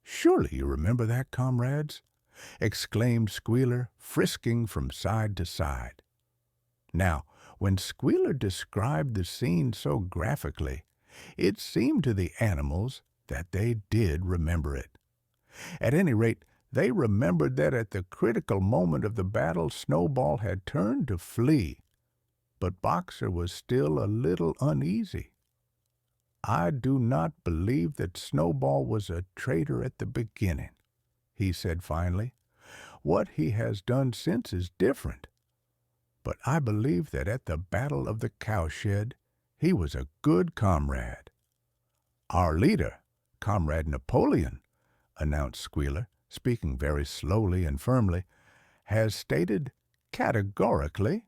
Surely you remember that, comrades?" exclaimed Squealer, frisking from side to side. Now, when Squealer described the scene so graphically, it seemed to the animals that they did remember it. At any rate, they remembered that at the critical moment of the battle Snowball had turned to flee, but Boxer was still a little uneasy. "I do not believe that Snowball was a traitor at the beginning," he said finally. "What he has done since is different. But I believe that at the Battle of the Cowshed he was a good comrade." "Our leader, Comrade Napoleon," announced Squealer, speaking very slowly and firmly, "has stated categorically,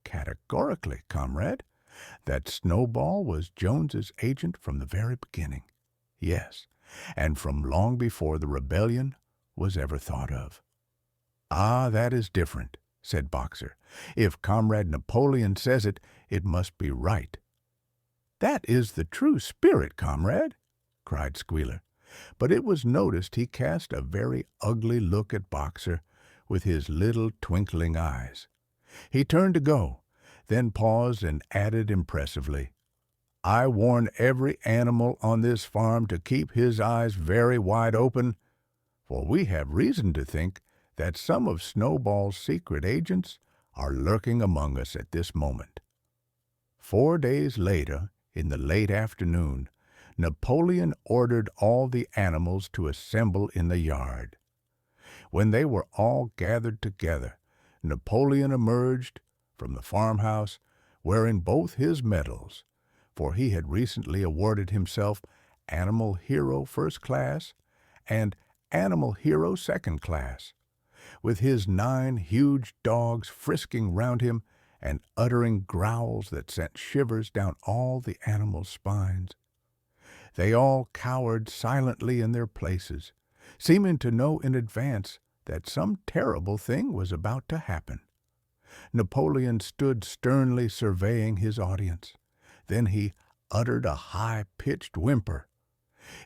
comrade, that Snowball was Jones's agent from the very beginning. Yes, and from long before the rebellion was ever thought of." "Ah, that is different," said Boxer. "If Comrade Napoleon says it, it must be right." "That is the true spirit, comrade," cried Squealer. But it was noticed he cast a very ugly look at Boxer with his little twinkling eyes. He turned to go, then paused and added impressively, "I warn every animal on this farm to keep his eyes very wide open, for we have reason to think that some of Snowball's secret agents are lurking among us at this moment." 4 days later, in the late afternoon, Napoleon ordered all the animals to assemble in the yard. When they were all gathered together, Napoleon emerged from the farmhouse wearing both his medals, for he had recently awarded himself Animal Hero First Class and Animal Hero Second Class, with his 9 huge dogs frisking round him and uttering growls that sent shivers down all the animals' spines. They all cowered silently in their places, seeming to know in advance that some terrible thing was about to happen. Napoleon stood sternly surveying his audience. Then he uttered a high-pitched whimper.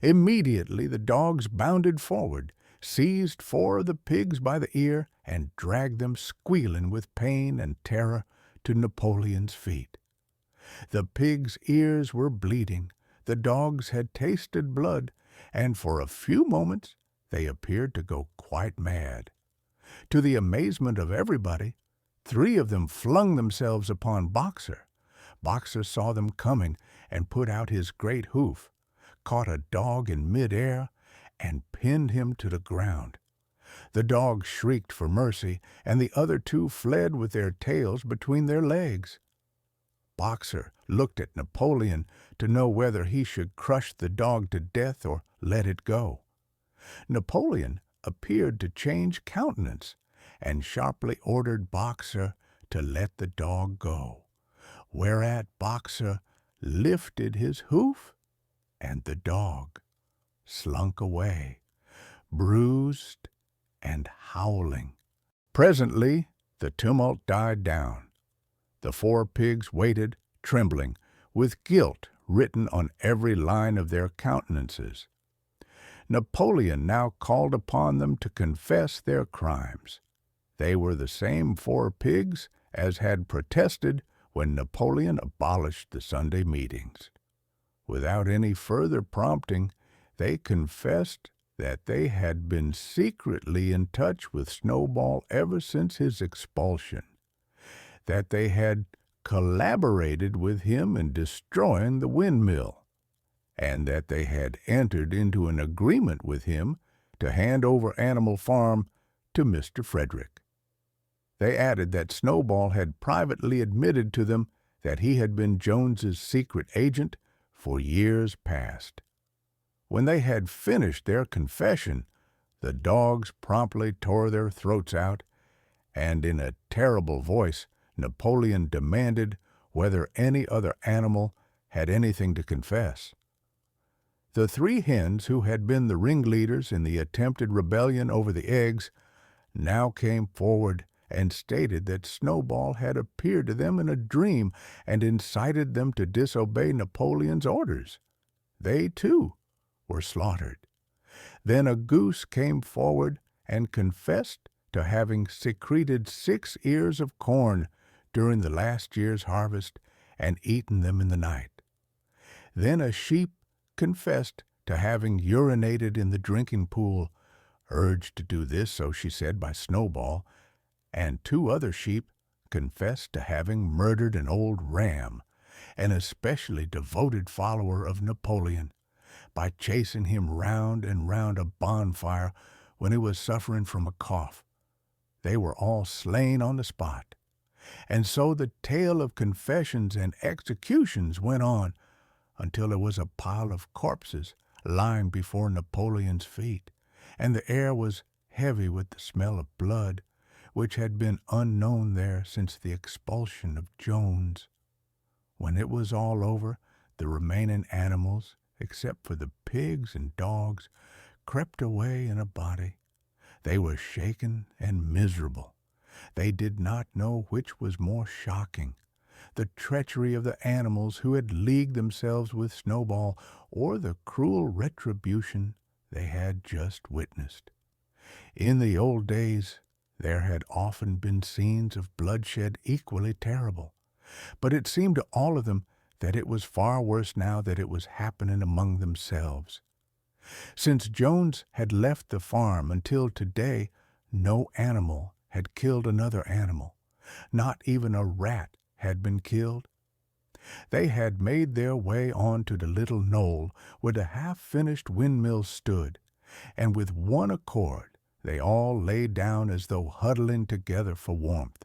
Immediately the dogs bounded forward, seized 4 of the pigs by the ear, and dragged them squealing with pain and terror to Napoleon's feet. The pigs' ears were bleeding, the dogs had tasted blood, and for a few moments they appeared to go quite mad. To the amazement of everybody, 3 of them flung themselves upon Boxer. Boxer saw them coming and put out his great hoof, caught a dog in mid-air, and pinned him to the ground. The dog shrieked for mercy, and the other 2 fled with their tails between their legs. Boxer looked at Napoleon to know whether he should crush the dog to death or let it go. Napoleon appeared to change countenance, and sharply ordered Boxer to let the dog go, whereat Boxer lifted his hoof, and the dog slunk away, bruised and howling. Presently the tumult died down. The 4 pigs waited, trembling, with guilt written on every line of their countenances. Napoleon now called upon them to confess their crimes. They were the same 4 pigs as had protested when Napoleon abolished the Sunday meetings. Without any further prompting, they confessed that they had been secretly in touch with Snowball ever since his expulsion, that they had collaborated with him in destroying the windmill, and that they had entered into an agreement with him to hand over Animal Farm to Mr. Frederick. They added that Snowball had privately admitted to them that he had been Jones's secret agent for years past. When they had finished their confession, the dogs promptly tore their throats out, and in a terrible voice Napoleon demanded whether any other animal had anything to confess. The 3 hens who had been the ringleaders in the attempted rebellion over the eggs now came forward and stated that Snowball had appeared to them in a dream and incited them to disobey Napoleon's orders. They, too, were slaughtered. Then a goose came forward and confessed to having secreted 6 ears of corn during the last year's harvest and eaten them in the night. Then a sheep confessed to having urinated in the drinking pool, urged to do this, so she said, by Snowball, and 2 other sheep confessed to having murdered an old ram, an especially devoted follower of Napoleon, by chasing him round and round a bonfire when he was suffering from a cough. They were all slain on the spot. And so the tale of confessions and executions went on until there was a pile of corpses lying before Napoleon's feet, and the air was heavy with the smell of blood, which had been unknown there since the expulsion of Jones. When it was all over, the remaining animals, except for the pigs and dogs, crept away in a body. They were shaken and miserable. They did not know which was more shocking, the treachery of the animals who had leagued themselves with Snowball, or the cruel retribution they had just witnessed. In the old days, there had often been scenes of bloodshed equally terrible, but it seemed to all of them that it was far worse now that it was happening among themselves. Since Jones had left the farm until today, no animal had killed another animal. Not even a rat had been killed. They had made their way on to the little knoll where the half-finished windmill stood, and with one accord they all lay down as though huddling together for warmth.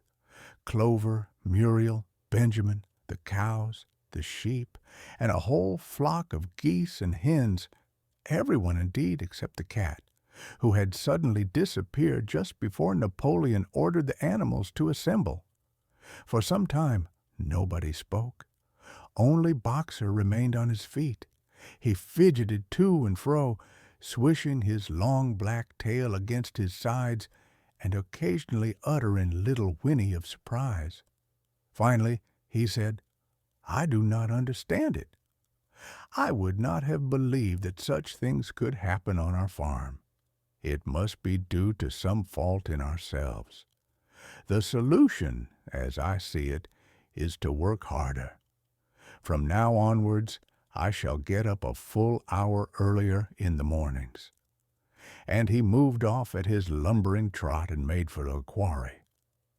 Clover, Muriel, Benjamin, the cows, the sheep, and a whole flock of geese and hens, everyone indeed except the cat, who had suddenly disappeared just before Napoleon ordered the animals to assemble. For some time nobody spoke. Only Boxer remained on his feet. He fidgeted to and fro, swishing his long black tail against his sides and occasionally uttering little whinny of surprise. Finally he said, "I do not understand it. I would not have believed that such things could happen on our farm. It must be due to some fault in ourselves. The solution, as I see it, is to work harder. From now onwards, I shall get up a full hour earlier in the mornings." And he moved off at his lumbering trot and made for the quarry.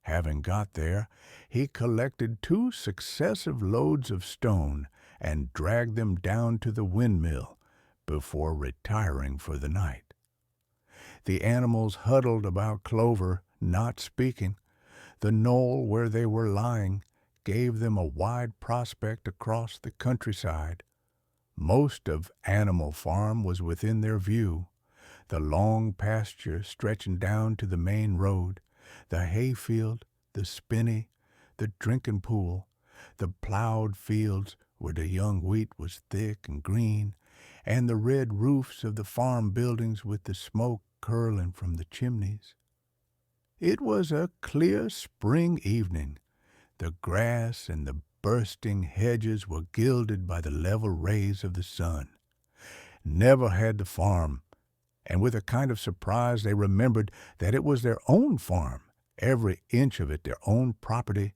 Having got there, he collected 2 successive loads of stone and dragged them down to the windmill before retiring for the night. The animals huddled about Clover, not speaking. The knoll where they were lying gave them a wide prospect across the countryside. Most of Animal Farm was within their view, the long pasture stretching down to the main road, The hayfield, the spinney, the drinking pool, the plowed fields where the young wheat was thick and green, and the red roofs of the farm buildings with the smoke curling from the chimneys. It was a clear spring evening. The grass and the bursting hedges were gilded by the level rays of the sun. Never had the farm, and with a kind of surprise they remembered that it was their own farm, every inch of it their own property,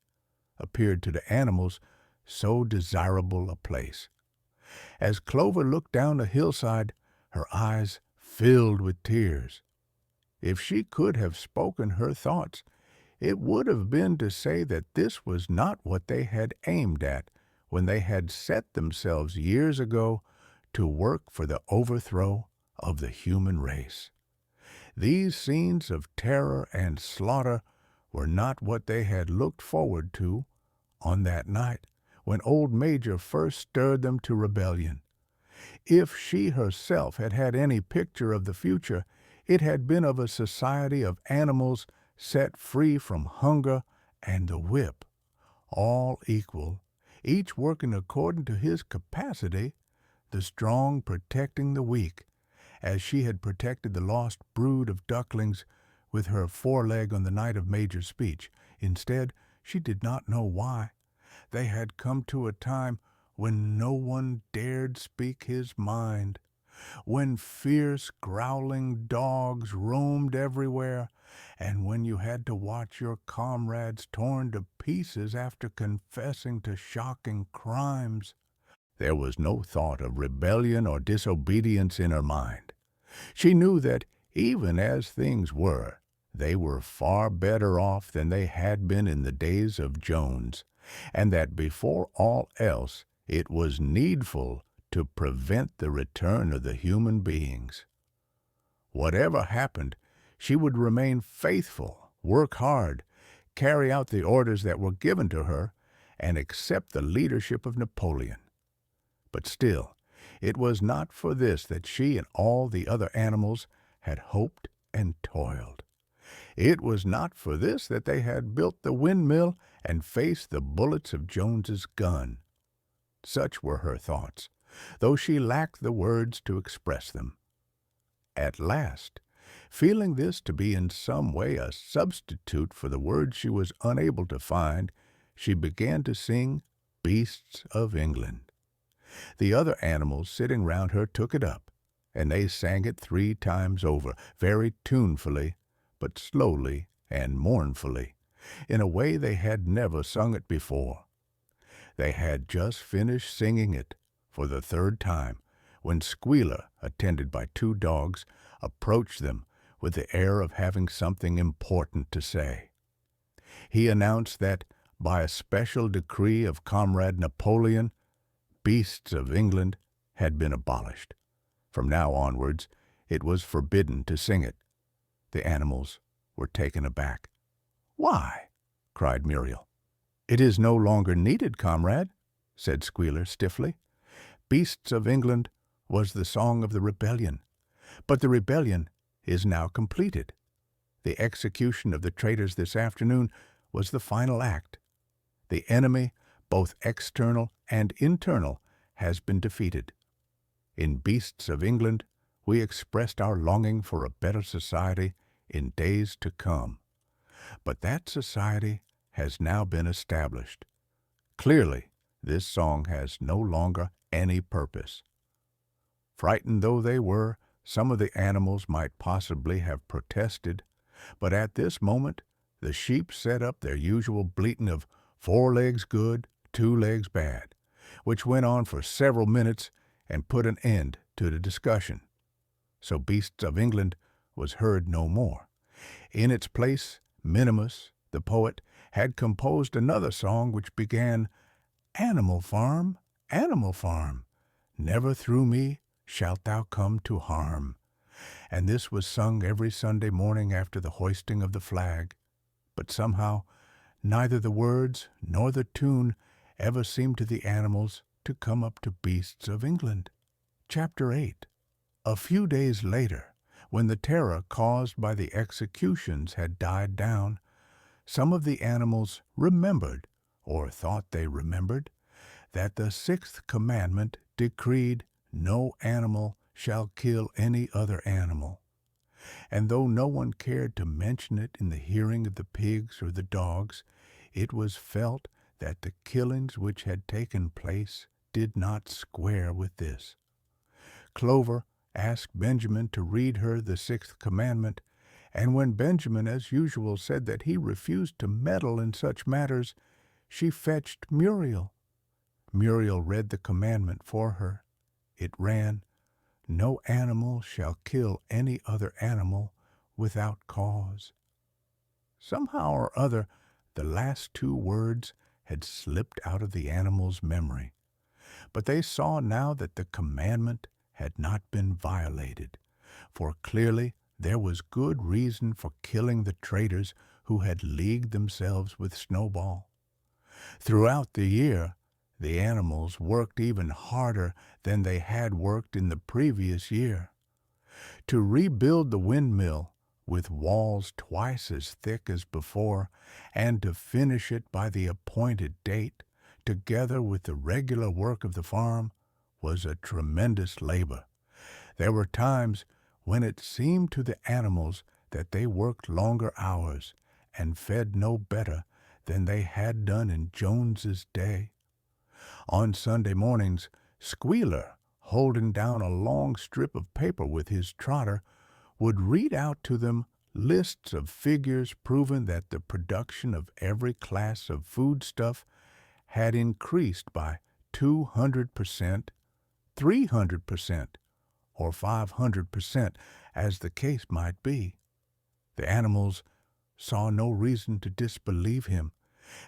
appeared to the animals so desirable a place. As Clover looked down the hillside, her eyes filled with tears. If she could have spoken her thoughts, it would have been to say that this was not what they had aimed at when they had set themselves years ago to work for the overthrow of the human race. These scenes of terror and slaughter were not what they had looked forward to on that night when old Major first stirred them to rebellion. If she herself had had any picture of the future, it had been of a society of animals set free from hunger and the whip, all equal, each working according to his capacity, the strong protecting the weak, as she had protected the lost brood of ducklings with her foreleg on the night of Major's speech. Instead, she did not know why. They had come to a time when no one dared speak his mind, when fierce, growling dogs roamed everywhere, and when you had to watch your comrades torn to pieces after confessing to shocking crimes. There was no thought of rebellion or disobedience in her mind. She knew that, even as things were, they were far better off than they had been in the days of Jones, and that before all else it was needful to prevent the return of the human beings. Whatever happened, she would remain faithful, work hard, carry out the orders that were given to her, and accept the leadership of Napoleon. But still, it was not for this that she and all the other animals had hoped and toiled. It was not for this that they had built the windmill and faced the bullets of Jones's gun. Such were her thoughts, though she lacked the words to express them. At last, feeling this to be in some way a substitute for the words she was unable to find, she began to sing Beasts of England. The other animals sitting round her took it up, and they sang it 3 times over, very tunefully, but slowly and mournfully, in a way they had never sung it before. They had just finished singing it for the 3rd time when Squealer, attended by 2 dogs, approached them with the air of having something important to say. He announced that, by a special decree of Comrade Napoleon, Beasts of England had been abolished. From now onwards, it was forbidden to sing it. The animals were taken aback. "Why?" cried Muriel. "It is no longer needed, comrade," said Squealer stiffly. "Beasts of England was the song of the rebellion, but the rebellion is now completed. The execution of the traitors this afternoon was the final act. The enemy, both external and internal, has been defeated. In Beasts of England, we expressed our longing for a better society in days to come. But that society has now been established. Clearly, this song has no longer any purpose." Frightened though they were, some of the animals might possibly have protested, but at this moment the sheep set up their usual bleating of 4 legs good, 2 legs bad, which went on for several minutes and put an end to the discussion. So Beasts of England was heard no more. In its place, Minimus, the poet, had composed another song which began, Animal farm, never through me shalt thou come to harm. And this was sung every Sunday morning after the hoisting of the flag. But somehow, neither the words nor the tune ever seemed to the animals to come up to Beasts of England. Chapter 8. A few days later, When the terror caused by the executions had died down, some of the animals remembered, or thought they remembered, that the sixth commandment decreed, "No animal shall kill any other animal." And though no one cared to mention it in the hearing of the pigs or the dogs, it was felt that the killings which had taken place did not square with this. Clover asked Benjamin to read her the sixth commandment, and when Benjamin, as usual, said that he refused to meddle in such matters, she fetched Muriel. Muriel read the commandment for her. It ran, "No animal shall kill any other animal without cause." Somehow or other, the last two words had slipped out of the animals' memory, but they saw now that the commandment had not been violated, for clearly there was good reason for killing the traitors who had leagued themselves with Snowball. Throughout the year, the animals worked even harder than they had worked in the previous year. To rebuild the windmill, with walls twice as thick as before, and to finish it by the appointed date, together with the regular work of the farm, was a tremendous labor. There were times when it seemed to the animals that they worked longer hours and fed no better than they had done in Jones's day. On Sunday mornings, Squealer, holding down a long strip of paper with his trotter, would read out to them lists of figures proving that the production of every class of foodstuff had increased by 200%, 300%, or 500%, as the case might be. The animals saw no reason to disbelieve him,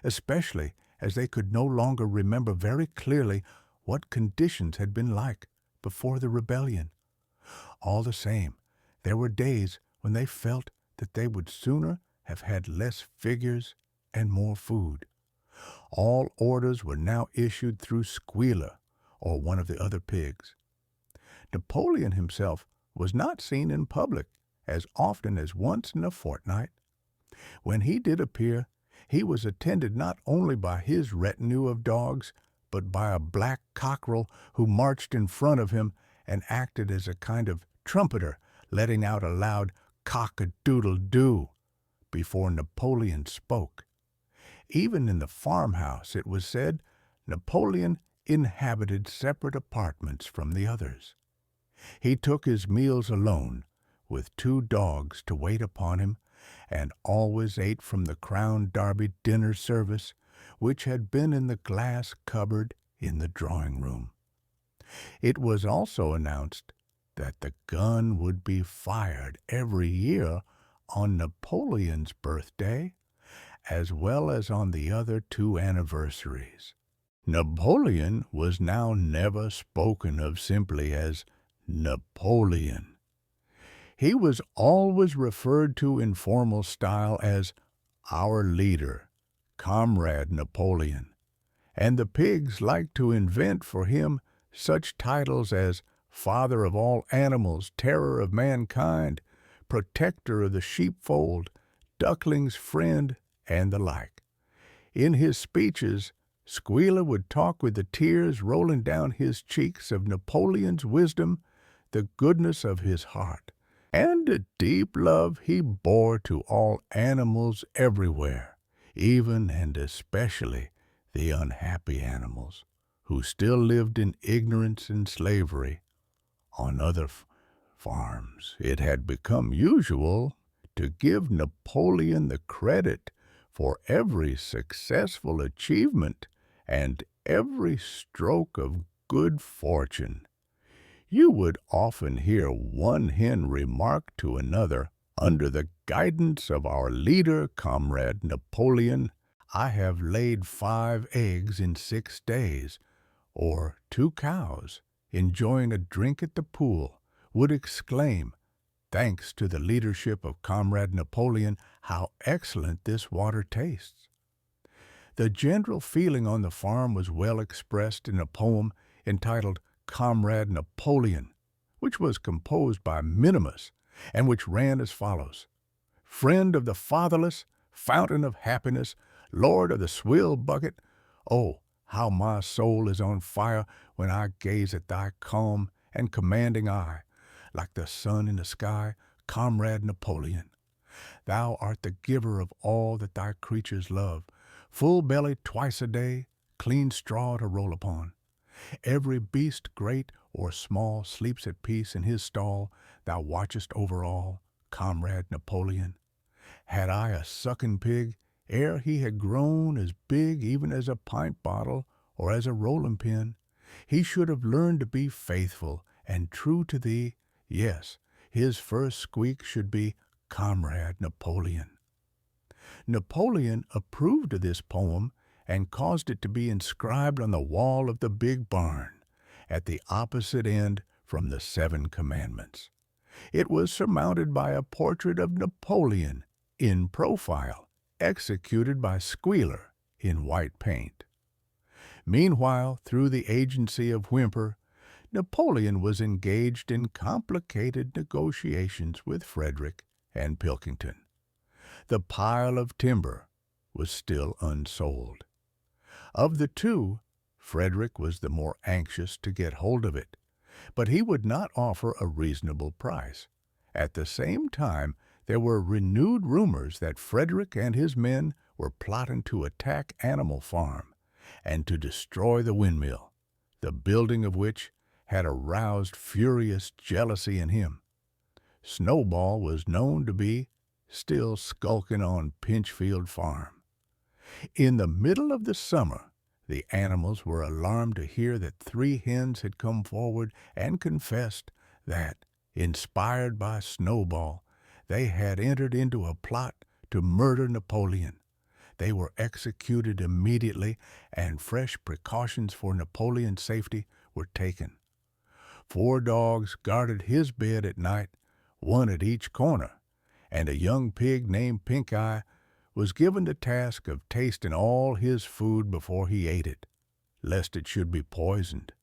especially as they could no longer remember very clearly what conditions had been like before the rebellion. All the same, there were days when they felt that they would sooner have had less figures and more food. All orders were now issued through Squealer, or one of the other pigs. Napoleon himself was not seen in public as often as once in a fortnight. When he did appear, he was attended not only by his retinue of dogs, but by a black cockerel who marched in front of him and acted as a kind of trumpeter, letting out a loud cock-a-doodle-doo before Napoleon spoke. Even in the farmhouse, it was said, Napoleon inhabited separate apartments from the others. He took his meals alone, with 2 dogs to wait upon him, and always ate from the Crown Derby dinner service, which had been in the glass cupboard in the drawing-room. It was also announced that the gun would be fired every year on Napoleon's birthday, as well as on the other 2 anniversaries. Napoleon was now never spoken of simply as Napoleon. He was always referred to in formal style as our leader, Comrade Napoleon, and the pigs liked to invent for him such titles as Father of all animals, Terror of mankind, Protector of the sheepfold, Duckling's friend, and the like. In his speeches, Squealer would talk with the tears rolling down his cheeks of Napoleon's wisdom, the goodness of his heart, and the deep love he bore to all animals everywhere, even and especially the unhappy animals, who still lived in ignorance and slavery on other farms. It had become usual to give Napoleon the credit for every successful achievement and every stroke of good fortune. You would often hear one hen remark to another, "Under the guidance of our leader, Comrade Napoleon, I have laid 5 eggs in 6 days," or 2 cows, enjoying a drink at the pool, would exclaim, "Thanks to the leadership of Comrade Napoleon, how excellent this water tastes." The general feeling on the farm was well expressed in a poem entitled Comrade Napoleon, which was composed by Minimus and which ran as follows: "Friend of the fatherless, fountain of happiness, Lord of the swill bucket, oh, how my soul is on fire when I gaze at thy calm and commanding eye, like the sun in the sky, comrade Napoleon. Thou art the giver of all that thy creatures love, full belly twice a day, clean straw to roll upon. Every beast, great or small, sleeps at peace in his stall. Thou watchest over all, comrade Napoleon. Had I a sucking pig, ere he had grown as big even as a pint bottle or as a rolling pin, he should have learned to be faithful and true to thee. Yes, his first squeak should be, comrade Napoleon." Napoleon approved of this poem and caused it to be inscribed on the wall of the big barn, at the opposite end from the 7 Commandments. It was surmounted by a portrait of Napoleon in profile, executed by Squealer in white paint. Meanwhile, through the agency of Whymper, Napoleon was engaged in complicated negotiations with Frederick and Pilkington. The pile of timber was still unsold. Of the two, Frederick was the more anxious to get hold of it, but he would not offer a reasonable price. At the same time, there were renewed rumors that Frederick and his men were plotting to attack Animal Farm and to destroy the windmill, the building of which had aroused furious jealousy in him. Snowball was known to be still skulking on Pinchfield Farm. In the middle of the summer, the animals were alarmed to hear that 3 hens had come forward and confessed that, inspired by Snowball, they had entered into a plot to murder Napoleon. They were executed immediately, and fresh precautions for Napoleon's safety were taken. 4 dogs guarded his bed at night, 1 at each corner, and a young pig named Pink Eye was given the task of tasting all his food before he ate it, lest it should be poisoned.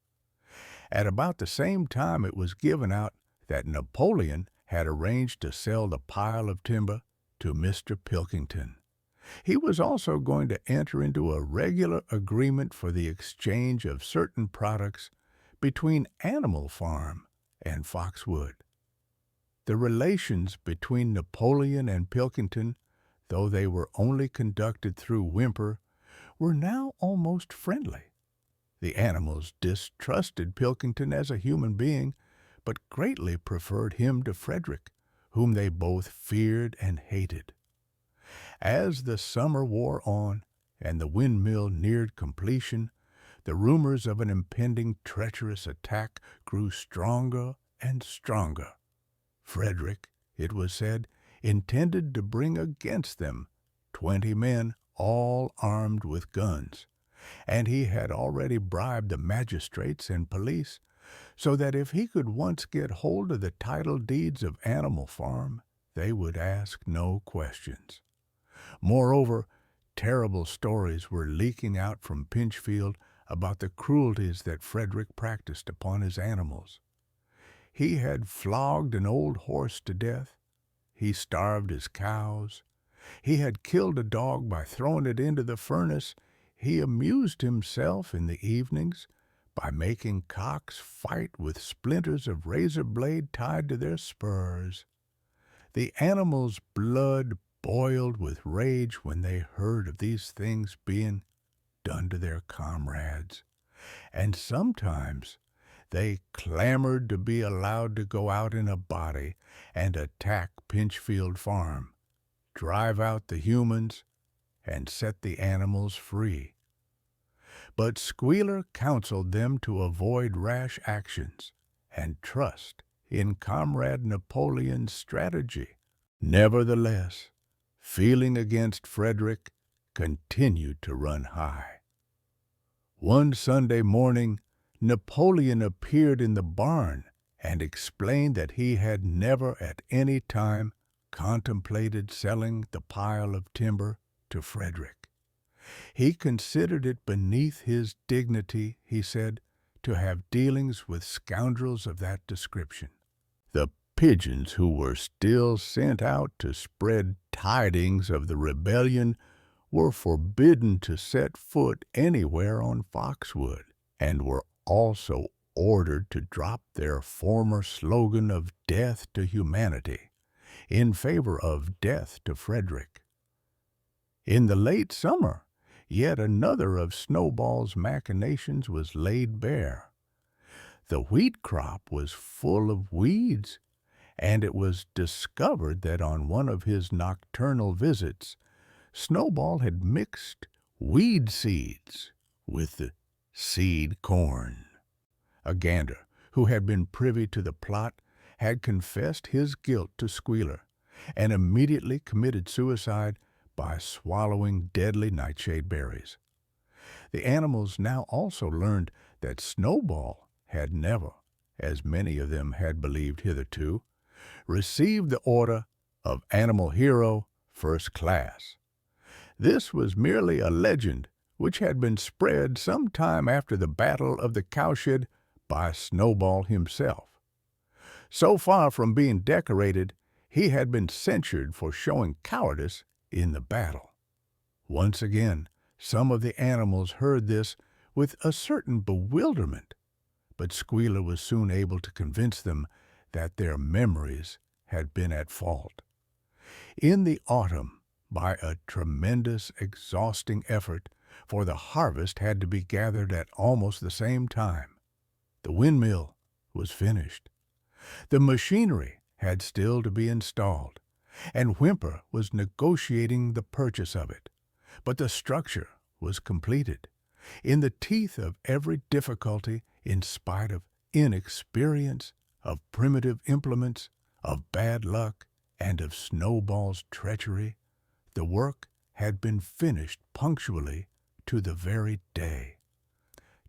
At about the same time it was given out that Napoleon had arranged to sell the pile of timber to Mr. Pilkington. He was also going to enter into a regular agreement for the exchange of certain products between Animal Farm and Foxwood. The relations between Napoleon and Pilkington, though they were only conducted through Whymper, were now almost friendly. The animals distrusted Pilkington as a human being, but greatly preferred him to Frederick, whom they both feared and hated. As the summer wore on and the windmill neared completion, the rumors of an impending treacherous attack grew stronger and stronger. Frederick, it was said, intended to bring against them 20 men, all armed with guns, and he had already bribed the magistrates and police, so that if he could once get hold of the title deeds of Animal Farm, they would ask no questions. Moreover, terrible stories were leaking out from Pinchfield about the cruelties that Frederick practiced upon his animals. He had flogged an old horse to death. He starved his cows. He had killed a dog by throwing it into the furnace. He amused himself in the evenings by making cocks fight with splinters of razor blade tied to their spurs. The animals' blood boiled with rage when they heard of these things being done to their comrades, and sometimes they clamored to be allowed to go out in a body and attack Pinchfield Farm, drive out the humans, and set the animals free. But Squealer counseled them to avoid rash actions and trust in Comrade Napoleon's strategy. Nevertheless, feeling against Frederick continued to run high. One Sunday morning, Napoleon appeared in the barn and explained that he had never at any time contemplated selling the pile of timber to Frederick. He considered it beneath his dignity, he said, to have dealings with scoundrels of that description. The pigeons who were still sent out to spread tidings of the rebellion were forbidden to set foot anywhere on Foxwood, and were also ordered to drop their former slogan of death to humanity in favor of death to Frederick. In the late summer, yet another of Snowball's machinations was laid bare. The wheat crop was full of weeds, and it was discovered that on one of his nocturnal visits, Snowball had mixed weed seeds with the seed corn. A gander, who had been privy to the plot, had confessed his guilt to Squealer, and immediately committed suicide by swallowing deadly nightshade berries. The animals now also learned that Snowball had never, as many of them had believed hitherto, received the order of Animal Hero First Class. This was merely a legend which had been spread some time after the Battle of the Cowshed by Snowball himself. So far from being decorated, he had been censured for showing cowardice in the battle. Once again, some of the animals heard this with a certain bewilderment, but Squealer was soon able to convince them that their memories had been at fault. In the autumn, by a tremendous, exhausting effort, for the harvest had to be gathered at almost the same time, the windmill was finished. The machinery had still to be installed, and Whymper was negotiating the purchase of it, but the structure was completed. In the teeth of every difficulty, in spite of inexperience, of primitive implements, of bad luck, and of Snowball's treachery, the work had been finished punctually to the very day.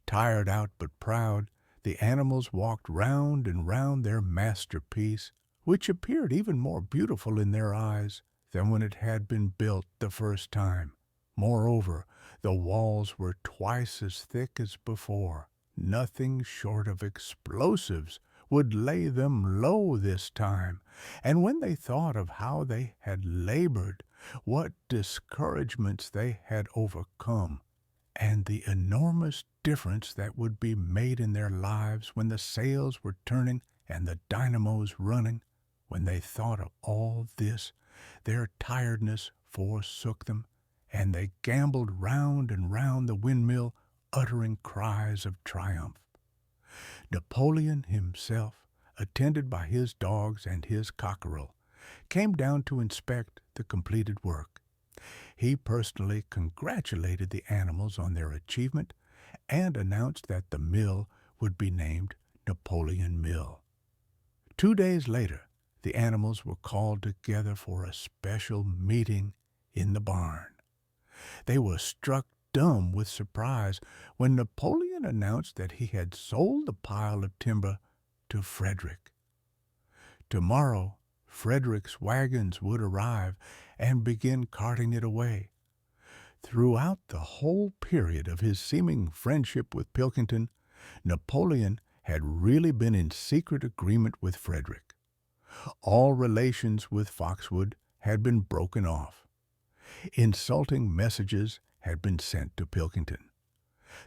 Tired out but proud, the animals walked round and round their masterpiece, which appeared even more beautiful in their eyes than when it had been built the first time. Moreover, the walls were twice as thick as before. Nothing short of explosives would lay them low this time, and when they thought of how they had labored, what discouragements they had overcome, and the enormous difference that would be made in their lives when the sails were turning and the dynamos running, when they thought of all this, their tiredness forsook them, and they gamboled round and round the windmill, uttering cries of triumph. Napoleon himself, attended by his dogs and his cockerel, came down to inspect the completed work. He personally congratulated the animals on their achievement and announced that the mill would be named Napoleon Mill. 2 days later, the animals were called together for a special meeting in the barn. They were struck dumb with surprise when Napoleon announced that he had sold the pile of timber to Frederick. Tomorrow, Frederick's wagons would arrive and begin carting it away. Throughout the whole period of his seeming friendship with Pilkington, Napoleon had really been in secret agreement with Frederick. All relations with Foxwood had been broken off. Insulting messages had been sent to Pilkington.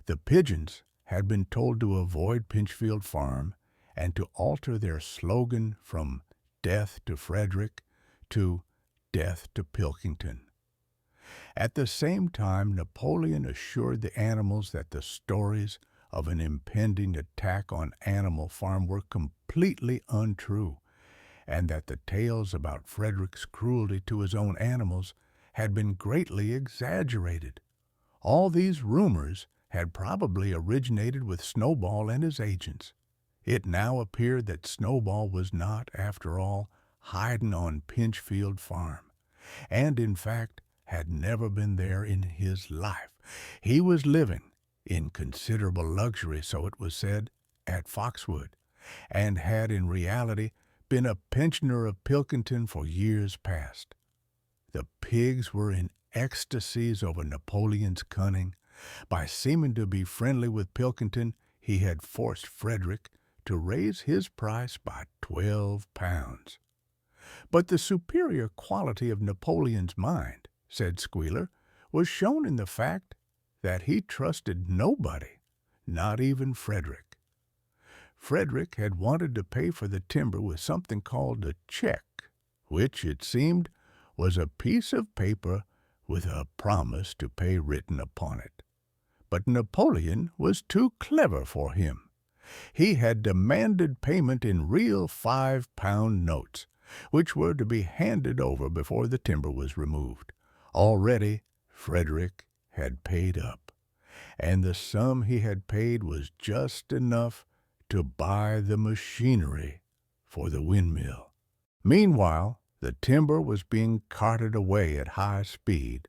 The pigeons had been told to avoid Pinchfield Farm and to alter their slogan from Death to Frederick to Death to Pilkington. At the same time, Napoleon assured the animals that the stories of an impending attack on Animal Farm were completely untrue, and that the tales about Frederick's cruelty to his own animals had been greatly exaggerated. All these rumors had probably originated with Snowball and his agents. It now appeared that Snowball was not, after all, hiding on Pinchfield Farm, and in fact had never been there in his life. He was living, in considerable luxury, so it was said, at Foxwood, and had in reality been a pensioner of Pilkington for years past. The pigs were in ecstasies over Napoleon's cunning. By seeming to be friendly with Pilkington, he had forced Frederick to raise his price by 12 pounds. But the superior quality of Napoleon's mind, said Squealer, was shown in the fact that he trusted nobody, not even Frederick. Frederick had wanted to pay for the timber with something called a check, which, it seemed, was a piece of paper with a promise to pay written upon it. But Napoleon was too clever for him. He had demanded payment in real 5-pound notes, which were to be handed over before the timber was removed. Already Frederick had paid up, and the sum he had paid was just enough to buy the machinery for the windmill. Meanwhile, the timber was being carted away at high speed.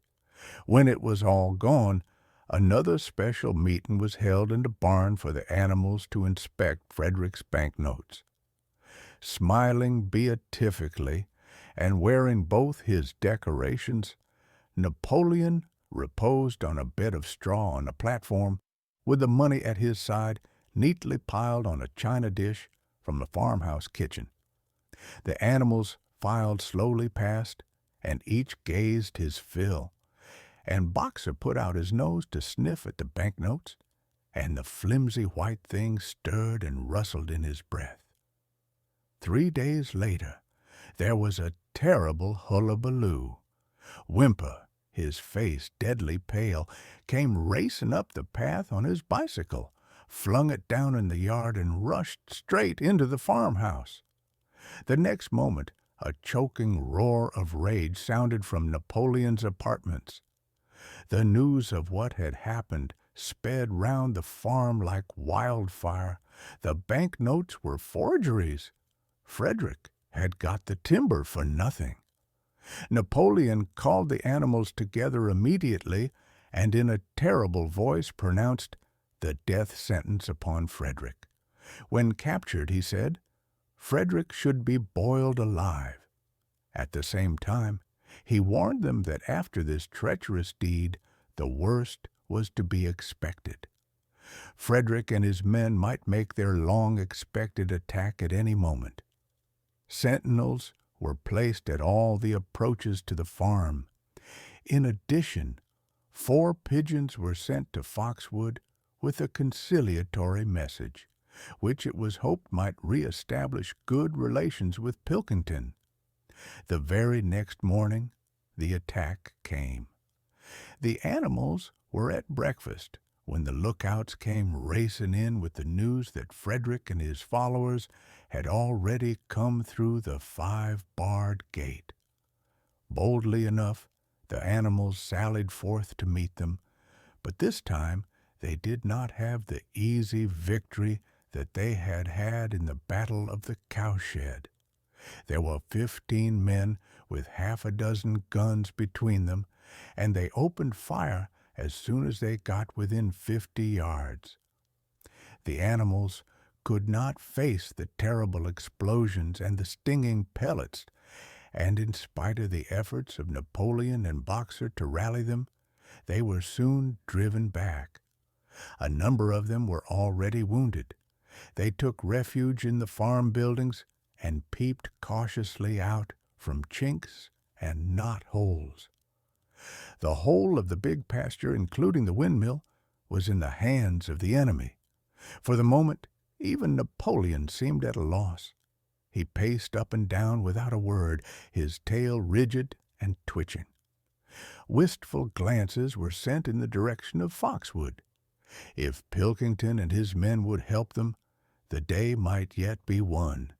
When it was all gone, another special meeting was held in the barn for the animals to inspect Frederick's banknotes. Smiling beatifically and wearing both his decorations, Napoleon reposed on a bed of straw on a platform, with the money at his side neatly piled on a china dish from the farmhouse kitchen. The animals filed slowly past, and each gazed his fill, and Boxer put out his nose to sniff at the banknotes, and the flimsy white thing stirred and rustled in his breath. 3 days later, there was a terrible hullabaloo. Whymper, his face deadly pale, came racing up the path on his bicycle, flung it down in the yard, and rushed straight into the farmhouse. The next moment, a choking roar of rage sounded from Napoleon's apartments. The news of what had happened sped round the farm like wildfire. The banknotes were forgeries. Frederick had got the timber for nothing. Napoleon called the animals together immediately, and in a terrible voice pronounced the death sentence upon Frederick. When captured, he said, Frederick should be boiled alive. At the same time, he warned them that after this treacherous deed, the worst was to be expected. Frederick and his men might make their long-expected attack at any moment. Sentinels were placed at all the approaches to the farm. In addition, 4 pigeons were sent to Foxwood with a conciliatory message, which it was hoped might re-establish good relations with Pilkington. The very next morning, the attack came. The animals were at breakfast when the lookouts came racing in with the news that Frederick and his followers had already come through the 5-barred gate. Boldly enough, the animals sallied forth to meet them, but this time they did not have the easy victory that they had had in the Battle of the Cowshed. There were 15 men with half a dozen guns between them, and they opened fire as soon as they got within 50 yards. The animals could not face the terrible explosions and the stinging pellets, and in spite of the efforts of Napoleon and Boxer to rally them, they were soon driven back. A number of them were already wounded. They took refuge in the farm buildings and peeped cautiously out from chinks and knot-holes. The whole of the big pasture, including the windmill, was in the hands of the enemy. For the moment, even Napoleon seemed at a loss. He paced up and down without a word, his tail rigid and twitching. Wistful glances were sent in the direction of Foxwood. If Pilkington and his men would help them, the day might yet be won.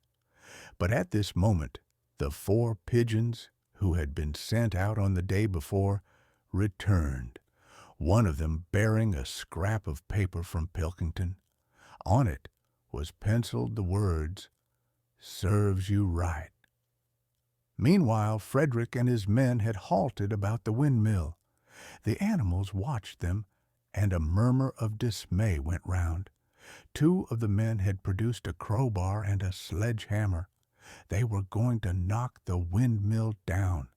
But at this moment, the 4 pigeons who had been sent out on the day before returned, one of them bearing a scrap of paper from Pilkington. On it was penciled the words, "Serves you right." Meanwhile, Frederick and his men had halted about the windmill. The animals watched them, and a murmur of dismay went round. 2 of the men had produced a crowbar and a sledgehammer. They were going to knock the windmill down.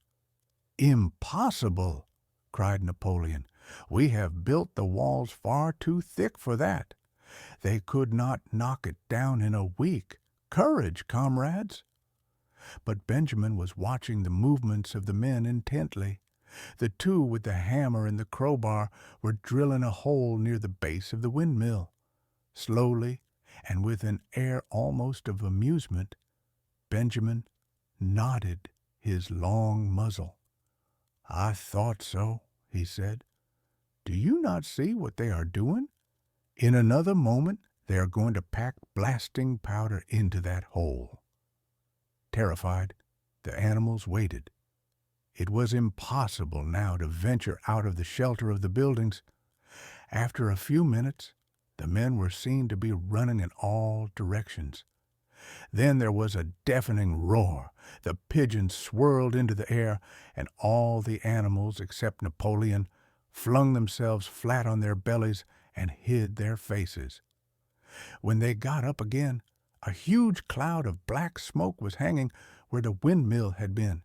"Impossible!" cried Napoleon. "We have built the walls far too thick for that. They could not knock it down in a week. Courage, comrades! But Benjamin was watching the movements of the men intently. The two with the hammer and the crowbar were drilling a hole near the base of the windmill. Slowly, and with an air almost of amusement, Benjamin nodded his long muzzle. "I thought so," he said. "Do you not see what they are doing? In another moment they are going to pack blasting powder into that hole." Terrified, the animals waited. It was impossible now to venture out of the shelter of the buildings. After a few minutes, the men were seen to be running in all directions. Then there was a deafening roar. The pigeons swirled into the air, and all the animals except Napoleon flung themselves flat on their bellies and hid their faces. When they got up again, a huge cloud of black smoke was hanging where the windmill had been.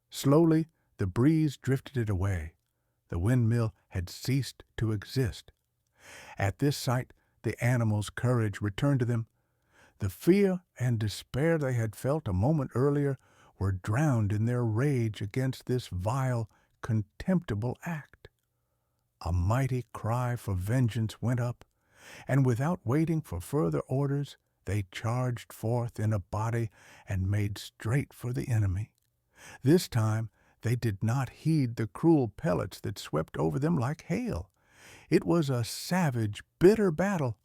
Slowly, the breeze drifted it away. The windmill had ceased to exist. At this sight, the animals' courage returned to them. The fear and despair they had felt a moment earlier were drowned in their rage against this vile, contemptible act. A mighty cry for vengeance went up, and without waiting for further orders, they charged forth in a body and made straight for the enemy. This time they did not heed the cruel pellets that swept over them like hail. It was a savage, bitter battle.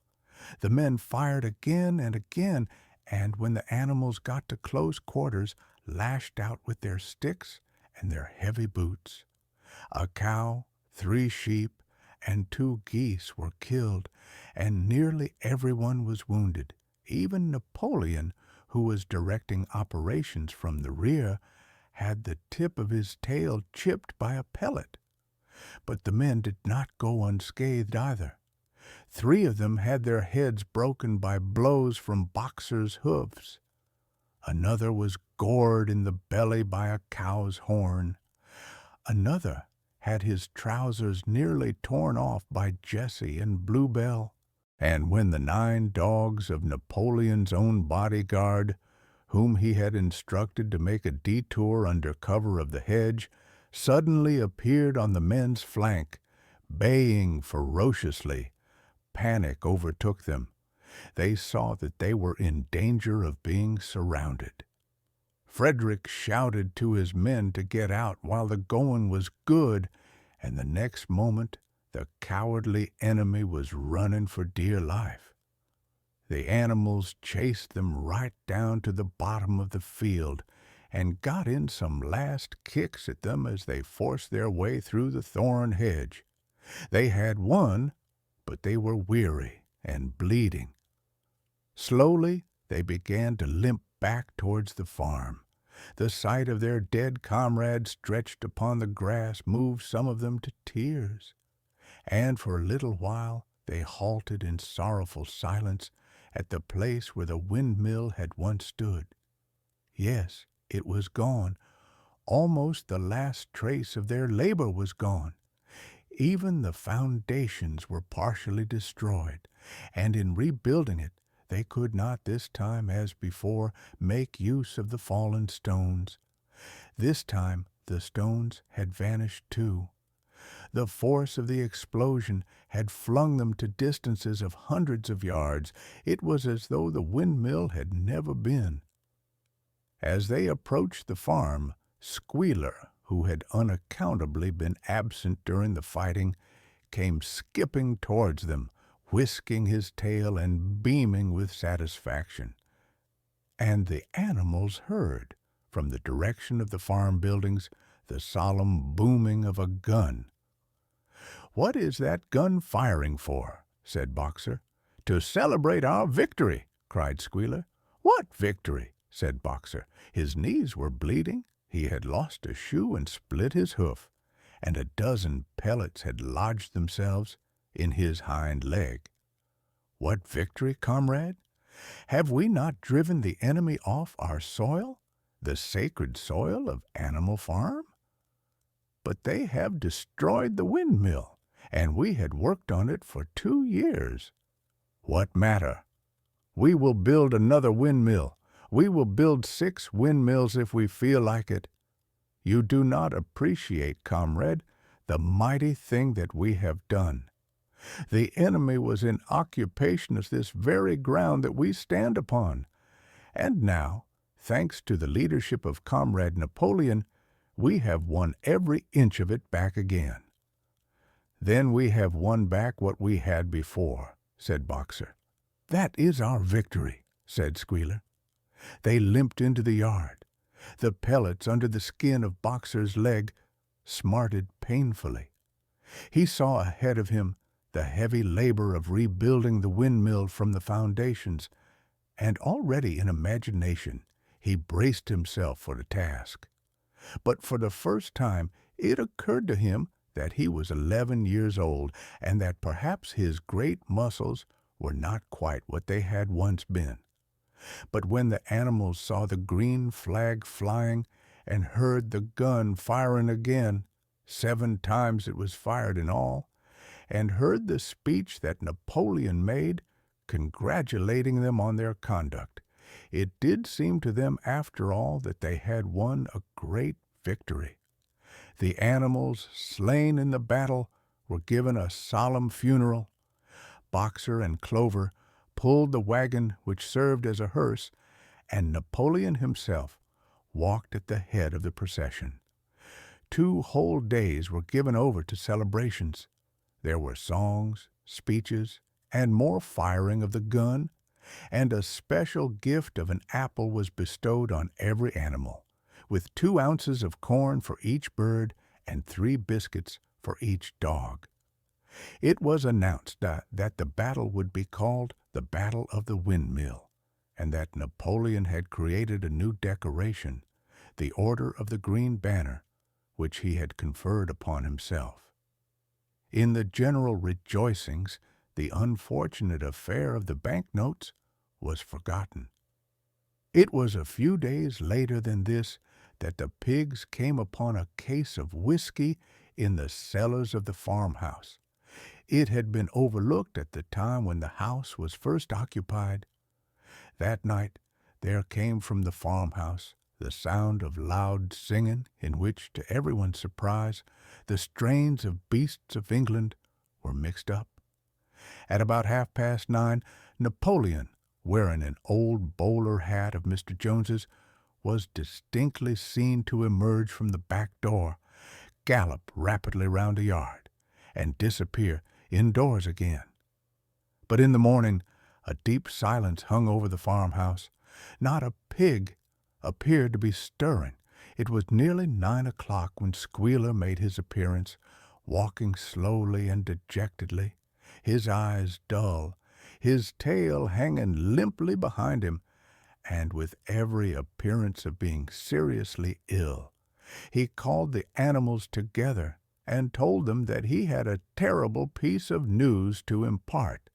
The men fired again and again, and when the animals got to close quarters, lashed out with their sticks and their heavy boots. A cow, 3 sheep, and 2 geese were killed, and nearly everyone was wounded. Even Napoleon, who was directing operations from the rear, had the tip of his tail chipped by a pellet. But the men did not go unscathed either. 3 of them had their heads broken by blows from boxers' hoofs. Another was gored in the belly by a cow's horn. Another had his trousers nearly torn off by Jessie and Bluebell. And when the 9 dogs of Napoleon's own bodyguard, whom he had instructed to make a detour under cover of the hedge, suddenly appeared on the men's flank, baying ferociously, panic overtook them. They saw that they were in danger of being surrounded. Frederick shouted to his men to get out while the going was good, and the next moment the cowardly enemy was running for dear life. The animals chased them right down to the bottom of the field and got in some last kicks at them as they forced their way through the thorn hedge. They had won, but they were weary and bleeding. Slowly they began to limp back towards the farm. The sight of their dead comrades stretched upon the grass moved some of them to tears, and for a little while they halted in sorrowful silence at the place where the windmill had once stood. Yes, it was gone. Almost the last trace of their labor was gone. Even the foundations were partially destroyed, and in rebuilding it, they could not this time, as before, make use of the fallen stones. This time the stones had vanished too. The force of the explosion had flung them to distances of hundreds of yards. It was as though the windmill had never been. As they approached the farm, Squealer, who had unaccountably been absent during the fighting, came skipping towards them, whisking his tail and beaming with satisfaction. And the animals heard, from the direction of the farm buildings, the solemn booming of a gun. "What is that gun firing for?" said Boxer. "To celebrate our victory," cried Squealer. "What victory?" said Boxer. His knees were bleeding. He had lost a shoe and split his hoof, and a dozen pellets had lodged themselves in his hind leg. "What victory, comrade? Have we not driven the enemy off our soil, the sacred soil of Animal Farm? But they have destroyed the windmill, and we had worked on it for 2 years. What matter? We will build another windmill. We will build 6 windmills if we feel like it. You do not appreciate, comrade, the mighty thing that we have done. The enemy was in occupation of this very ground that we stand upon. And now, thanks to the leadership of Comrade Napoleon, we have won every inch of it back again. Then we have won back what we had before, said Boxer. That is our victory, said Squealer. They limped into the yard. The pellets under the skin of Boxer's leg smarted painfully. He saw ahead of him the heavy labor of rebuilding the windmill from the foundations, and already in imagination he braced himself for the task. But for the first time it occurred to him that he was 11 years old, and that perhaps his great muscles were not quite what they had once been. But when the animals saw the green flag flying and heard the gun firing again, 7 times it was fired in all, and heard the speech that Napoleon made, congratulating them on their conduct, it did seem to them after all that they had won a great victory. The animals slain in the battle were given a solemn funeral. Boxer and Clover pulled the wagon which served as a hearse, and Napoleon himself walked at the head of the procession. 2 whole days were given over to celebrations. There were songs, speeches, and more firing of the gun, and a special gift of an apple was bestowed on every animal, with 2 ounces of corn for each bird and 3 biscuits for each dog. It was announced that the battle would be called the Battle of the Windmill, and that Napoleon had created a new decoration, the Order of the Green Banner, which he had conferred upon himself. In the general rejoicings, the unfortunate affair of the banknotes was forgotten. It was a few days later than this that the pigs came upon a case of whiskey in the cellars of the farmhouse. It had been overlooked at the time when the house was first occupied. That night there came from the farmhouse the sound of loud singing, in which, to everyone's surprise, the strains of Beasts of England were mixed up. At about 9:30, Napoleon, wearing an old bowler hat of Mr. Jones's, was distinctly seen to emerge from the back door, gallop rapidly round the yard, and disappear indoors again. But in the morning a deep silence hung over the farmhouse. Not a pig appeared to be stirring. It was nearly 9 o'clock when Squealer made his appearance, walking slowly and dejectedly, his eyes dull, his tail hanging limply behind him, and with every appearance of being seriously ill. He called the animals together and told them that he had a terrible piece of news to impart.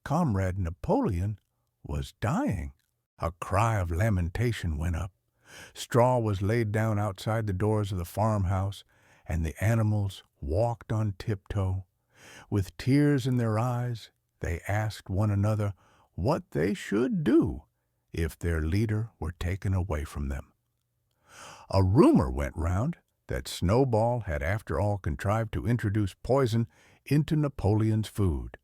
Comrade Napoleon was dying. A cry of lamentation went up. Straw was laid down outside the doors of the farmhouse, and the animals walked on tiptoe. With tears in their eyes, they asked one another what they should do if their leader were taken away from them. A rumor went round that Snowball had after all contrived to introduce poison into Napoleon's food.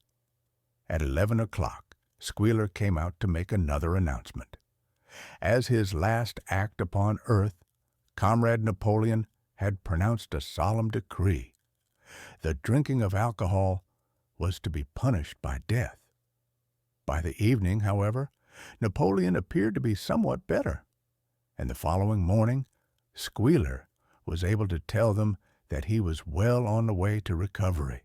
At 11 o'clock, Squealer came out to make another announcement. As his last act upon earth, Comrade Napoleon had pronounced a solemn decree. The drinking of alcohol was to be punished by death. By the evening, however, Napoleon appeared to be somewhat better, and the following morning Squealer was able to tell them that he was well on the way to recovery.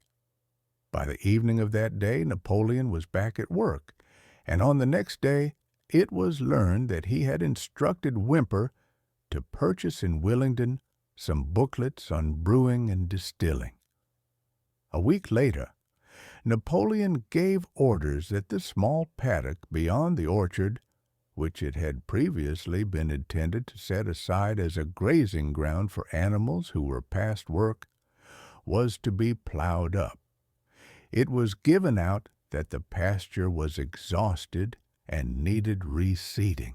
By the evening of that day Napoleon was back at work, and on the next day it was learned that he had instructed Whymper to purchase in Willingdon some booklets on brewing and distilling. A week later, Napoleon gave orders that the small paddock beyond the orchard, which it had previously been intended to set aside as a grazing ground for animals who were past work, was to be plowed up. It was given out that the pasture was exhausted and needed reseeding.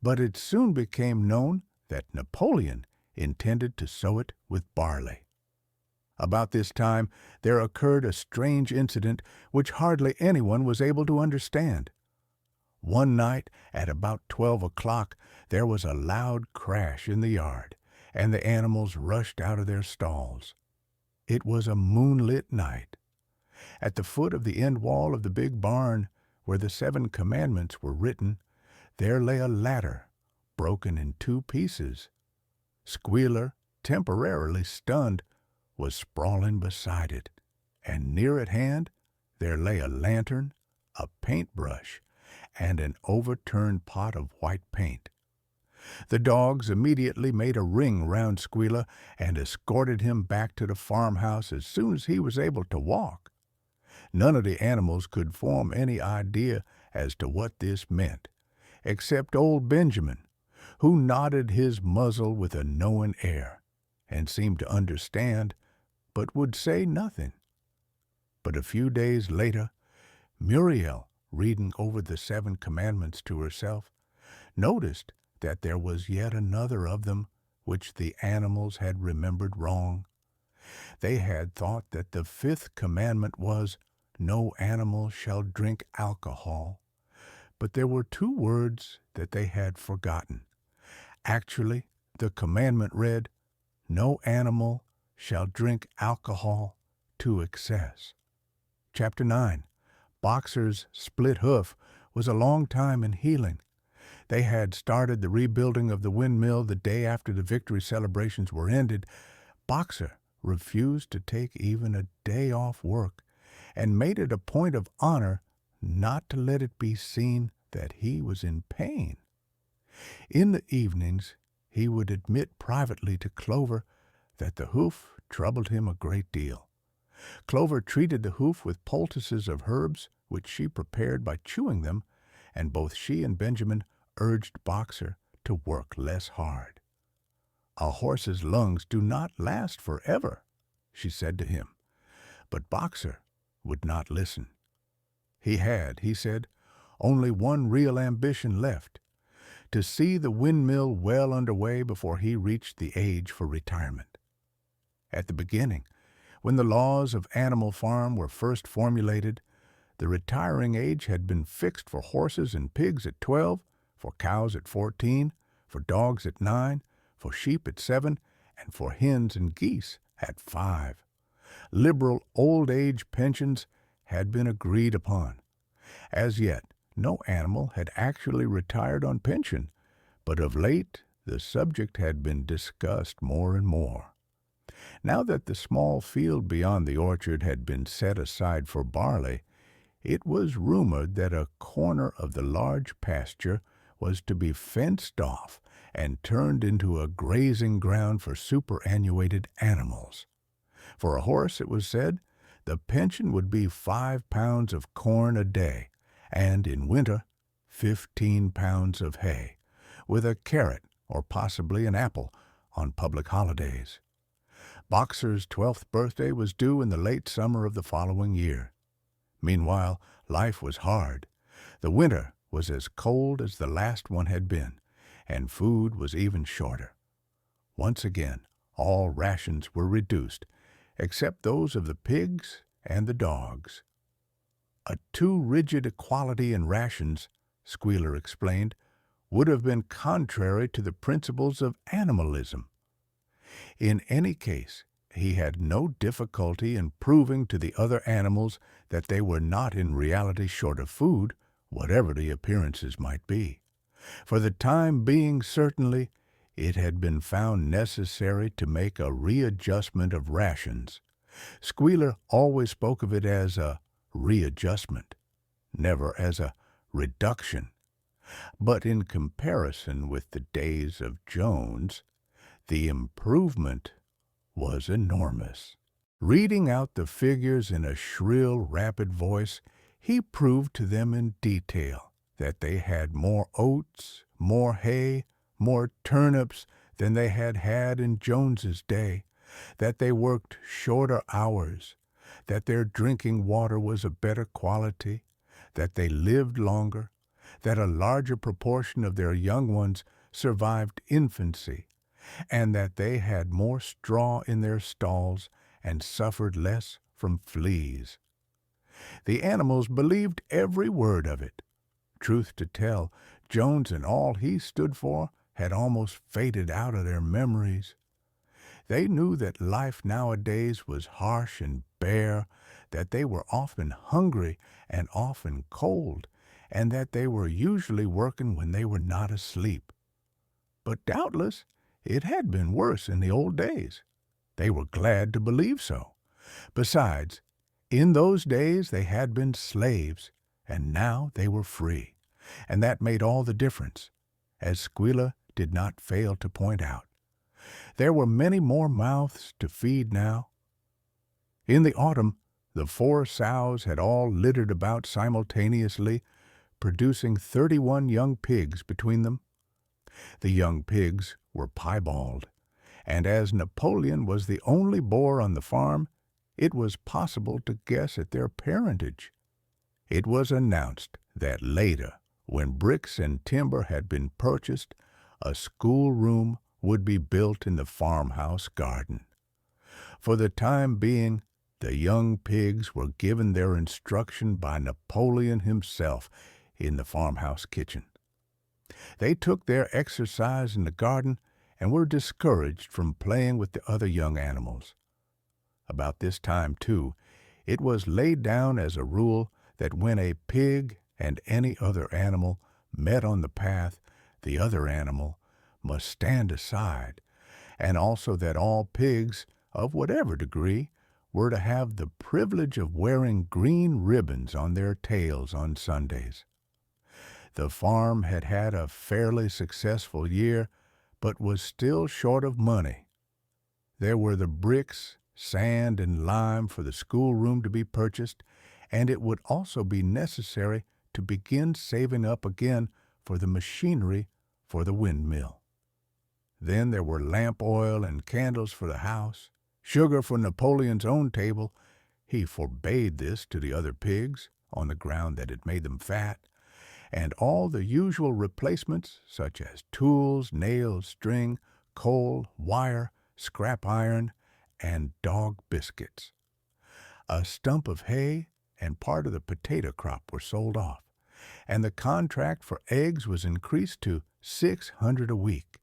But it soon became known that Napoleon intended to sow it with barley. About this time, there occurred a strange incident which hardly anyone was able to understand. One night, at about 12 o'clock, there was a loud crash in the yard, and the animals rushed out of their stalls. It was a moonlit night. At the foot of the end wall of the big barn, where the 7 commandments were written, there lay a ladder, broken in 2 pieces. Squealer, temporarily stunned, was sprawling beside it, and near at hand there lay a lantern, a paintbrush, and an overturned pot of white paint. The dogs immediately made a ring round Squealer and escorted him back to the farmhouse as soon as he was able to walk. None of the animals could form any idea as to what this meant, except old Benjamin, who nodded his muzzle with a knowing air, and seemed to understand, but would say nothing. But a few days later, Muriel, reading over the 7 commandments to herself, noticed that there was yet another of them which the animals had remembered wrong. They had thought that the 5th commandment was, "No animal shall drink alcohol," but there were 2 words that they had forgotten. Actually, the commandment read, "No animal shall drink alcohol to excess." Chapter 9. Boxer's split hoof was a long time in healing. They had started the rebuilding of the windmill the day after the victory celebrations were ended. Boxer refused to take even a day off work, and made it a point of honor not to let it be seen that he was in pain. In the evenings, he would admit privately to Clover that the hoof troubled him a great deal. Clover treated the hoof with poultices of herbs, which she prepared by chewing them, and both she and Benjamin urged Boxer to work less hard. "A horse's lungs do not last forever," she said to him. But Boxer would not listen. He had, he said, only one real ambition left, to see the windmill well under way before he reached the age for retirement. At the beginning, when the laws of Animal Farm were first formulated, the retiring age had been fixed for horses and pigs at 12, for cows at 14, for dogs at 9, for sheep at 7, and for hens and geese at 5. Liberal old age pensions had been agreed upon. As yet, no animal had actually retired on pension, but of late the subject had been discussed more and more. Now that the small field beyond the orchard had been set aside for barley, it was rumored that a corner of the large pasture was to be fenced off and turned into a grazing ground for superannuated animals. For a horse, it was said, the pension would be 5 pounds of corn a day, and in winter 15 pounds of hay, with a carrot or possibly an apple on public holidays. Boxer's 12th birthday was due in the late summer of the following year. Meanwhile, life was hard. The winter was as cold as the last one had been, and food was even shorter. Once again, all rations were reduced, except those of the pigs and the dogs. A too rigid equality in rations, Squealer explained, would have been contrary to the principles of animalism. In any case, he had no difficulty in proving to the other animals that they were not in reality short of food, whatever the appearances might be. For the time being, certainly, it had been found necessary to make a readjustment of rations. Squealer always spoke of it as a readjustment, never as a reduction. But in comparison with the days of Jones, the improvement was enormous. Reading out the figures in a shrill, rapid voice, he proved to them in detail that they had more oats, more hay, more turnips than they had had in Jones's day, that they worked shorter hours, that their drinking water was of better quality, that they lived longer, that a larger proportion of their young ones survived infancy, and that they had more straw in their stalls and suffered less from fleas. The animals believed every word of it. Truth to tell, Jones and all he stood for had almost faded out of their memories. They knew that life nowadays was harsh and bare, that they were often hungry and often cold, and that they were usually working when they were not asleep. But doubtless it had been worse in the old days. They were glad to believe so. Besides, in those days they had been slaves, and now they were free, and that made all the difference, as Squealer did not fail to point out. There were many more mouths to feed now. In the autumn, the 4 sows had all littered about simultaneously, producing 31 young pigs between them. The young pigs were piebald, and as Napoleon was the only boar on the farm, it was possible to guess at their parentage. It was announced that later, when bricks and timber had been purchased, a schoolroom would be built in the farmhouse garden. For the time being, the young pigs were given their instruction by Napoleon himself in the farmhouse kitchen. They took their exercise in the garden and were discouraged from playing with the other young animals. About this time, too, it was laid down as a rule that when a pig and any other animal met on the path, the other animal must stand aside, and also that all pigs, of whatever degree, were to have the privilege of wearing green ribbons on their tails on Sundays. The farm had had a fairly successful year, but was still short of money. There were the bricks, sand, and lime for the schoolroom to be purchased, and it would also be necessary to begin saving up again for the machinery for the windmill. Then there were lamp oil and candles for the house, sugar for Napoleon's own table. He forbade this to the other pigs, on the ground that it made them fat, and all the usual replacements, such as tools, nails, string, coal, wire, scrap iron, and dog biscuits. A stump of hay and part of the potato crop were sold off, and the contract for eggs was increased to 600 a week,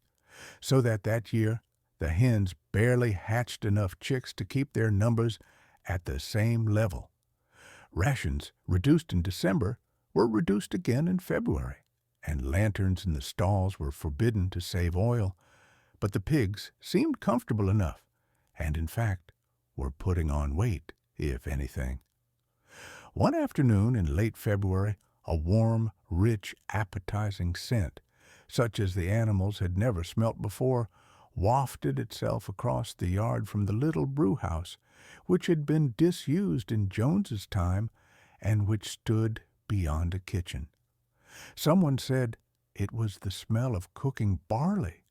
so that year the hens barely hatched enough chicks to keep their numbers at the same level. Rations, reduced in December, were reduced again in February, and lanterns in the stalls were forbidden to save oil, but the pigs seemed comfortable enough, and in fact were putting on weight, if anything. One afternoon in late February, a warm, rich, appetizing scent, such as the animals had never smelt before, wafted itself across the yard from the little brewhouse, which had been disused in Jones's time and which stood beyond a kitchen. Someone said it was the smell of cooking barley.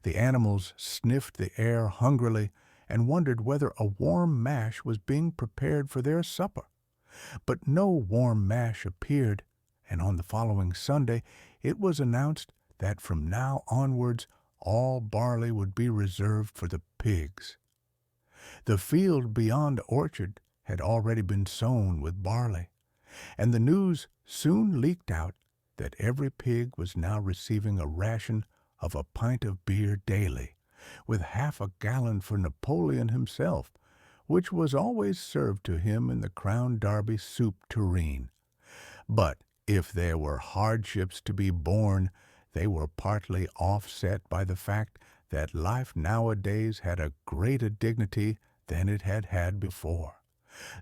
The animals sniffed the air hungrily and wondered whether a warm mash was being prepared for their supper. But no warm mash appeared, and on the following Sunday it was announced that from now onwards all barley would be reserved for the pigs. The field beyond the orchard had already been sown with barley, and the news soon leaked out that every pig was now receiving a ration of a pint of beer daily, with half a gallon for Napoleon himself, which was always served to him in the Crown Derby soup tureen. But if there were hardships to be borne, they were partly offset by the fact that life nowadays had a greater dignity than it had had before.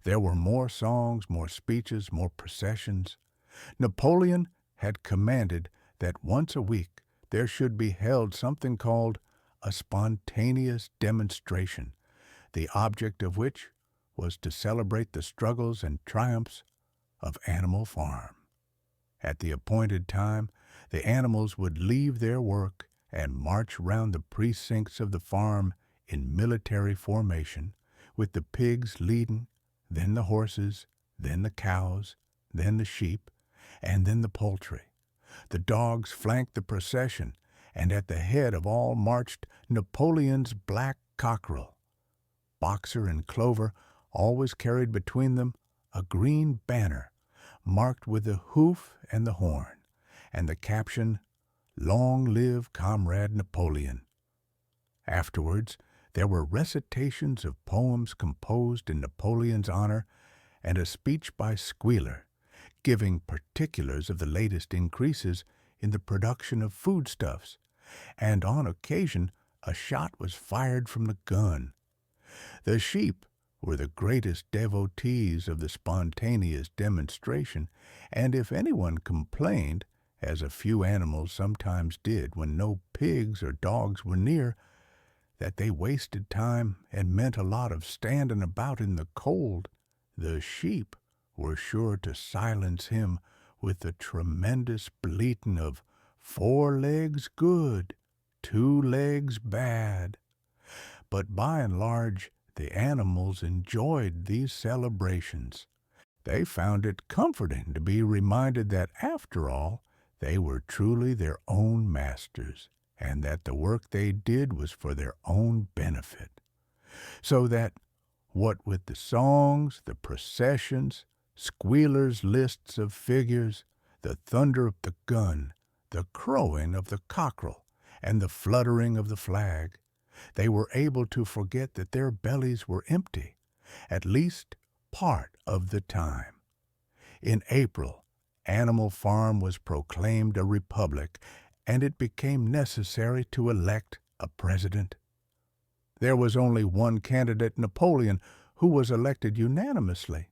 There were more songs, more speeches, more processions. Napoleon had commanded that once a week there should be held something called a spontaneous demonstration, the object of which was to celebrate the struggles and triumphs of Animal Farm. At the appointed time, the animals would leave their work and march round the precincts of the farm in military formation, with the pigs leading then the horses, then the cows, then the sheep, and then the poultry. The dogs flanked the procession, and at the head of all marched Napoleon's black cockerel. Boxer and Clover always carried between them a green banner marked with the hoof and the horn, and the caption, "Long live Comrade Napoleon." Afterwards, there were recitations of poems composed in Napoleon's honor and a speech by Squealer, giving particulars of the latest increases in the production of foodstuffs, and on occasion a shot was fired from the gun. The sheep were the greatest devotees of the spontaneous demonstration, and if anyone complained, as a few animals sometimes did when no pigs or dogs were near, that they wasted time and meant a lot of standing about in the cold, the sheep were sure to silence him with the tremendous bleating of 4 legs good, 2 legs bad. But by and large, the animals enjoyed these celebrations. They found it comforting to be reminded that, after all, they were truly their own masters, and that the work they did was for their own benefit. So that, what with the songs, the processions, Squealer's lists of figures, the thunder of the gun, the crowing of the cockerel, and the fluttering of the flag, they were able to forget that their bellies were empty, at least part of the time. In April, Animal Farm was proclaimed a republic, and it became necessary to elect a president. There was only one candidate, Napoleon, who was elected unanimously.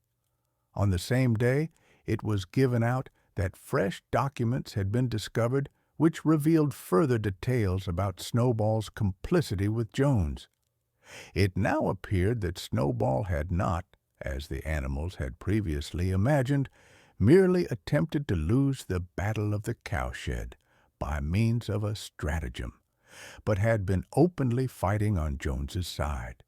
On the same day, it was given out that fresh documents had been discovered which revealed further details about Snowball's complicity with Jones. It now appeared that Snowball had not, as the animals had previously imagined, merely attempted to lose the battle of the cowshed by means of a stratagem, but had been openly fighting on Jones's side.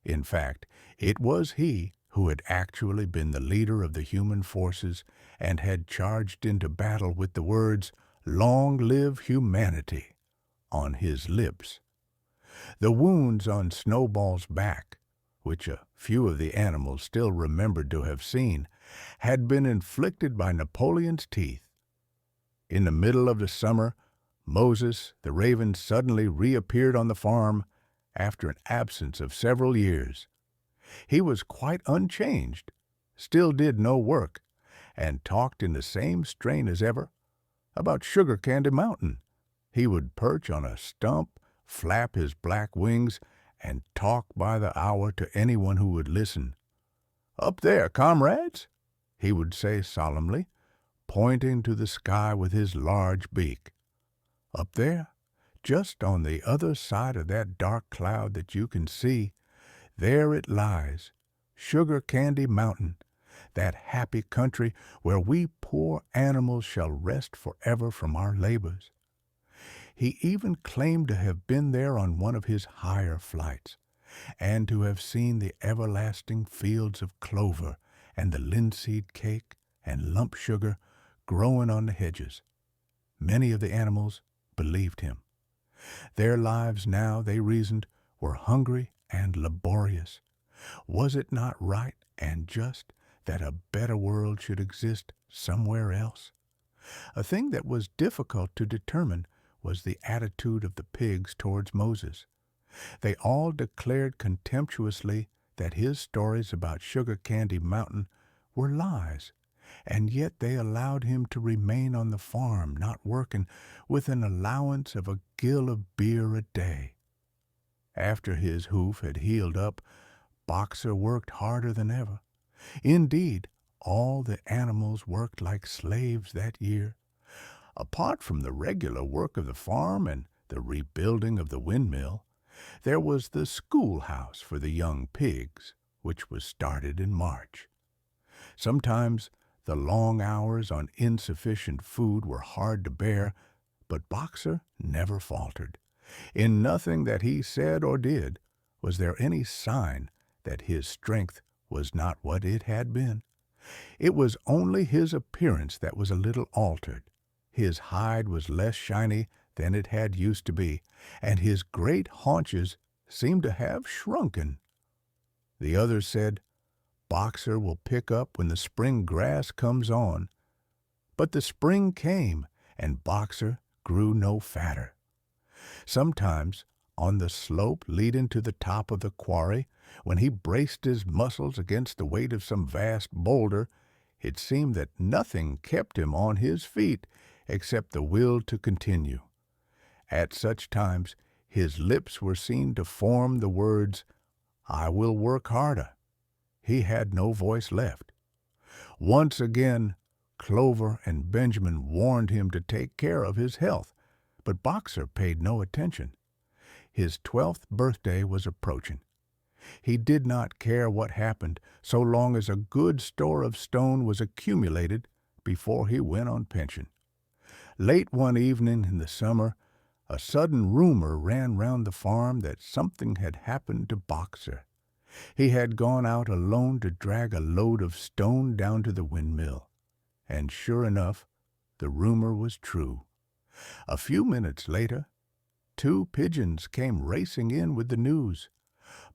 In fact, it was he who had actually been the leader of the human forces and had charged into battle with the words, "Long live humanity," on his lips. The wounds on Snowball's back, which a few of the animals still remembered to have seen, had been inflicted by Napoleon's teeth. In the middle of the summer, Moses the raven suddenly reappeared on the farm after an absence of several years. He was quite unchanged, still did no work, and talked in the same strain as ever about Sugar Candy Mountain. He would perch on a stump, flap his black wings, and talk by the hour to anyone who would listen. "Up there, comrades," he would say solemnly, pointing to the sky with his large beak. "Up there, just on the other side of that dark cloud that you can see, there it lies, Sugar Candy Mountain, that happy country where we poor animals shall rest forever from our labors." He even claimed to have been there on one of his higher flights, and to have seen the everlasting fields of clover and the linseed cake and lump sugar growing on the hedges. Many of the animals believed him. Their lives now, they reasoned, were hungry and laborious. Was it not right and just that a better world should exist somewhere else? A thing that was difficult to determine was the attitude of the pigs towards Moses. They all declared contemptuously that his stories about Sugar Candy Mountain were lies, and yet they allowed him to remain on the farm, not working, with an allowance of a gill of beer a day. After his hoof had healed up, Boxer worked harder than ever. Indeed, all the animals worked like slaves that year. Apart from the regular work of the farm and the rebuilding of the windmill, there was the schoolhouse for the young pigs, which was started in March. Sometimes the long hours on insufficient food were hard to bear, but Boxer never faltered. In nothing that he said or did was there any sign that his strength was not what it had been. It was only his appearance that was a little altered. His hide was less shiny than it had used to be, and his great haunches seemed to have shrunken. The others said, "Boxer will pick up when the spring grass comes on." But the spring came, and Boxer grew no fatter. Sometimes, on the slope leading to the top of the quarry, when he braced his muscles against the weight of some vast boulder, it seemed that nothing kept him on his feet except the will to continue. At such times his lips were seen to form the words, "I will work harder." He had no voice left. Once again, Clover and Benjamin warned him to take care of his health, but Boxer paid no attention. His 12th birthday was approaching. He did not care what happened so long as a good store of stone was accumulated before he went on pension. Late one evening in the summer, a sudden rumor ran round the farm that something had happened to Boxer. He had gone out alone to drag a load of stone down to the windmill. And sure enough, the rumor was true. A few minutes later, 2 pigeons came racing in with the news.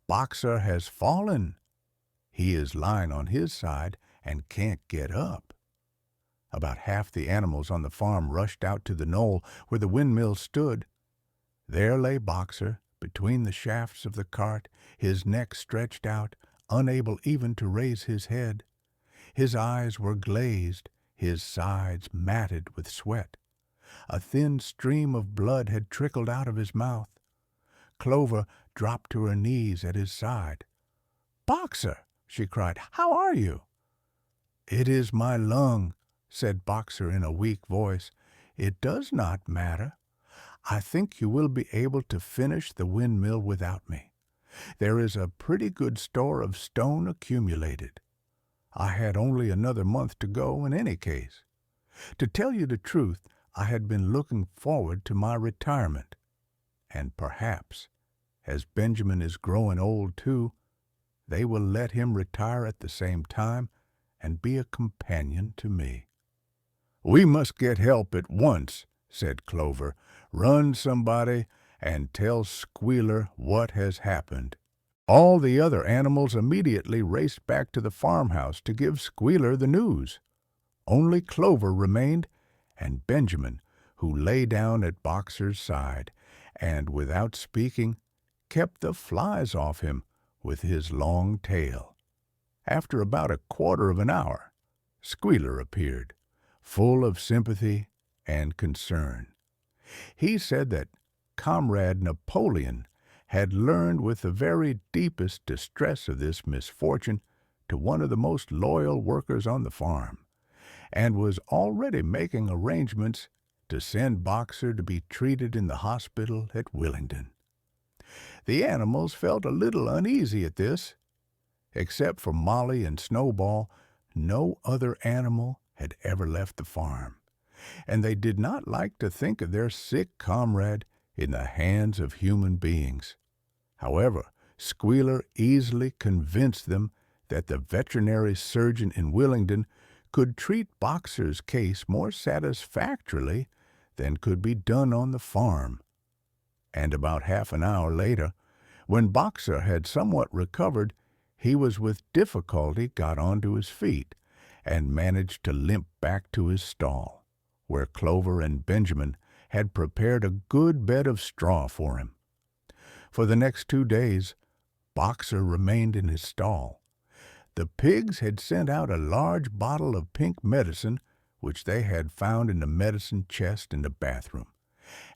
"Boxer has fallen. He is lying on his side and can't get up." About half the animals on the farm rushed out to the knoll where the windmill stood. There lay Boxer between the shafts of the cart, his neck stretched out, unable even to raise his head. His eyes were glazed, his sides matted with sweat. A thin stream of blood had trickled out of his mouth. Clover dropped to her knees at his side. "Boxer," she cried, "how are you?" "It is my lung," said Boxer in a weak voice. "It does not matter. I think you will be able to finish the windmill without me. There is a pretty good store of stone accumulated. I had only another month to go in any case. To tell you the truth, I had been looking forward to my retirement. And perhaps, as Benjamin is growing old too, they will let him retire at the same time and be a companion to me." "We must get help at once," said Clover. "Run, somebody, and tell Squealer what has happened." All the other animals immediately raced back to the farmhouse to give Squealer the news. Only Clover remained, and Benjamin, who lay down at Boxer's side, and, without speaking, kept the flies off him with his long tail. After about a quarter of an hour, Squealer appeared, full of sympathy and concern. He said that Comrade Napoleon had learned with the very deepest distress of this misfortune to one of the most loyal workers on the farm, and was already making arrangements to send Boxer to be treated in the hospital at Willingdon. The animals felt a little uneasy at this. Except for Molly and Snowball, no other animal had ever left the farm, and they did not like to think of their sick comrade in the hands of human beings. However, Squealer easily convinced them that the veterinary surgeon in Willingdon could treat Boxer's case more satisfactorily than could be done on the farm. And about half an hour later, when Boxer had somewhat recovered, he was with difficulty got onto his feet and managed to limp back to his stall, where Clover and Benjamin had prepared a good bed of straw for him. For the next 2 days, Boxer remained in his stall. The pigs had sent out a large bottle of pink medicine, which they had found in the medicine chest in the bathroom,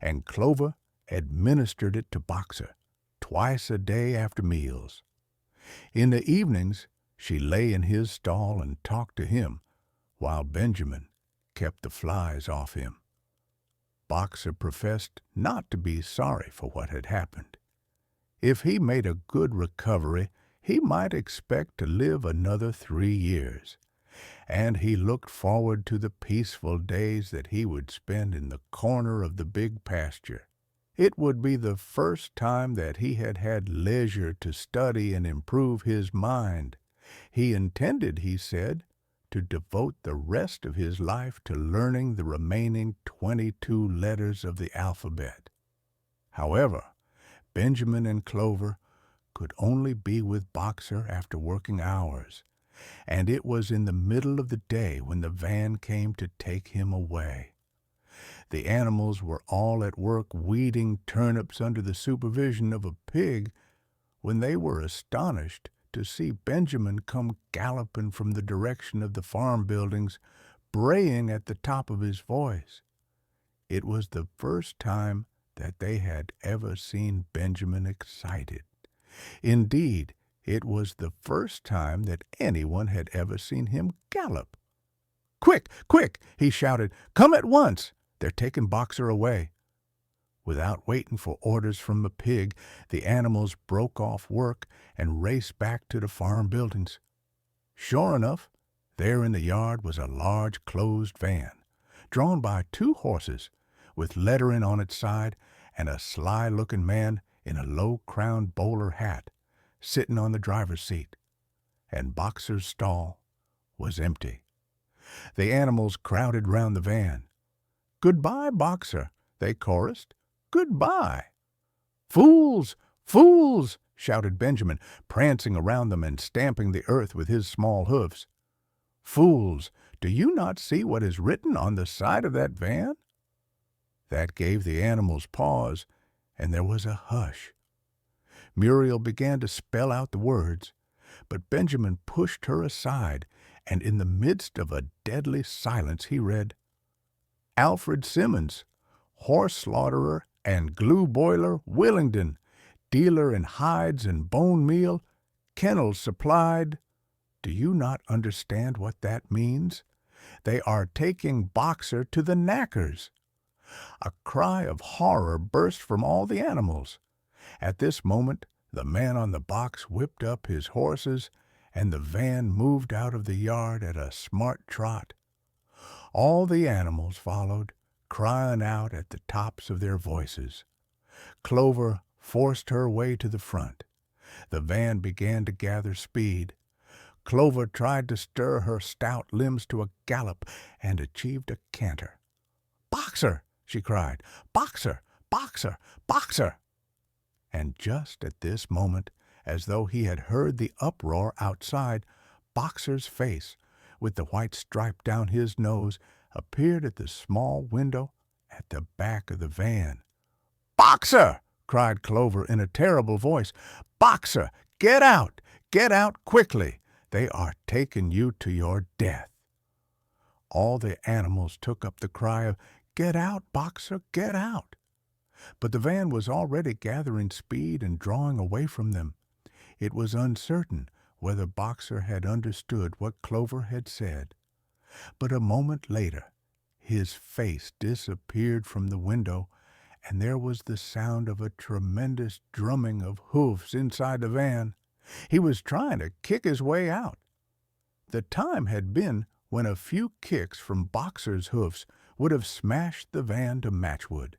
and Clover administered it to Boxer twice a day after meals. In the evenings, she lay in his stall and talked to him, while Benjamin kept the flies off him. Boxer professed not to be sorry for what had happened. If he made a good recovery, he might expect to live another 3 years, and he looked forward to the peaceful days that he would spend in the corner of the big pasture. It would be the first time that he had had leisure to study and improve his mind, He intended, he said, to devote the rest of his life to learning the remaining 22 letters of the alphabet. However, Benjamin and Clover could only be with Boxer after working hours, and it was in the middle of the day when the van came to take him away. The animals were all at work weeding turnips under the supervision of a pig when they were astonished to see Benjamin come galloping from the direction of the farm buildings, braying at the top of his voice. It was the first time that they had ever seen Benjamin excited. Indeed, it was the first time that anyone had ever seen him gallop. "Quick, quick!" he shouted. "Come at once! They're taking Boxer away." Without waiting for orders from the pig, the animals broke off work and raced back to the farm buildings. Sure enough, there in the yard was a large closed van, drawn by 2 horses, with lettering on its side, and a sly-looking man in a low-crowned bowler hat sitting on the driver's seat. And Boxer's stall was empty. The animals crowded round the van. "Goodbye, Boxer," they chorused. "Goodbye." "Fools! Fools!" shouted Benjamin, prancing around them and stamping the earth with his small hoofs. "Fools! Do you not see what is written on the side of that van?" That gave the animals pause, and there was a hush. Muriel began to spell out the words, but Benjamin pushed her aside, and in the midst of a deadly silence he read, "Alfred Simmons, horse slaughterer and glue boiler, Willingdon, dealer in hides and bone meal, kennels supplied." Do you not understand what that means? They are taking Boxer to the knackers. A cry of horror burst from all the animals. At this moment, the man on the box whipped up his horses, and the van moved out of the yard at a smart trot. All the animals followed, crying out at the tops of their voices. Clover forced her way to the front. The van began to gather speed. Clover tried to stir her stout limbs to a gallop and achieved a canter. "Boxer!" she cried. "Boxer! Boxer! Boxer!" And just at this moment, as though he had heard the uproar outside, Boxer's face, with the white stripe down his nose, appeared at the small window at the back of the van. "Boxer!" cried Clover in a terrible voice. "Boxer! Get out! Get out quickly! They are taking you to your death." All the animals took up the cry of, "Get out, Boxer! Get out!" But the van was already gathering speed and drawing away from them. It was uncertain whether Boxer had understood what Clover had said. But a moment later, his face disappeared from the window, and there was the sound of a tremendous drumming of hoofs inside the van. He was trying to kick his way out. The time had been when a few kicks from Boxer's hoofs would have smashed the van to matchwood.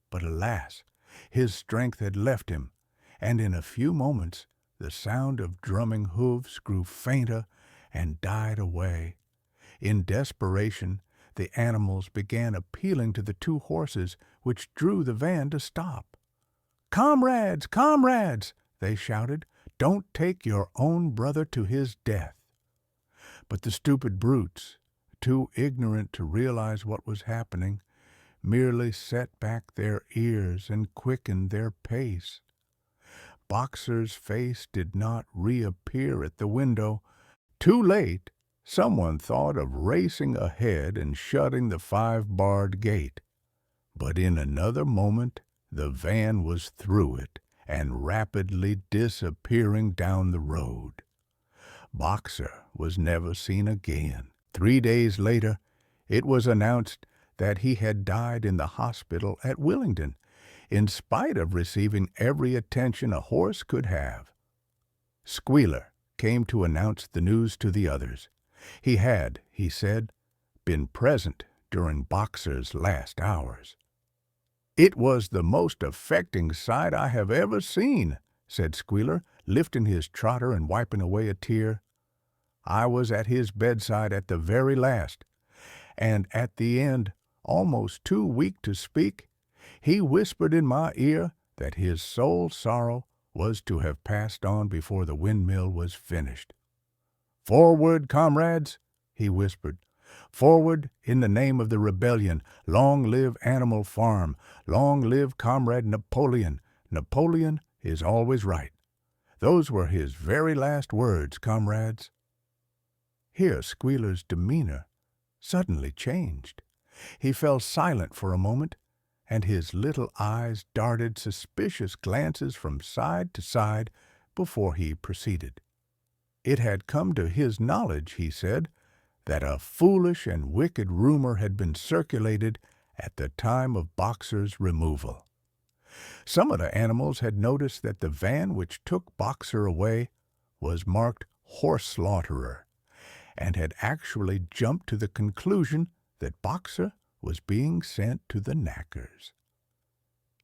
But alas, his strength had left him, and in a few moments the sound of drumming hoofs grew fainter and died away. In desperation, the animals began appealing to the 2 horses which drew the van to stop. "Comrades! Comrades!" they shouted. "Don't take your own brother to his death." But the stupid brutes, too ignorant to realize what was happening, merely set back their ears and quickened their pace. Boxer's face did not reappear at the window. Too late, someone thought of racing ahead and shutting the 5-barred gate. But in another moment the van was through it and rapidly disappearing down the road. Boxer was never seen again. 3 days later, it was announced that he had died in the hospital at Willingdon, in spite of receiving every attention a horse could have. Squealer came to announce the news to the others. He had, he said, been present during Boxer's last hours. "It was the most affecting sight I have ever seen," said Squealer, lifting his trotter and wiping away a tear. I was at his bedside at the very last, and at the end, almost too weak to speak, he whispered in my ear that his sole sorrow was to have passed on before the windmill was finished. "Forward, comrades!" he whispered. "Forward in the name of the rebellion! Long live Animal Farm! Long live Comrade Napoleon! Napoleon is always right." Those were his very last words, comrades. Here Squealer's demeanor suddenly changed. He fell silent for a moment, and his little eyes darted suspicious glances from side to side before he proceeded. It had come to his knowledge, he said, that a foolish and wicked rumor had been circulated at the time of Boxer's removal. Some of the animals had noticed that the van which took Boxer away was marked Horse Slaughterer, and had actually jumped to the conclusion that Boxer was being sent to the knackers.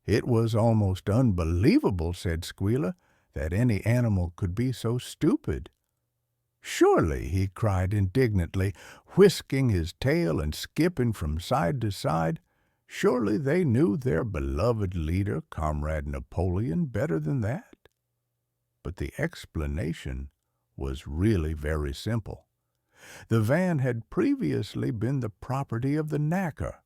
It was almost unbelievable, said Squealer, that any animal could be so stupid. "Surely," he cried indignantly, whisking his tail and skipping from side to side, "surely they knew their beloved leader, Comrade Napoleon, better than that?" But the explanation was really very simple. The van had previously been the property of the knacker,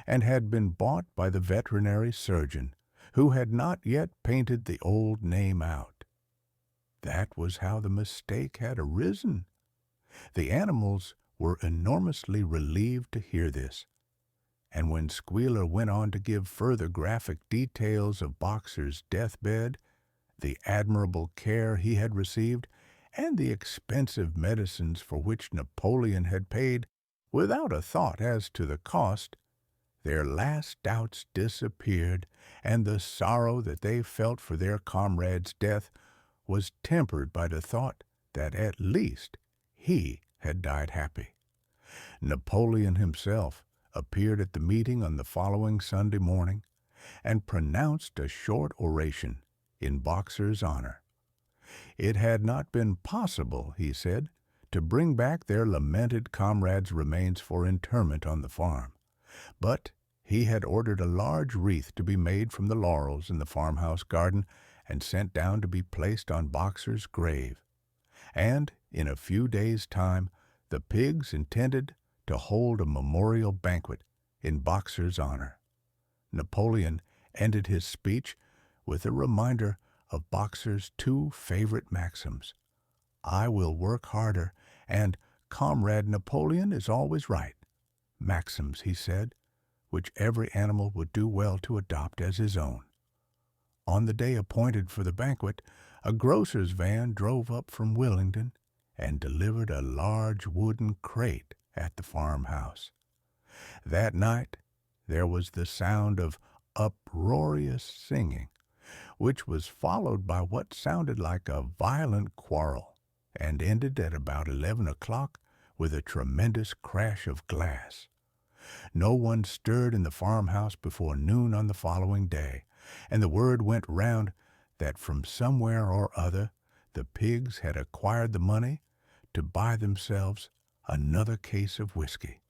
and had been bought by the veterinary surgeon, who had not yet painted the old name out. That was how the mistake had arisen. The animals were enormously relieved to hear this, and when Squealer went on to give further graphic details of Boxer's deathbed, the admirable care he had received, and the expensive medicines for which Napoleon had paid without a thought as to the cost, their last doubts disappeared, and the sorrow that they felt for their comrade's death was tempered by the thought that at least he had died happy. Napoleon himself appeared at the meeting on the following Sunday morning, and pronounced a short oration in Boxer's honor. It had not been possible, he said, to bring back their lamented comrade's remains for interment on the farm, but he had ordered a large wreath to be made from the laurels in the farmhouse garden and sent down to be placed on Boxer's grave. And in a few days' time the pigs intended to hold a memorial banquet in Boxer's honor. Napoleon ended his speech with a reminder of Boxer's two favorite maxims: "I will work harder," and "Comrade Napoleon is always right." Maxims, he said, which every animal would do well to adopt as his own. On the day appointed for the banquet, a grocer's van drove up from Willingdon and delivered a large wooden crate at the farmhouse. That night there was the sound of uproarious singing, which was followed by what sounded like a violent quarrel, and ended at about 11 o'clock with a tremendous crash of glass. No one stirred in the farmhouse before noon on the following day, and the word went round that from somewhere or other the pigs had acquired the money to buy themselves another case of whiskey.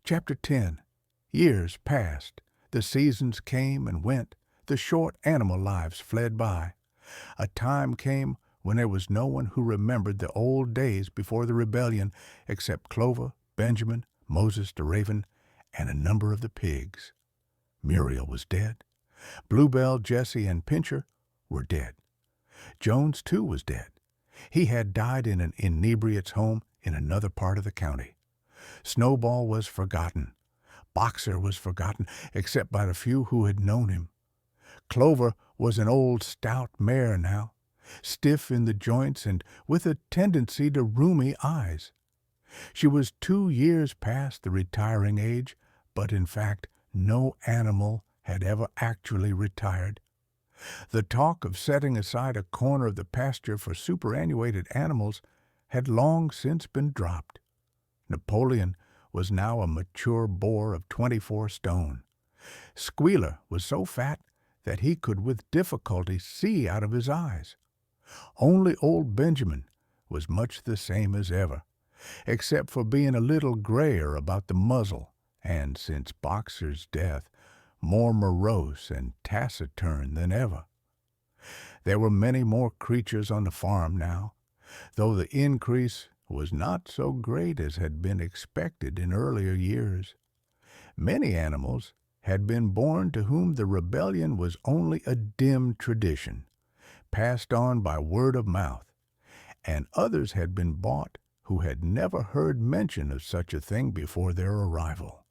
Chapter 10. Years passed. The seasons came and went. The short animal lives fled by. A time came when there was no one who remembered the old days before the rebellion except Clover, Benjamin, Moses the raven, and a number of the pigs. Muriel was dead. Bluebell, Jessie, and Pincher were dead. Jones, too, was dead. He had died in an inebriate's home in another part of the county. Snowball was forgotten. Boxer was forgotten, except by the few who had known him. Clover was an old stout mare now, stiff in the joints and with a tendency to rheumy eyes. She was 2 years past the retiring age, but in fact no animal had ever actually retired. The talk of setting aside a corner of the pasture for superannuated animals had long since been dropped. Napoleon was now a mature boar of 24 stone. Squealer was so fat that he could with difficulty see out of his eyes. Only old Benjamin was much the same as ever, except for being a little grayer about the muzzle, and, since Boxer's death, more morose and taciturn than ever. There were many more creatures on the farm now, though the increase was not so great as had been expected in earlier years. Many animals had been born to whom the rebellion was only a dim tradition, passed on by word of mouth, and others had been bought who had never heard mention of such a thing before their arrival.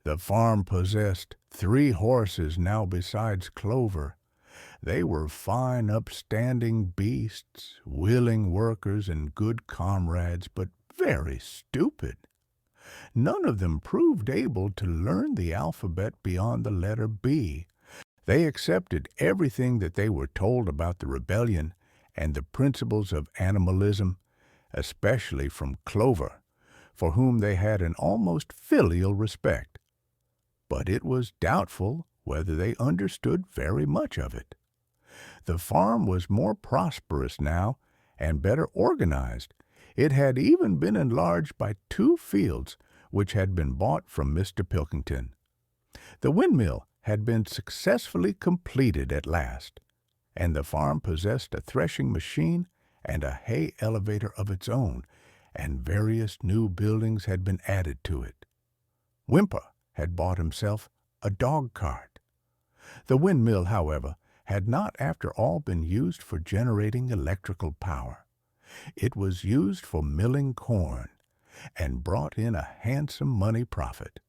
The farm possessed 3 horses now besides Clover. They were fine, upstanding beasts, willing workers and good comrades, but very stupid. None of them proved able to learn the alphabet beyond the letter B. They accepted everything that they were told about the rebellion and the principles of animalism, especially from Clover, for whom they had an almost filial respect. But it was doubtful whether they understood very much of it. The farm was more prosperous now and better organized. It had even been enlarged by 2 fields which had been bought from Mr. Pilkington. The windmill had been successfully completed at last, and the farm possessed a threshing machine and a hay elevator of its own, and various new buildings had been added to it. Whymper had bought himself a dog-cart. The windmill, however, had not after all been used for generating electrical power. It was used for milling corn, and brought in a handsome money profit.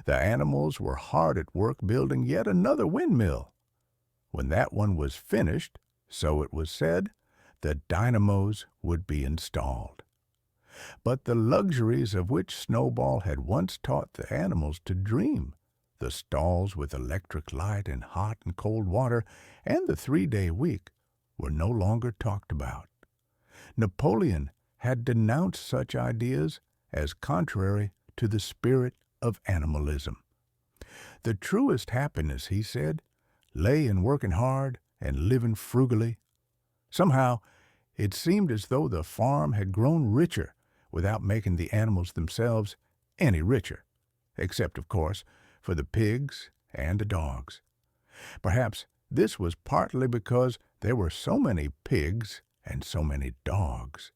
The animals were hard at work building yet another windmill. When that one was finished, so it was said, the dynamos would be installed. But the luxuries of which Snowball had once taught the animals to dream, the stalls with electric light and hot and cold water, and the 3-day week, were no longer talked about. Napoleon had denounced such ideas as contrary to the spirit of animalism. The truest happiness, he said, lay in working hard and living frugally. Somehow, it seemed as though the farm had grown richer without making the animals themselves any richer, except, of course, for the pigs and the dogs. Perhaps this was partly because there were so many pigs and so many dogs.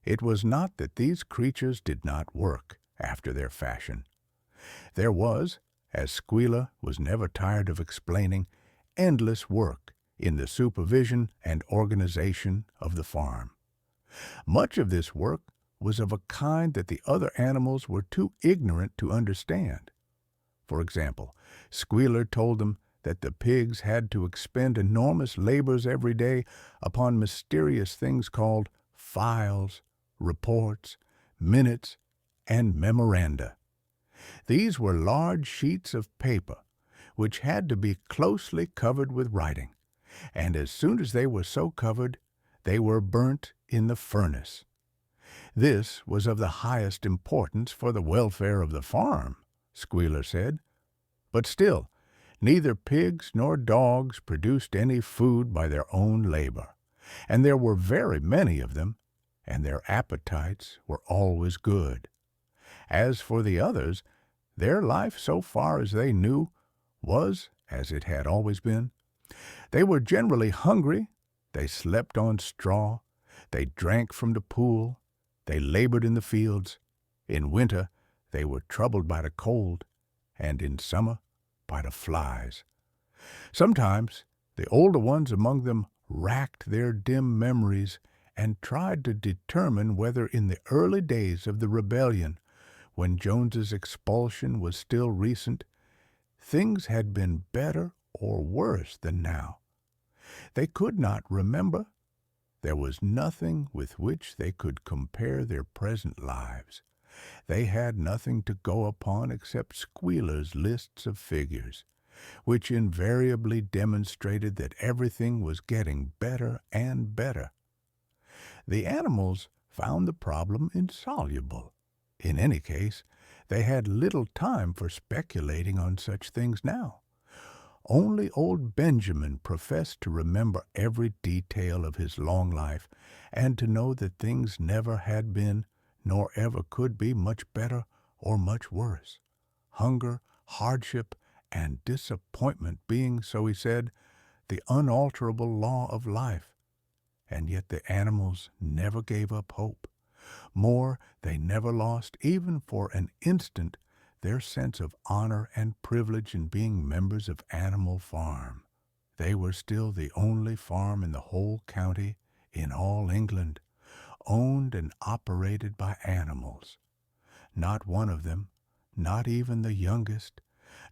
It was not that these creatures did not work after their fashion. There was, as Squealer was never tired of explaining, endless work in the supervision and organization of the farm. Much of this work was of a kind that the other animals were too ignorant to understand. For example, Squealer told them that the pigs had to expend enormous labors every day upon mysterious things called files, reports, minutes, and memoranda. These were large sheets of paper which had to be closely covered with writing, and as soon as they were so covered, they were burnt in the furnace. This was of the highest importance for the welfare of the farm, Squealer said, but still, neither pigs nor dogs produced any food by their own labor, and there were very many of them, and their appetites were always good. As for the others, their life, so far as they knew, was as it had always been. They were generally hungry, they slept on straw, they drank from the pool, they labored in the fields. In winter they were troubled by the cold, and in summer by the flies. Sometimes the older ones among them racked their dim memories and tried to determine whether in the early days of the rebellion, when Jones's expulsion was still recent, things had been better or worse than now. They could not remember. There was nothing with which they could compare their present lives. They had nothing to go upon except Squealer's lists of figures, which invariably demonstrated that everything was getting better and better. The animals found the problem insoluble. In any case, they had little time for speculating on such things now. Only old Benjamin professed to remember every detail of his long life, and to know that things never had been, nor ever could be, much better or much worse. Hunger, hardship, and disappointment being, so he said, the unalterable law of life. And yet the animals never gave up hope. More, they never lost, even for an instant, their sense of honor and privilege in being members of Animal Farm. They were still the only farm in the whole county, in all England, owned and operated by animals. Not one of them, not even the youngest,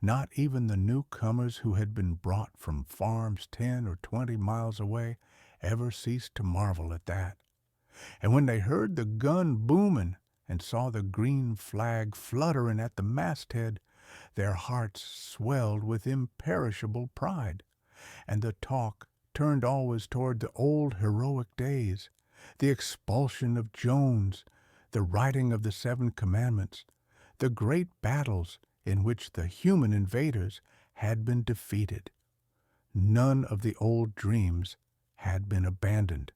not even the newcomers who had been brought from farms 10 or 20 miles away, ever ceased to marvel at that. And when they heard the gun booming and saw the green flag fluttering at the masthead, their hearts swelled with imperishable pride, and the talk turned always toward the old heroic days, the expulsion of Jones, the writing of the 7 Commandments, the great battles in which the human invaders had been defeated. None of the old dreams had been abandoned.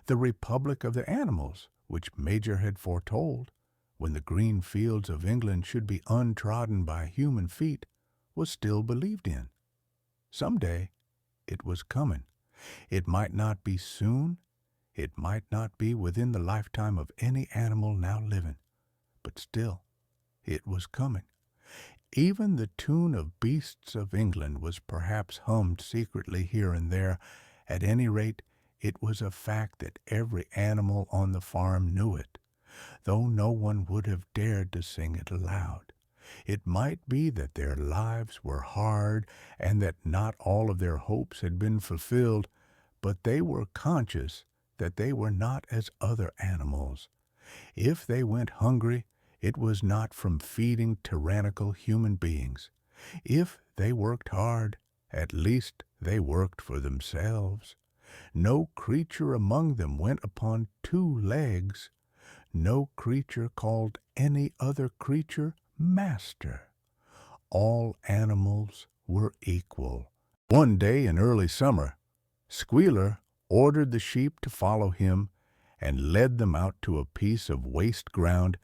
The republic of the animals, which Major had foretold, when the green fields of England should be untrodden by human feet, was still believed in. Some day it was coming. It might not be soon. It might not be within the lifetime of any animal now living. But still, it was coming. Even the tune of Beasts of England was perhaps hummed secretly here and there. At any rate, it was a fact that every animal on the farm knew it, though no one would have dared to sing it aloud. It might be that their lives were hard and that not all of their hopes had been fulfilled, but they were conscious that they were not as other animals. If they went hungry, it was not from feeding tyrannical human beings. If they worked hard, at least they worked for themselves. No creature among them went upon 2 legs. No creature called any other creature master. All animals were equal. One day in early summer, Squealer ordered the sheep to follow him and led them out to a piece of waste ground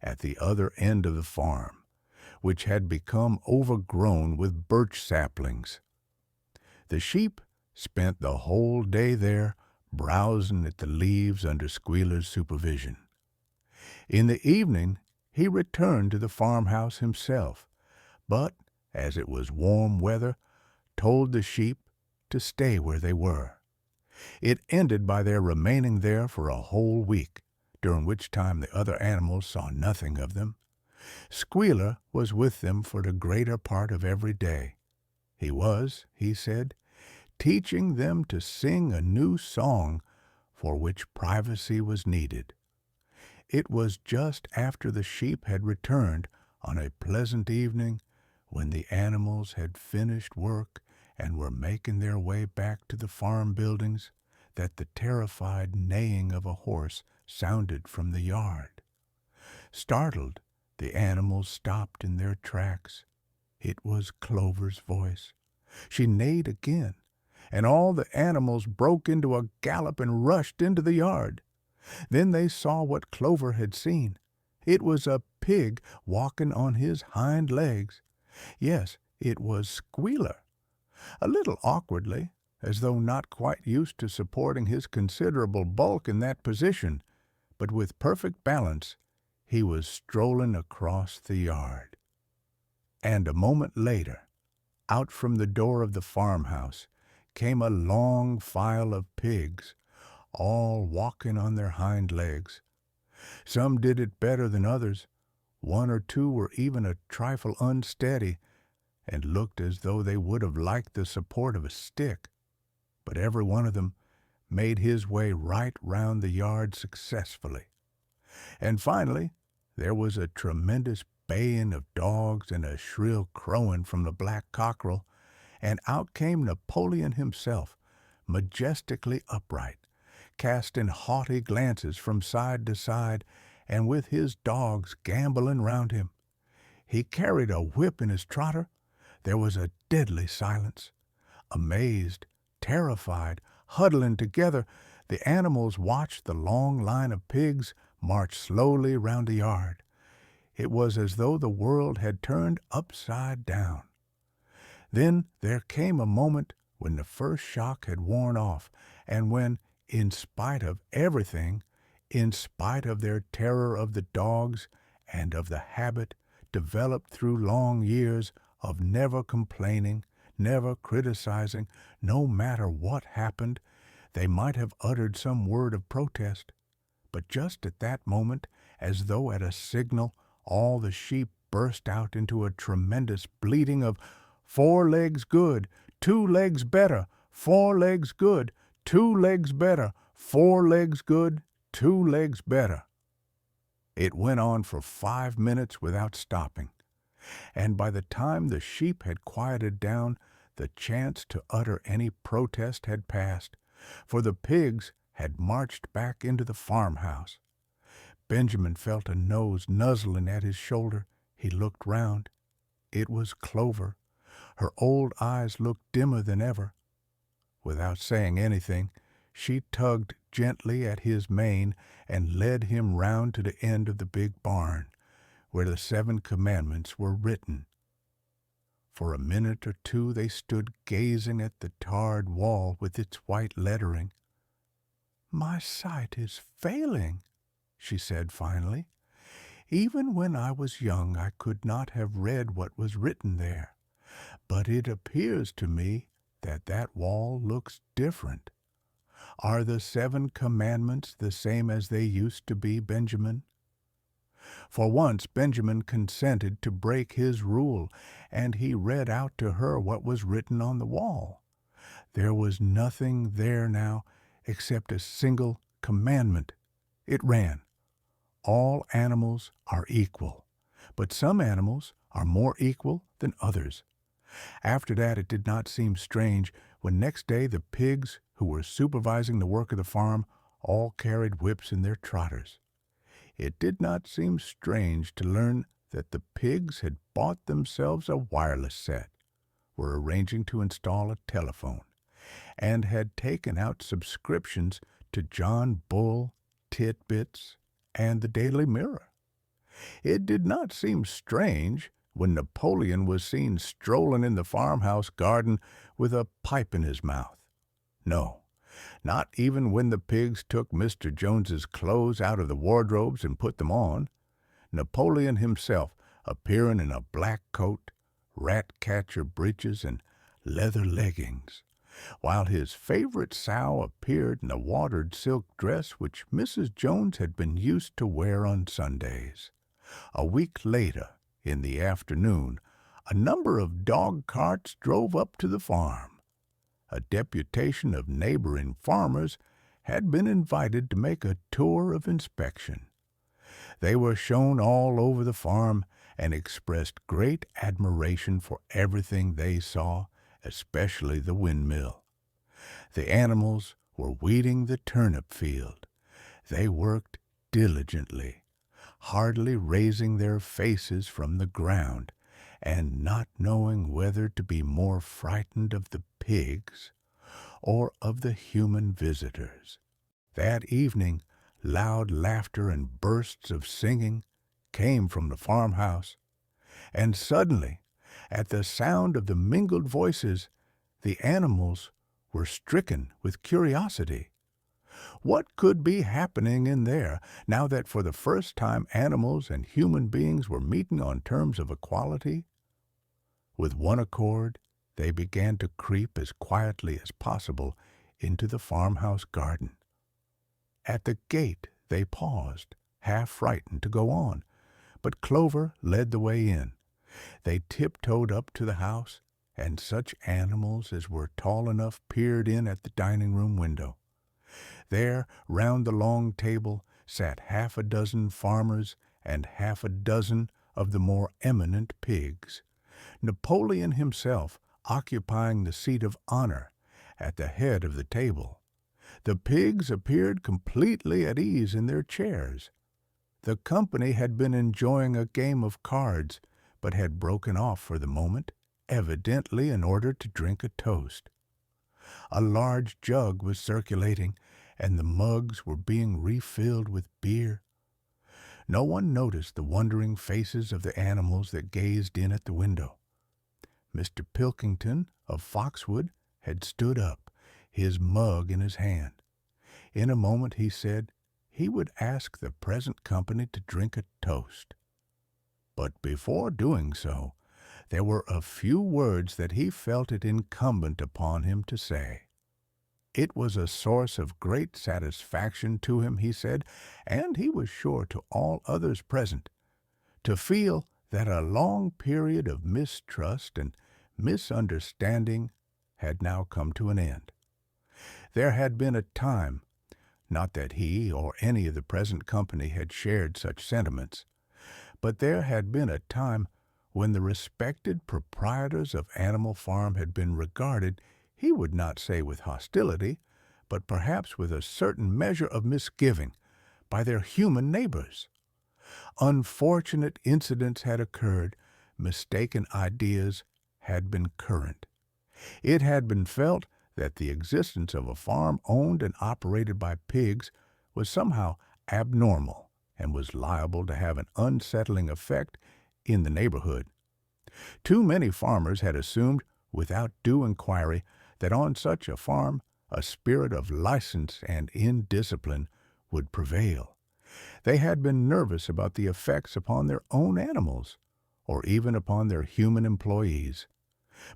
at the other end of the farm, which had become overgrown with birch saplings. The sheep spent the whole day there, browsing at the leaves under Squealer's supervision. In the evening he returned to the farmhouse himself, but, as it was warm weather, told the sheep to stay where they were. It ended by their remaining there for a whole week, during which time the other animals saw nothing of them. Squealer was with them for the greater part of every day. He was, he said, teaching them to sing a new song for which privacy was needed. It was just after the sheep had returned on a pleasant evening, when the animals had finished work and were making their way back to the farm buildings, that the terrified neighing of a horse sounded from the yard. Startled, the animals stopped in their tracks. It was Clover's voice. She neighed again, and all the animals broke into a gallop and rushed into the yard. Then they saw what Clover had seen. It was a pig walking on his hind legs. Yes, it was Squealer. A little awkwardly, as though not quite used to supporting his considerable bulk in that position, but with perfect balance, he was strolling across the yard. And a moment later, out from the door of the farmhouse, came a long file of pigs, all walking on their hind legs. Some did it better than others. 1 or 2 were even a trifle unsteady, and looked as though they would have liked the support of a stick. But every one of them made his way right round the yard successfully. And finally, there was a tremendous baying of dogs and a shrill crowing from the black cockerel, and out came Napoleon himself, majestically upright, casting haughty glances from side to side, and with his dogs gambolling round him. He carried a whip in his trotter There was a deadly silence. Amazed, terrified, huddling together, the animals watched the long line of pigs march slowly round the yard. It was as though the world had turned upside down. Then there came a moment when the first shock had worn off, and when, in spite of everything, in spite of their terror of the dogs and of the habit developed through long years of never complaining, never criticizing, no matter what happened, they might have uttered some word of protest. But just at that moment, as though at a signal, all the sheep burst out into a tremendous bleating of 4 legs good, 2 legs better, 4 legs good, 2 legs better, 4 legs good, 2 legs better. It went on for 5 minutes without stopping, and by the time the sheep had quieted down, the chance to utter any protest had passed, for the pigs had marched back into the farmhouse. Benjamin felt a nose nuzzling at his shoulder. He looked round. It was Clover. Her old eyes looked dimmer than ever. Without saying anything, she tugged gently at his mane and led him round to the end of the big barn, where the 7 commandments were written. For a minute or two they stood gazing at the tarred wall with its white lettering. "My sight is failing," she said finally. "Even when I was young I could not have read what was written there. But it appears to me that that wall looks different. Are the 7 commandments the same as they used to be, Benjamin?" For once Benjamin consented to break his rule, and he read out to her what was written on the wall. There was nothing there now except a single commandment. It ran, "All animals are equal, but some animals are more equal than others." After that it did not seem strange when next day the pigs who were supervising the work of the farm all carried whips in their trotters. It did not seem strange to learn that the pigs had bought themselves a wireless set, were arranging to install a telephone, and had taken out subscriptions to John Bull, Titbits, and the Daily Mirror. It did not seem strange when Napoleon was seen strolling in the farmhouse garden with a pipe in his mouth. No, not even when the pigs took Mr. Jones's clothes out of the wardrobes and put them on. Napoleon himself, appearing in a black coat, rat-catcher breeches, and leather leggings, while his favorite sow appeared in a watered silk dress which Mrs. Jones had been used to wear on Sundays. A week later, in the afternoon, a number of dog carts drove up to the farm. A deputation of neighboring farmers had been invited to make a tour of inspection. They were shown all over the farm and expressed great admiration for everything they saw, especially the windmill. The animals were weeding the turnip field. They worked diligently, hardly raising their faces from the ground, and not knowing whether to be more frightened of the pigs or of the human visitors. That evening, loud laughter and bursts of singing came from the farmhouse, and suddenly, at the sound of the mingled voices, the animals were stricken with curiosity. What could be happening in there, now that for the first time animals and human beings were meeting on terms of equality? With one accord, they began to creep as quietly as possible into the farmhouse garden. At the gate they paused, half frightened to go on, but Clover led the way in. They tiptoed up to the house, and such animals as were tall enough peered in at the dining-room window. There, round the long table, sat half a dozen farmers and half a dozen of the more eminent pigs. Napoleon himself occupying the seat of honor at the head of the table. The pigs appeared completely at ease in their chairs. The company had been enjoying a game of cards, but had broken off for the moment evidently in order to drink a toast. A large jug was circulating, and the mugs were being refilled with beer. No one noticed the wondering faces of the animals that gazed in at the window. Mr. Pilkington of Foxwood had stood up, his mug in his hand. In a moment he said he would ask the present company to drink a toast. But before doing so, there were a few words that he felt it incumbent upon him to say. It was a source of great satisfaction to him, he said, and he was sure to all others present, to feel that a long period of mistrust and misunderstanding had now come to an end. There had been a time, not that he or any of the present company had shared such sentiments, but there had been a time when the respected proprietors of Animal Farm had been regarded, he would not say with hostility, but perhaps with a certain measure of misgiving, by their human neighbors. Unfortunate incidents had occurred, mistaken ideas had been current. It had been felt that the existence of a farm owned and operated by pigs was somehow abnormal and was liable to have an unsettling effect in the neighborhood. Too many farmers had assumed, without due inquiry, that on such a farm a spirit of license and indiscipline would prevail. They had been nervous about the effects upon their own animals, or even upon their human employees.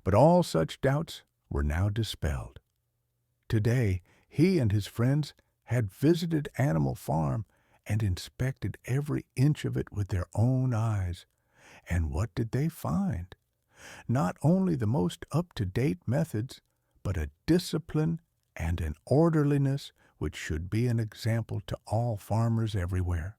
But all such doubts were now dispelled. Today he and his friends had visited Animal Farm and inspected every inch of it with their own eyes. And what did they find? Not only the most up-to-date methods, but a discipline and an orderliness which should be an example to all farmers everywhere.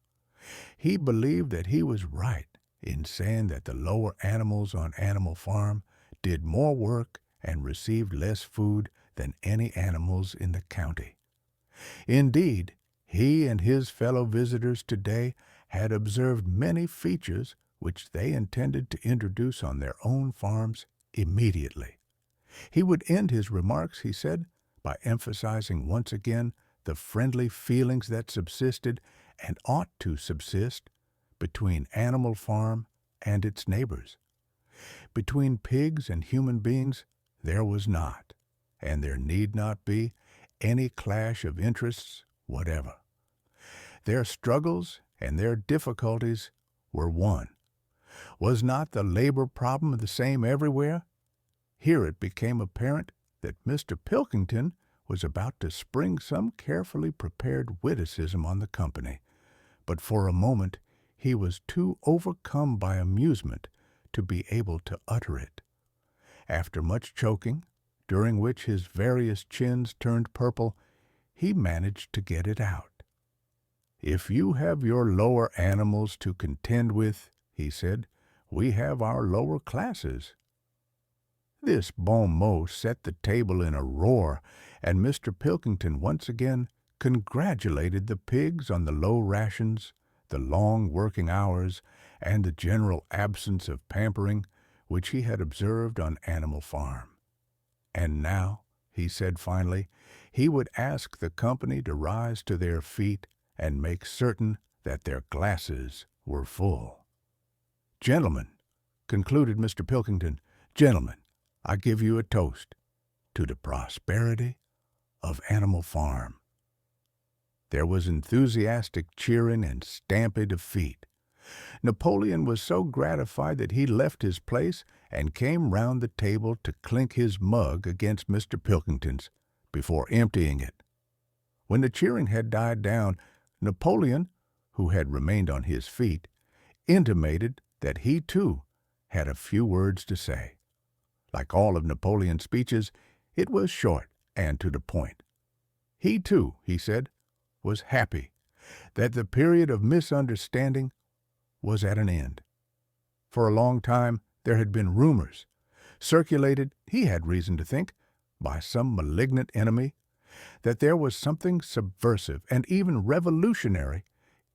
He believed that he was right in saying that the lower animals on Animal Farm did more work and received less food than any animals in the county. Indeed, he and his fellow visitors today had observed many features which they intended to introduce on their own farms immediately. He would end his remarks, he said, by emphasizing once again the friendly feelings that subsisted and ought to subsist between Animal Farm and its neighbors. Between pigs and human beings there was not, and there need not be, any clash of interests whatever. Their struggles and their difficulties were one. Was not the labor problem the same everywhere? Here it became apparent that Mr. Pilkington was about to spring some carefully prepared witticism on the company, but for a moment he was too overcome by amusement to be able to utter it. After much choking, during which his various chins turned purple, he managed to get it out. "If you have your lower animals to contend with," he said, "we have our lower classes." This bon mot set the table in a roar, and Mr. Pilkington once again congratulated the pigs on the low rations, the long working hours, and the general absence of pampering which he had observed on Animal Farm. And now, he said finally, he would ask the company to rise to their feet and make certain that their glasses were full. "Gentlemen," concluded Mr. Pilkington, "gentlemen, I give you a toast to the prosperity of Animal Farm." There was enthusiastic cheering and stamping of feet. Napoleon was so gratified that he left his place and came round the table to clink his mug against Mr. Pilkington's before emptying it. When the cheering had died down, Napoleon, who had remained on his feet, intimated that he too had a few words to say. Like all of Napoleon's speeches, it was short and to the point. He too, he said, was happy that the period of misunderstanding was at an end. For a long time there had been rumors, circulated, he had reason to think, by some malignant enemy, that there was something subversive and even revolutionary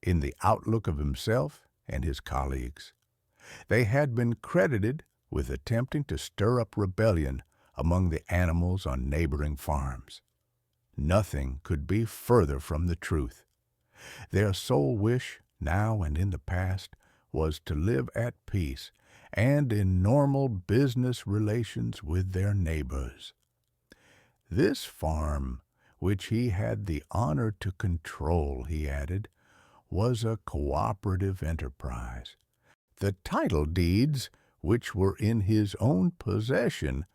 in the outlook of himself and his colleagues. They had been credited with attempting to stir up rebellion among the animals on neighboring farms. Nothing could be further from the truth. Their sole wish, now and in the past, was to live at peace and in normal business relations with their neighbors. This farm, which he had the honor to control, he added, was a cooperative enterprise. The title deeds, which were in his own possession,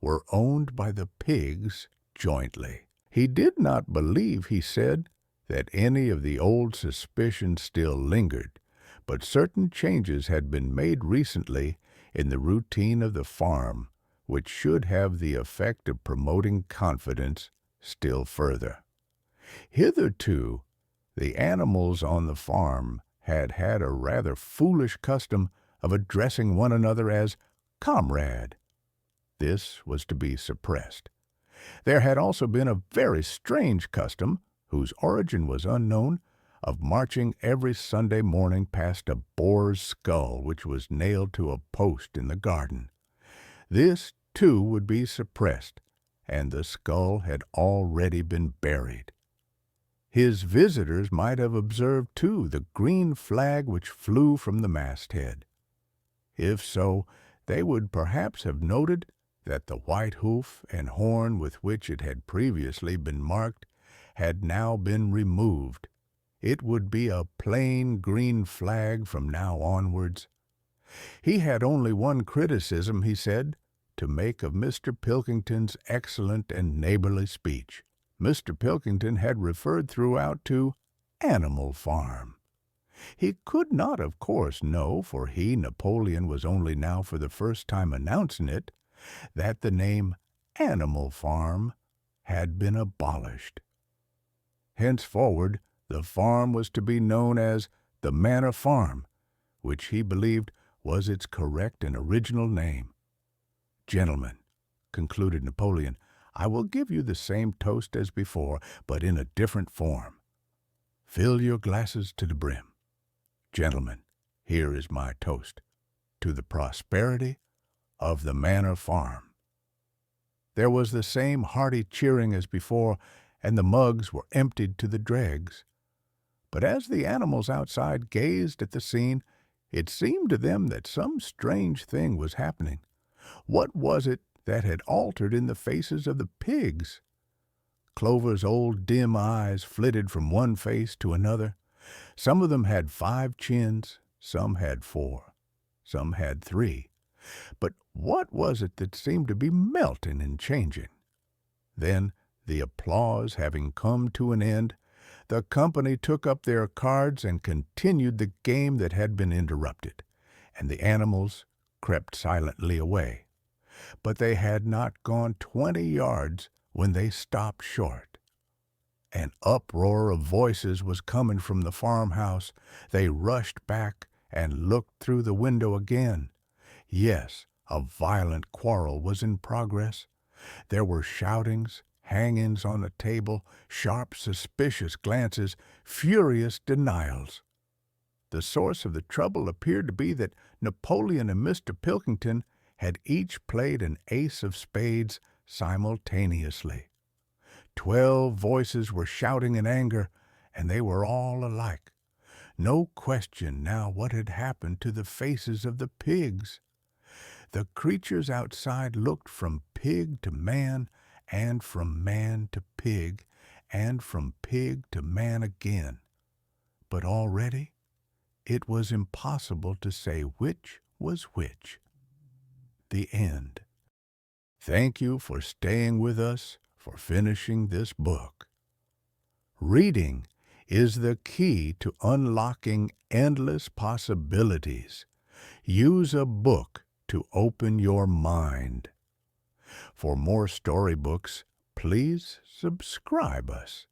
were owned by the pigs jointly. He did not believe, he said, that any of the old suspicions still lingered, but certain changes had been made recently in the routine of the farm, which should have the effect of promoting confidence still further. Hitherto, the animals on the farm had had a rather foolish custom of addressing one another as comrade. This was to be suppressed. There had also been a very strange custom, whose origin was unknown, of marching every Sunday morning past a boar's skull which was nailed to a post in the garden. This, too, would be suppressed, and the skull had already been buried. His visitors might have observed, too, the green flag which flew from the masthead. If so, they would perhaps have noted that the white hoof and horn with which it had previously been marked had now been removed. It would be a plain green flag from now onwards. He had only one criticism, he said, to make of Mr. Pilkington's excellent and neighborly speech. Mr. Pilkington had referred throughout to Animal Farm. He could not, of course, know, for he, Napoleon, was only now for the first time announcing it, that the name Animal Farm had been abolished. Henceforward, the farm was to be known as the Manor Farm, which he believed was its correct and original name. Gentlemen, concluded Napoleon, I will give you the same toast as before, but in a different form. Fill your glasses to the brim. Gentlemen, here is my toast, to the prosperity of the Manor Farm. There was the same hearty cheering as before, and the mugs were emptied to the dregs. But as the animals outside gazed at the scene, it seemed to them that some strange thing was happening. What was it that had altered in the faces of the pigs? Clover's old dim eyes flitted from one face to another. Some of them had 5 chins, some had 4, some had 3. But what was it that seemed to be melting and changing? Then, the applause having come to an end, the company took up their cards and continued the game that had been interrupted, and the animals crept silently away. But they had not gone 20 yards when they stopped short. An uproar of voices was coming from the farmhouse. They rushed back and looked through the window again. Yes, a violent quarrel was in progress. There were shoutings, hangings on the table, sharp, suspicious glances, furious denials. The source of the trouble appeared to be that Napoleon and Mr. Pilkington had each played an ace of spades simultaneously. 12 voices were shouting in anger, and they were all alike. No question now what had happened to the faces of the pigs. The creatures outside looked from pig to man, and from man to pig, and from pig to man again. But already it was impossible to say which was which. The end. Thank you for staying with us, for finishing this book. Reading is the key to unlocking endless possibilities. Use a book to open your mind. For more storybooks, please subscribe us.